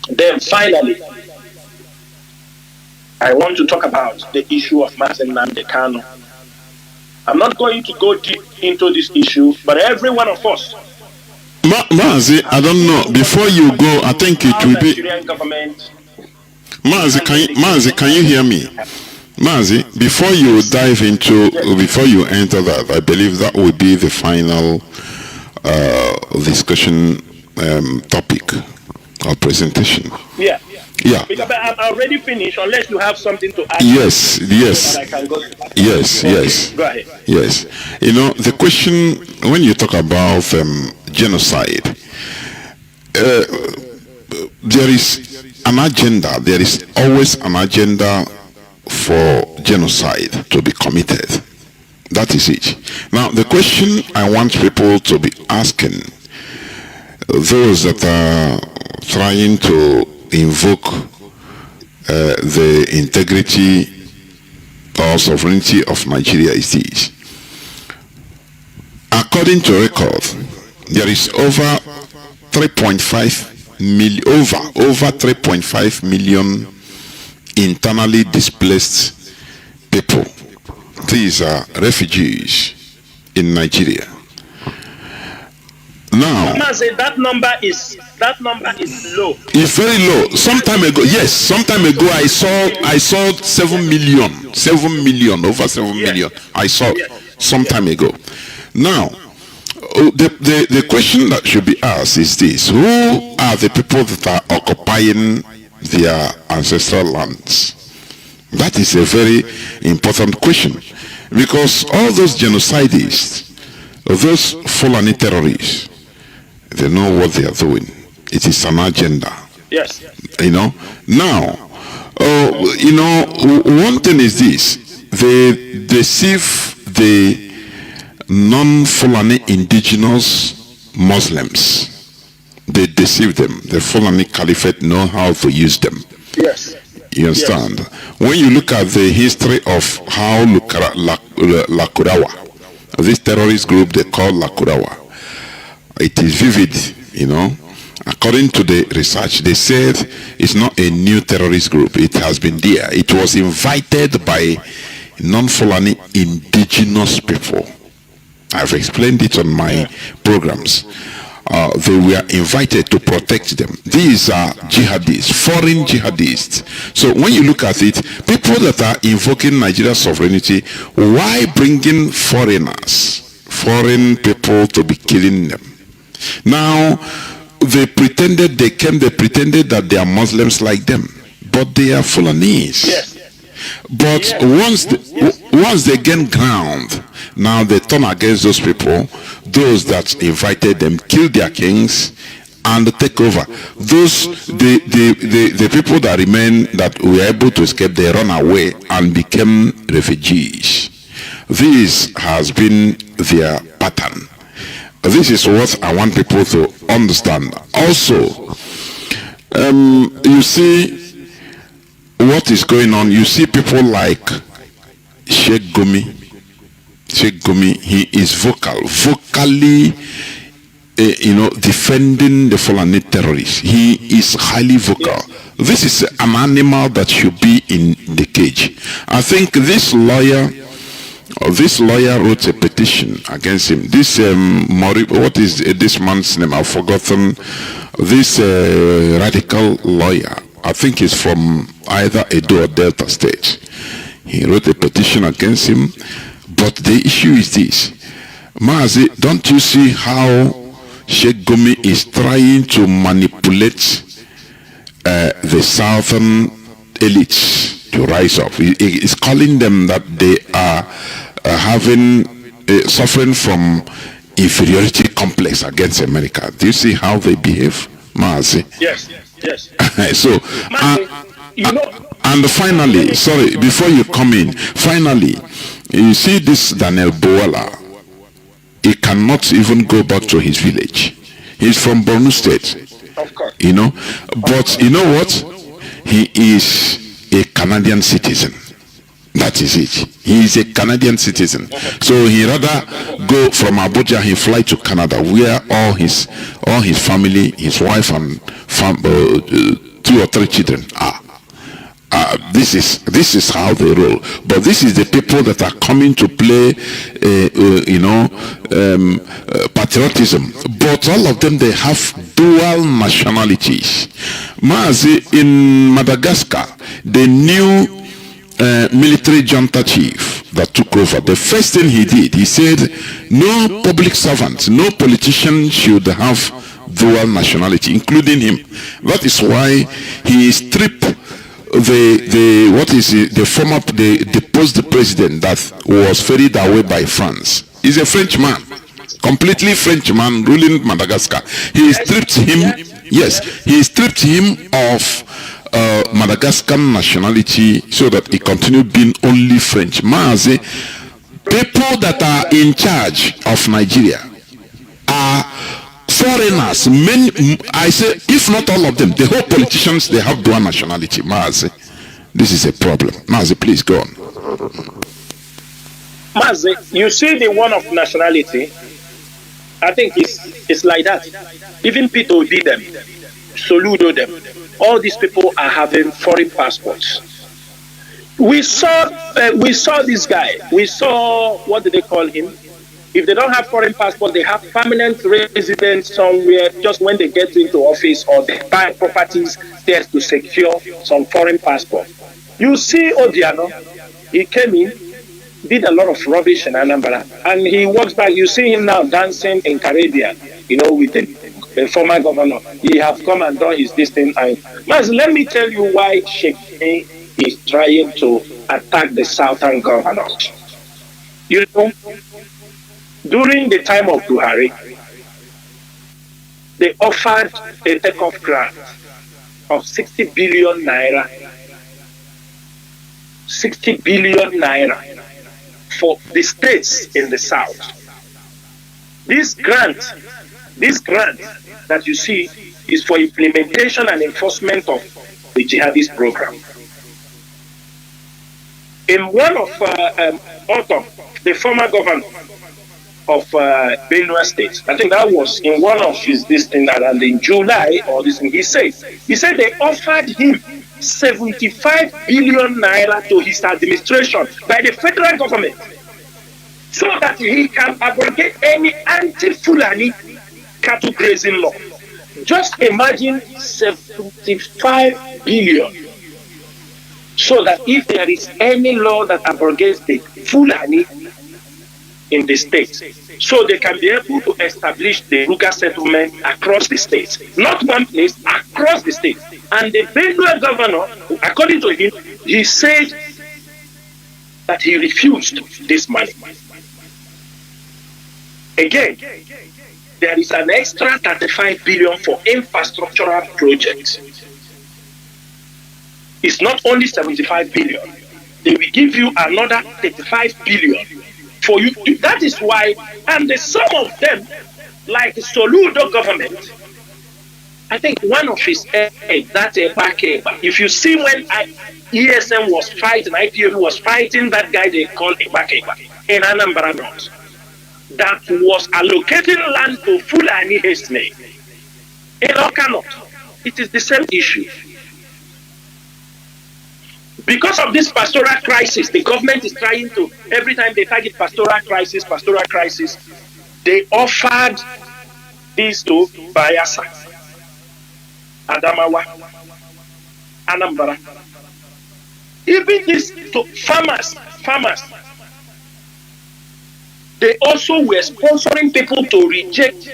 Speaker 2: Then finally, I want to talk about the issue of Mazi Kanu. I'm not going to go deep into this issue, but every one of us.
Speaker 1: Mazi, I don't know. Before you go, I think it will be. Mazi, can you hear me? Mazi, before you dive into, before you enter that, I believe that would be the final discussion topic or presentation.
Speaker 2: Yeah.
Speaker 1: Yeah.
Speaker 2: Because I'm already finished, unless you have something to add.
Speaker 1: Yes.
Speaker 2: So I can go.
Speaker 1: Yes.
Speaker 2: Go ahead.
Speaker 1: Yes. You know, the question, when you talk about genocide, there is an agenda. There is always an agenda for genocide to be committed. That is it. Now, the question I want people to be asking, those that are trying to invoke the integrity or sovereignty of Nigeria, is this. According to record, there is over 3.5 million, over 3.5 million internally displaced people. These are refugees in Nigeria. Now,
Speaker 2: that number is low.
Speaker 1: It's very low. Some time ago, I saw 7 million, over 7 million. I saw some time ago. Now, the question that should be asked is this: who are the people that are occupying their ancestral lands? That is a very important question, because all those genocidists, those Fulani terrorists, they know what they are doing. It is an agenda.
Speaker 2: Yes.
Speaker 1: Now, one thing is this: they deceive the non-Fulani indigenous Muslims. They deceive them. The Fulani Caliphate know how to use them.
Speaker 2: Yes.
Speaker 1: You understand? Yes. When you look at the history of how Lakurawa, this terrorist group they call Lakurawa, it is vivid, According to the research, they said it's not a new terrorist group. It has been there. It was invited by non-Fulani indigenous people. I've explained it on my programs. They were invited to protect them. These are jihadists, foreign jihadists. So when you look at it, people that are invoking Nigeria's sovereignty, why bringing foreign people to be killing them? Now, they pretended that they are Muslims like them, but they are Fulanese.
Speaker 2: Yes.
Speaker 1: But once they gain ground, now they turn against those people, those that invited them, kill their kings, and take over. The people that remain, that were able to escape, they run away and became refugees. This has been their pattern. This is what I want people to understand. Also, you see what is going on. You see people like Sheikh Gumi. He is vocally, defending the Fulani terrorists. He is highly vocal. This is an animal that should be in the cage. I think this lawyer wrote a petition against him. This what is this man's name? I've forgotten. This radical lawyer, I think he's from either Edo or Delta State. He wrote a petition against him. But the issue is this: Mazi, don't you see how Sheikh Gumi is trying to manipulate the southern elites to rise up? He is calling them that they are suffering from inferiority complex against America. Do you see how they behave, Mazi?
Speaker 2: Yes.
Speaker 1: So, and finally, sorry, before you come in, finally, you see this Daniel Bowala, he cannot even go back to his village. He's from Borno State.
Speaker 2: Of course.
Speaker 1: But you know what? He is a Canadian citizen. That is it. He is a Canadian citizen. So he rather go from Abuja, he fly to Canada, where all his family, his wife and 2 or 3 children are. This is how they roll. But this is the people that are coming to play, patriotism. But all of them, they have dual nationalities. Mazi, in Madagascar, the new military junta chief that took over, the first thing he did, he said, no public servant, no politician should have dual nationality, including him. That is why he stripped the deposed president that was ferried away by France. He's a Frenchman, completely Frenchman ruling Madagascar. He stripped him. Yes, he stripped him of Madagascar nationality so that he continued being only French. Mazi, people that are in charge of Nigeria are foreigners. Many, I say, if not all of them, the whole politicians, they have dual nationality. Mazi, this is a problem. Mazi, please go on.
Speaker 2: Mazi, you see the one of nationality, I think it's like that. Even Pito did them, Soludo them. All these people are having foreign passports. We saw this guy. We saw, what do they call him? If they don't have foreign passport, they have permanent residence somewhere just when they get into office, or they buy properties there to secure some foreign passport. You see Odiano, he came in, did a lot of rubbish in Anambra, and he walks back. You see him now dancing in Caribbean, with the former governor. He have come and done his this thing. Mas, let me tell you why Sheikh is trying to attack the southern governors. During the time of Buhari, they offered a take-off grant of 60 billion naira. 60 billion naira for the states in the south. This grant that you see is for implementation and enforcement of the jihadist program. In one of Otto, the former governor of Benue State, I think that was in one of his this thing, and in July or this thing, he said they offered him 75 billion naira to his administration by the federal government so that he can abrogate any anti-Fulani cattle grazing law. Just imagine 75 billion. So that if there is any law that abrogates the Fulani in the state, so they can be able to establish the Ruga settlement across the state, not one place, across the state. And the Benue governor, according to him, he said that he refused this money. Again, there is an extra 35 billion for infrastructural projects. It's not only 75 billion. They will give you another 35 billion for you. That is why, and some of them, like Soludo government, I think one of his head, that if you see when ESM was fighting, IPOB was fighting that guy they called Ebakeba in Anambra North, that was allocating land to Fulani Hesne in Oka North. It is the same issue. Because of this pastoral crisis, the government is trying to, every time they target pastoral crisis, they offered this to Bayelsa, Adamawa, Anambra. Even this to farmers. They also were sponsoring people to reject.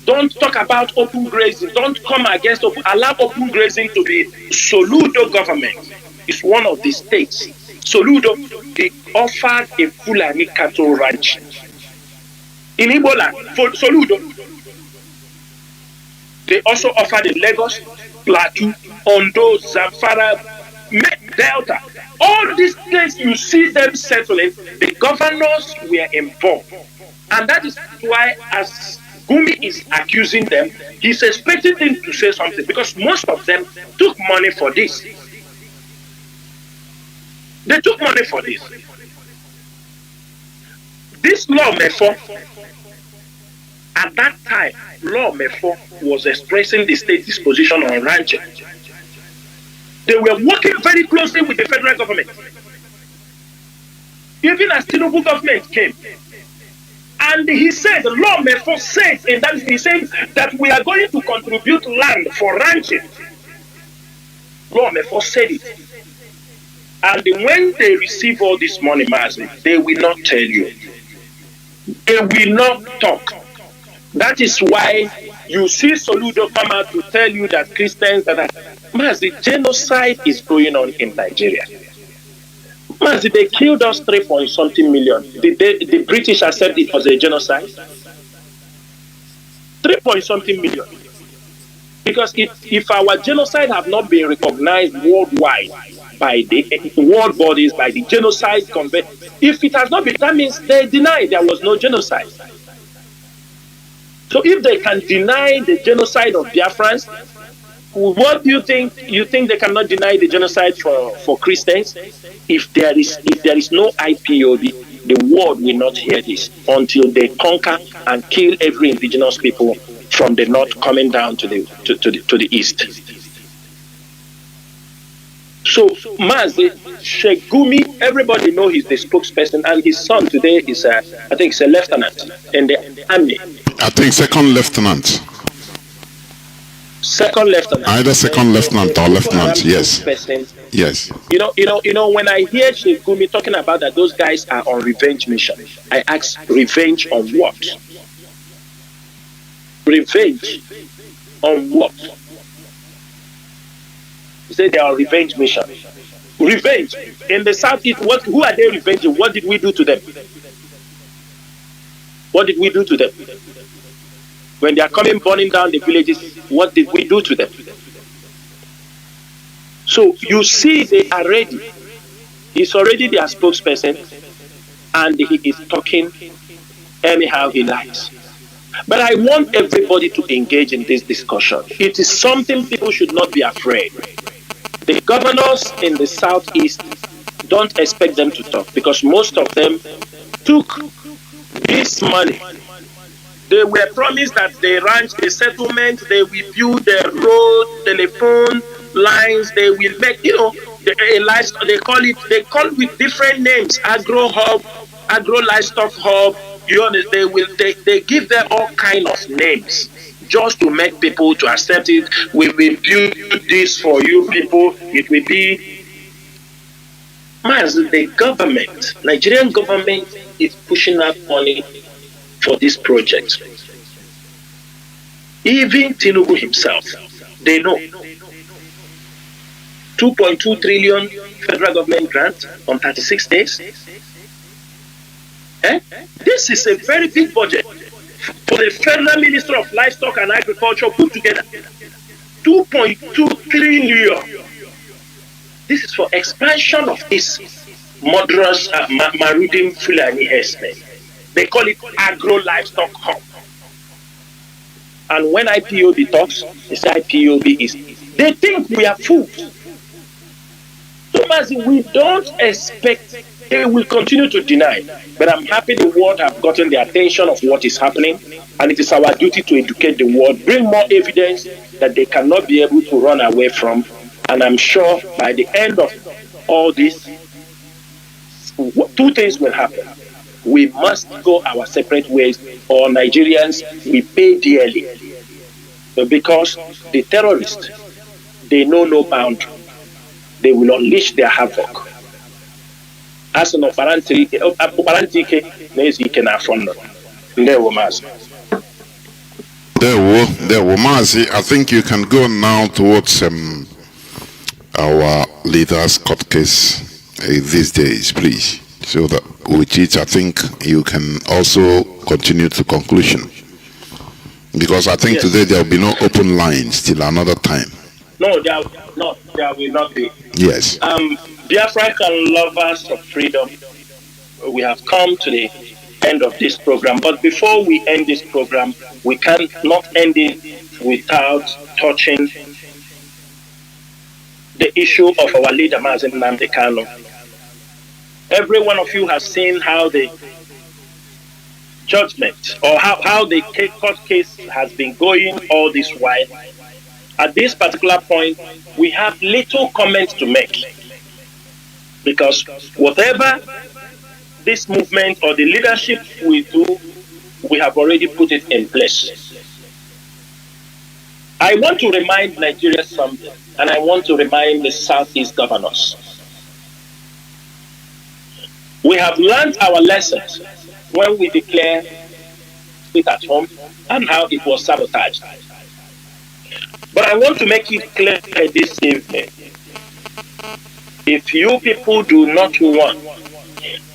Speaker 2: Don't talk about open grazing. Don't come against allow open grazing to be Soludo government. It's one of the states. Soludo, they offered a Fulani cattle ranch in Igbo land for Soludo. They also offered in Lagos, Plateau, Ondo, Zamfara, Delta. All these states you see them settling, the governors were involved. And that is why, as Gumi is accusing them, he's expecting them to say something because most of them took money for this. They took money for this. This law, Mefo, at that time, law Mefo was expressing the state disposition on ranching. They were working very closely with the federal government. Even as Tinubu government came, and he said, the law Mefo said, in that he said that we are going to contribute land for ranching. Law Mefo said it. And when they receive all this money, Mazi, they will not tell you. They will not talk. That is why you see Soludo come out to tell you that Christians Mazi, genocide is going on in Nigeria. Mazi, they killed us 3-something million. Did the British accept it as a genocide? 3-something million. Because if our genocide have not been recognized worldwide by the world bodies, by the genocide convention, if it has not been, that means they deny there was no genocide. So if they can deny the genocide of Biafrans, what do you think? You think they cannot deny the genocide for Christians? If there is no IPOB, the world will not hear this until they conquer and kill every indigenous people from the north coming down to the east. So Mazi Shegumi, everybody know he's the spokesperson, and his son today is I think he's a lieutenant in the army.
Speaker 1: I think second lieutenant.
Speaker 2: Second lieutenant.
Speaker 1: Either second lieutenant or lieutenant, yes. Yes.
Speaker 2: You know, when I hear Shegumi talking about that those guys are on revenge mission, I ask, revenge on what? Revenge on what? He said they are on revenge mission. Revenge. In the Southeast, who are they revenging? What did we do to them? What did we do to them? When they are coming burning down the villages, what did we do to them? So you see they are ready. He's already their spokesperson and he is talking anyhow he likes. But I want everybody to engage in this discussion. It is something people should not be afraid. The governors in the southeast, don't expect them to talk because most of them took this money. They were promised that the ranch, the settlement, they will build the road, telephone lines, they will make, they call it with different names, agro hub, agro livestock hub, they give them all kind of names just to make people to accept it. We will build this for you people. It will be the government, Nigerian government is pushing out money for this project. Even Tinubu himself, they know. 2.2 trillion federal government grant on 36 days. This is a very big budget for the Federal Minister of Livestock and Agriculture put together. 2.2 trillion. This is for expansion of this murderous Marudim Fulani herdsmen. They call it agro-livestock hub. And when IPOB talks, they say IPOB is... They think we are fools. So, Mazi, we don't expect... They will continue to deny. But I'm happy the world have gotten the attention of what is happening. And it is our duty to educate the world, bring more evidence that they cannot be able to run away from. And I'm sure by the end of all this, two things will happen. We must go our separate ways, or Nigerians, we pay dearly. Because the terrorists, they know no boundary. They will unleash their havoc. As an operantike,
Speaker 1: There were Mazi. I think you can go now towards our leader's court case these days, please. So that with it, I think you can also continue to conclusion. Because I think today there will be no open lines till another time.
Speaker 2: No, there will not be.
Speaker 1: Yes.
Speaker 2: Biafran and lovers of freedom, we have come to the end of this program. But before we end this program, we cannot end it without touching the issue of our leader, Mazi Jonathan. Every one of you has seen how the judgment or how the court case has been going all this while. At this particular point, we have little comments to make. Because whatever this movement or the leadership will do, we have already put it in place. I want to remind Nigeria something, and I want to remind the Southeast governors. We have learned our lessons when we declare it at home and how it was sabotaged. But I want to make it clear this evening. If you people do not want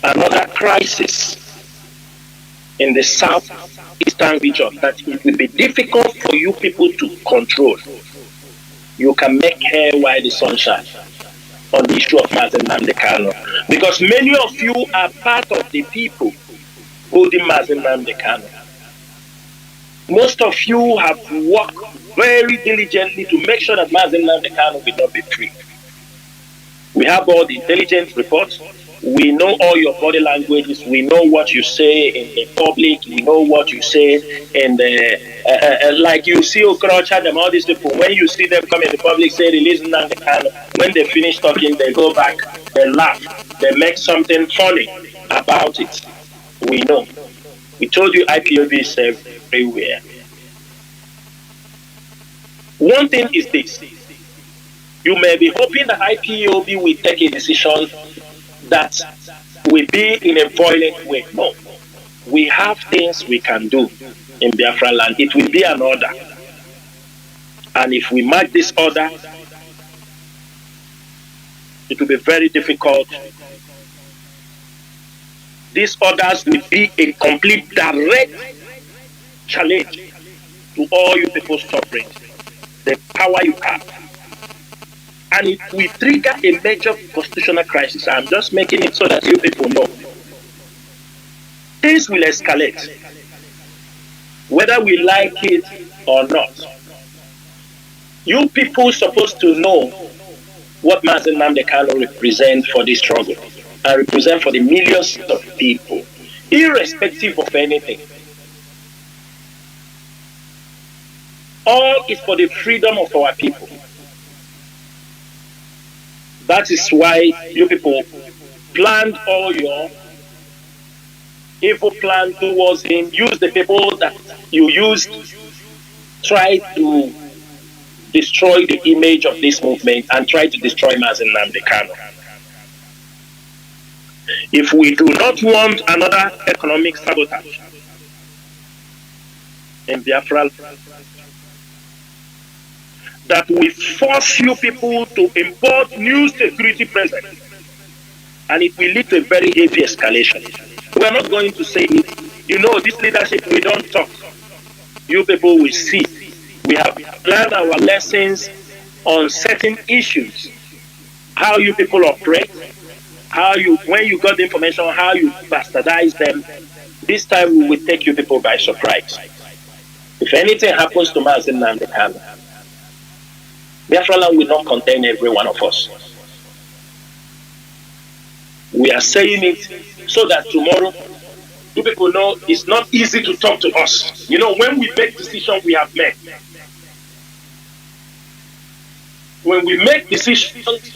Speaker 2: another crisis in the southeastern region that it will be difficult for you people to control, you can make hay while the sun shines on the issue of Mazi Jonathan. Because many of you are part of the people holding Mazi Jonathan. Most of you have worked very diligently to make sure that Mazi Jonathan will not be free. We have all the intelligence reports. We know all your body languages. We know what you say in the public. We know what you say in the... like you see Okrocha, them, all these people, when you see them come in the public, say, release Jonathan. When they finish talking, they go back, they laugh, they make something funny about it. We know. We told you IPOB is everywhere. One thing is this. You may be hoping that IPOB will take a decision that will be in a violent way. No. We have things we can do in Biafra land. It will be an order. And if we mark this order, it will be very difficult. These orders will be a complete direct challenge to all you people's sovereignty. The power you have. And if we trigger a major constitutional crisis, I'm just making it so that you people know, things will escalate, whether we like it or not. You people supposed to know what Mazi Nnamdi Kanu represents for this struggle and represent for the millions of people, irrespective of anything. All is for the freedom of our people. That is why you people planned all your evil plan towards him, use the people that you used, try to destroy the image of this movement and try to destroy Mazi Nnamdi Kanu. If we do not want another economic sabotage in Biafra, that we force you people to import new security presence, and it will lead to a very heavy escalation. We are not going to say it. You know, this leadership, we don't talk. You people will see. We have learned our lessons on certain issues. How you people operate, how you, when you got the information, how you bastardize them. This time we will take you people by surprise. If anything happens to Mazi Nnamdi Kanu, Biafran will not contain every one of us. We are saying it so that tomorrow you people know it's not easy to talk to us. You know, when we make decisions, we have made. When we make decisions,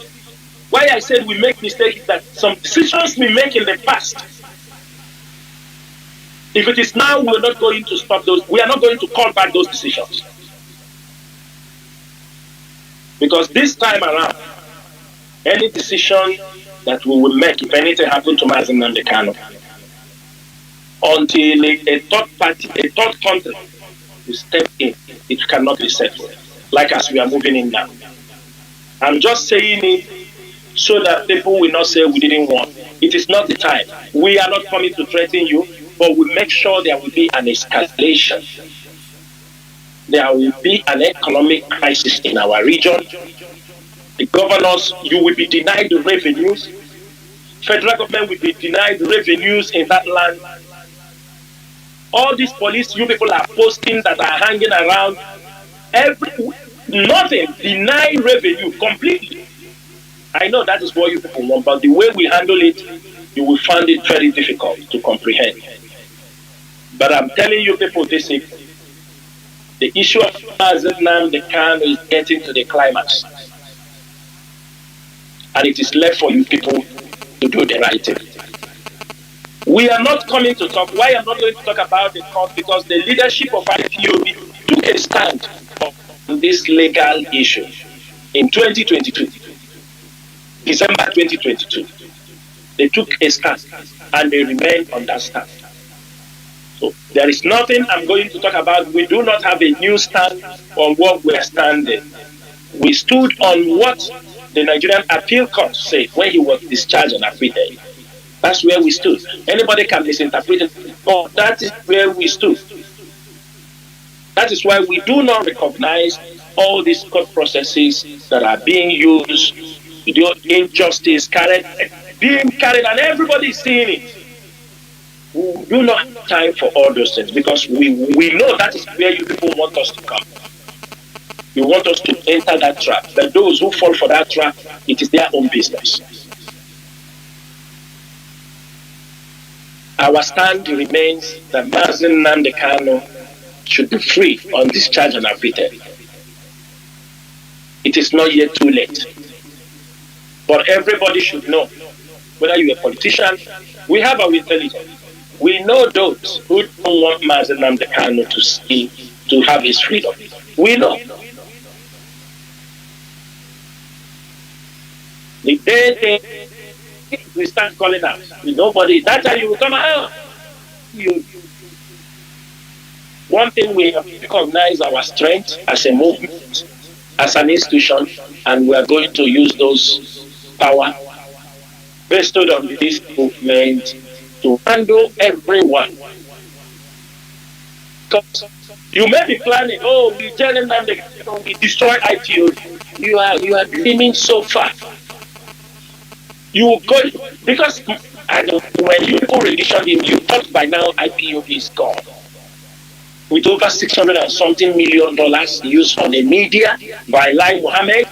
Speaker 2: why I said we make mistakes is that some decisions we make in the past, if it is now, we're not going to stop those, we are not going to call back those decisions. Because this time around, any decision that we will make, if anything happened to Mazi Nnamdi Kanu, until a third party, a third country will step in, it cannot be settled. Like as we are moving in now. I'm just saying it so that people will not say we didn't want. It is not the time. We are not coming to threaten you, but we make sure there will be an escalation. There will be an economic crisis in our region. The governors, you will be denied the revenues. Federal government will be denied the revenues in that land. All these police you people are posting that are hanging around, nothing, deny revenue completely. I know that is what you people want, but the way we handle it, you will find it very difficult to comprehend. But I'm telling you people this evening, the issue of Mazi Nnamdi Kanu is getting to the climax. And it is left for you people to do the right thing. We are not coming to talk. Why I'm not going to talk about the court? Because the leadership of IPOB took a stand on this legal issue in 2022, December 2022. They took a stand and they remained on that stand. So there is nothing I'm going to talk about. We do not have a new stand on what we are standing. We stood on what the Nigerian Appeal Court said when he was discharged and acquitted. That's where we stood. Anybody can misinterpret it, but that is where we stood. That is why we do not recognize all these court processes that are being used, the injustice being carried, and everybody is seeing it. We do not have time for all those things because we know that is where you people want us to come. You want us to enter that trap. But those who fall for that trap, it is their own business. Our stand remains that Mazi Nnamdi Kanu should be free on discharge and acquitted. It is not yet too late. But everybody should know, whether you're a politician, we have our intelligence. We know those who don't want Mazi Nnamdi Kanu to have his freedom. We know. The day we start calling out, nobody, that time you will come out. One thing we have recognized our strength as a movement, as an institution, and we are going to use those power bestowed on this movement to handle everyone Because you may be planning, oh, we tell them that we destroy IPOB. You are dreaming so far. You will go, because I know when you people rendition him, you thought by now IPOB is gone. With over $600 and something million used on the media by Lai Mohammed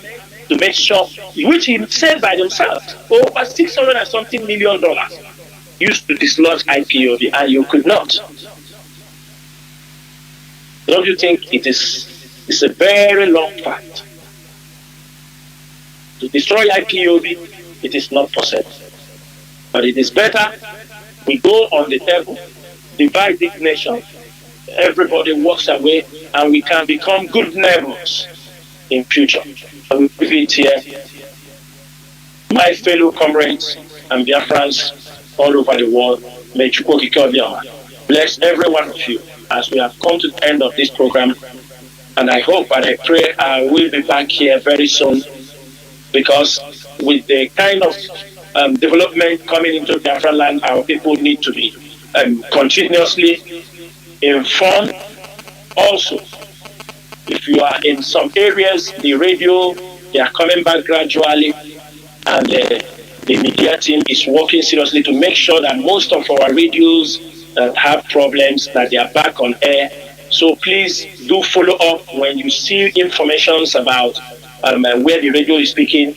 Speaker 2: to make sure, which he said by themselves, over $600 and something million used to dislodge IPOB, and you could not. Don't you think it's a very long path? To destroy IPOB, it is not possible. But it is better we go on the table, divide this nation, everybody walks away, and we can become good neighbors in future. I will leave it here. My fellow comrades and Biafrans all over the world, may Chukwu bless every one of you as we have come to the end of this program. And I hope and I pray I will be back here very soon, because with the kind of development coming into Biafran land, our people need to be continuously informed. Also, if you are in some areas, the radio, they are coming back gradually, and the media team is working seriously to make sure that most of our radios that have problems, that they are back on air. So please do follow up when you see information about where the radio is speaking.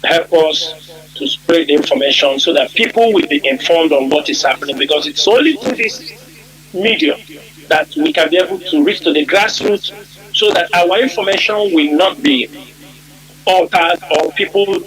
Speaker 2: Help us to spread the information so that people will be informed on what is happening, because it's only through this medium that we can be able to reach to the grassroots, so that our information will not be altered or people,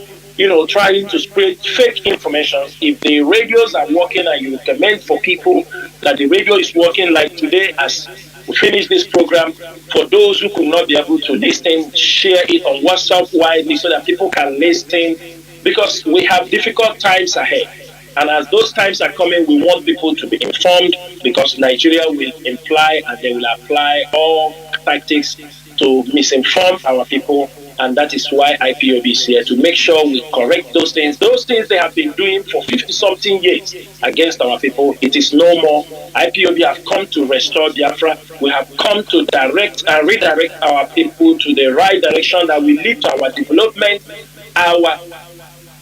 Speaker 2: trying to spread fake information. If the radios are working and you recommend for people that the radio is working, like today as we finish this program, for those who could not be able to listen, share it on WhatsApp widely so that people can listen, because we have difficult times ahead. And as those times are coming, we want people to be informed, because Nigeria will imply and they will apply all tactics to misinform our people. And that is why IPOB is here, to make sure we correct those things. Those things they have been doing for 50-something years against our people, it is no more. IPOB have come to restore Biafra. We have come to direct and redirect our people to the right direction that will lead to our development, our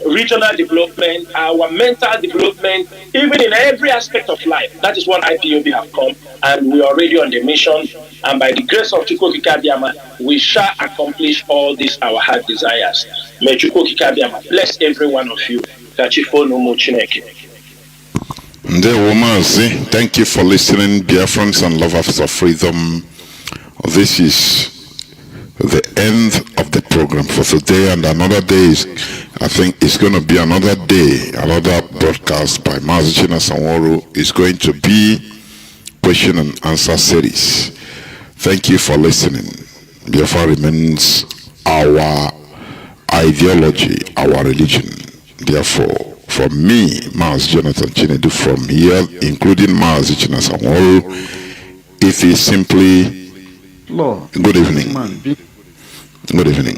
Speaker 2: regional development, our mental development, even in every aspect of life. That is what IPOB have come, and we are already on the mission. And by the grace of Chukwu Kikabiama, we shall accomplish all these our heart desires. May Chukwu Kikabiama bless every one of you. Kachifo Numu Chineke.
Speaker 1: Mazi, thank you for listening, Biafrans and lovers of freedom. This is the end of the program for today, and another day is, I think it's going to be another day, another broadcast by Mazi Chinasa Nworu is going to be question and answer series. Thank you for listening. Biafra remains our ideology, our religion. Therefore, from me, Mazi Jonathan Chinedu, from here, including Mazi Chinasa Nworu, it is simply good evening. Good evening.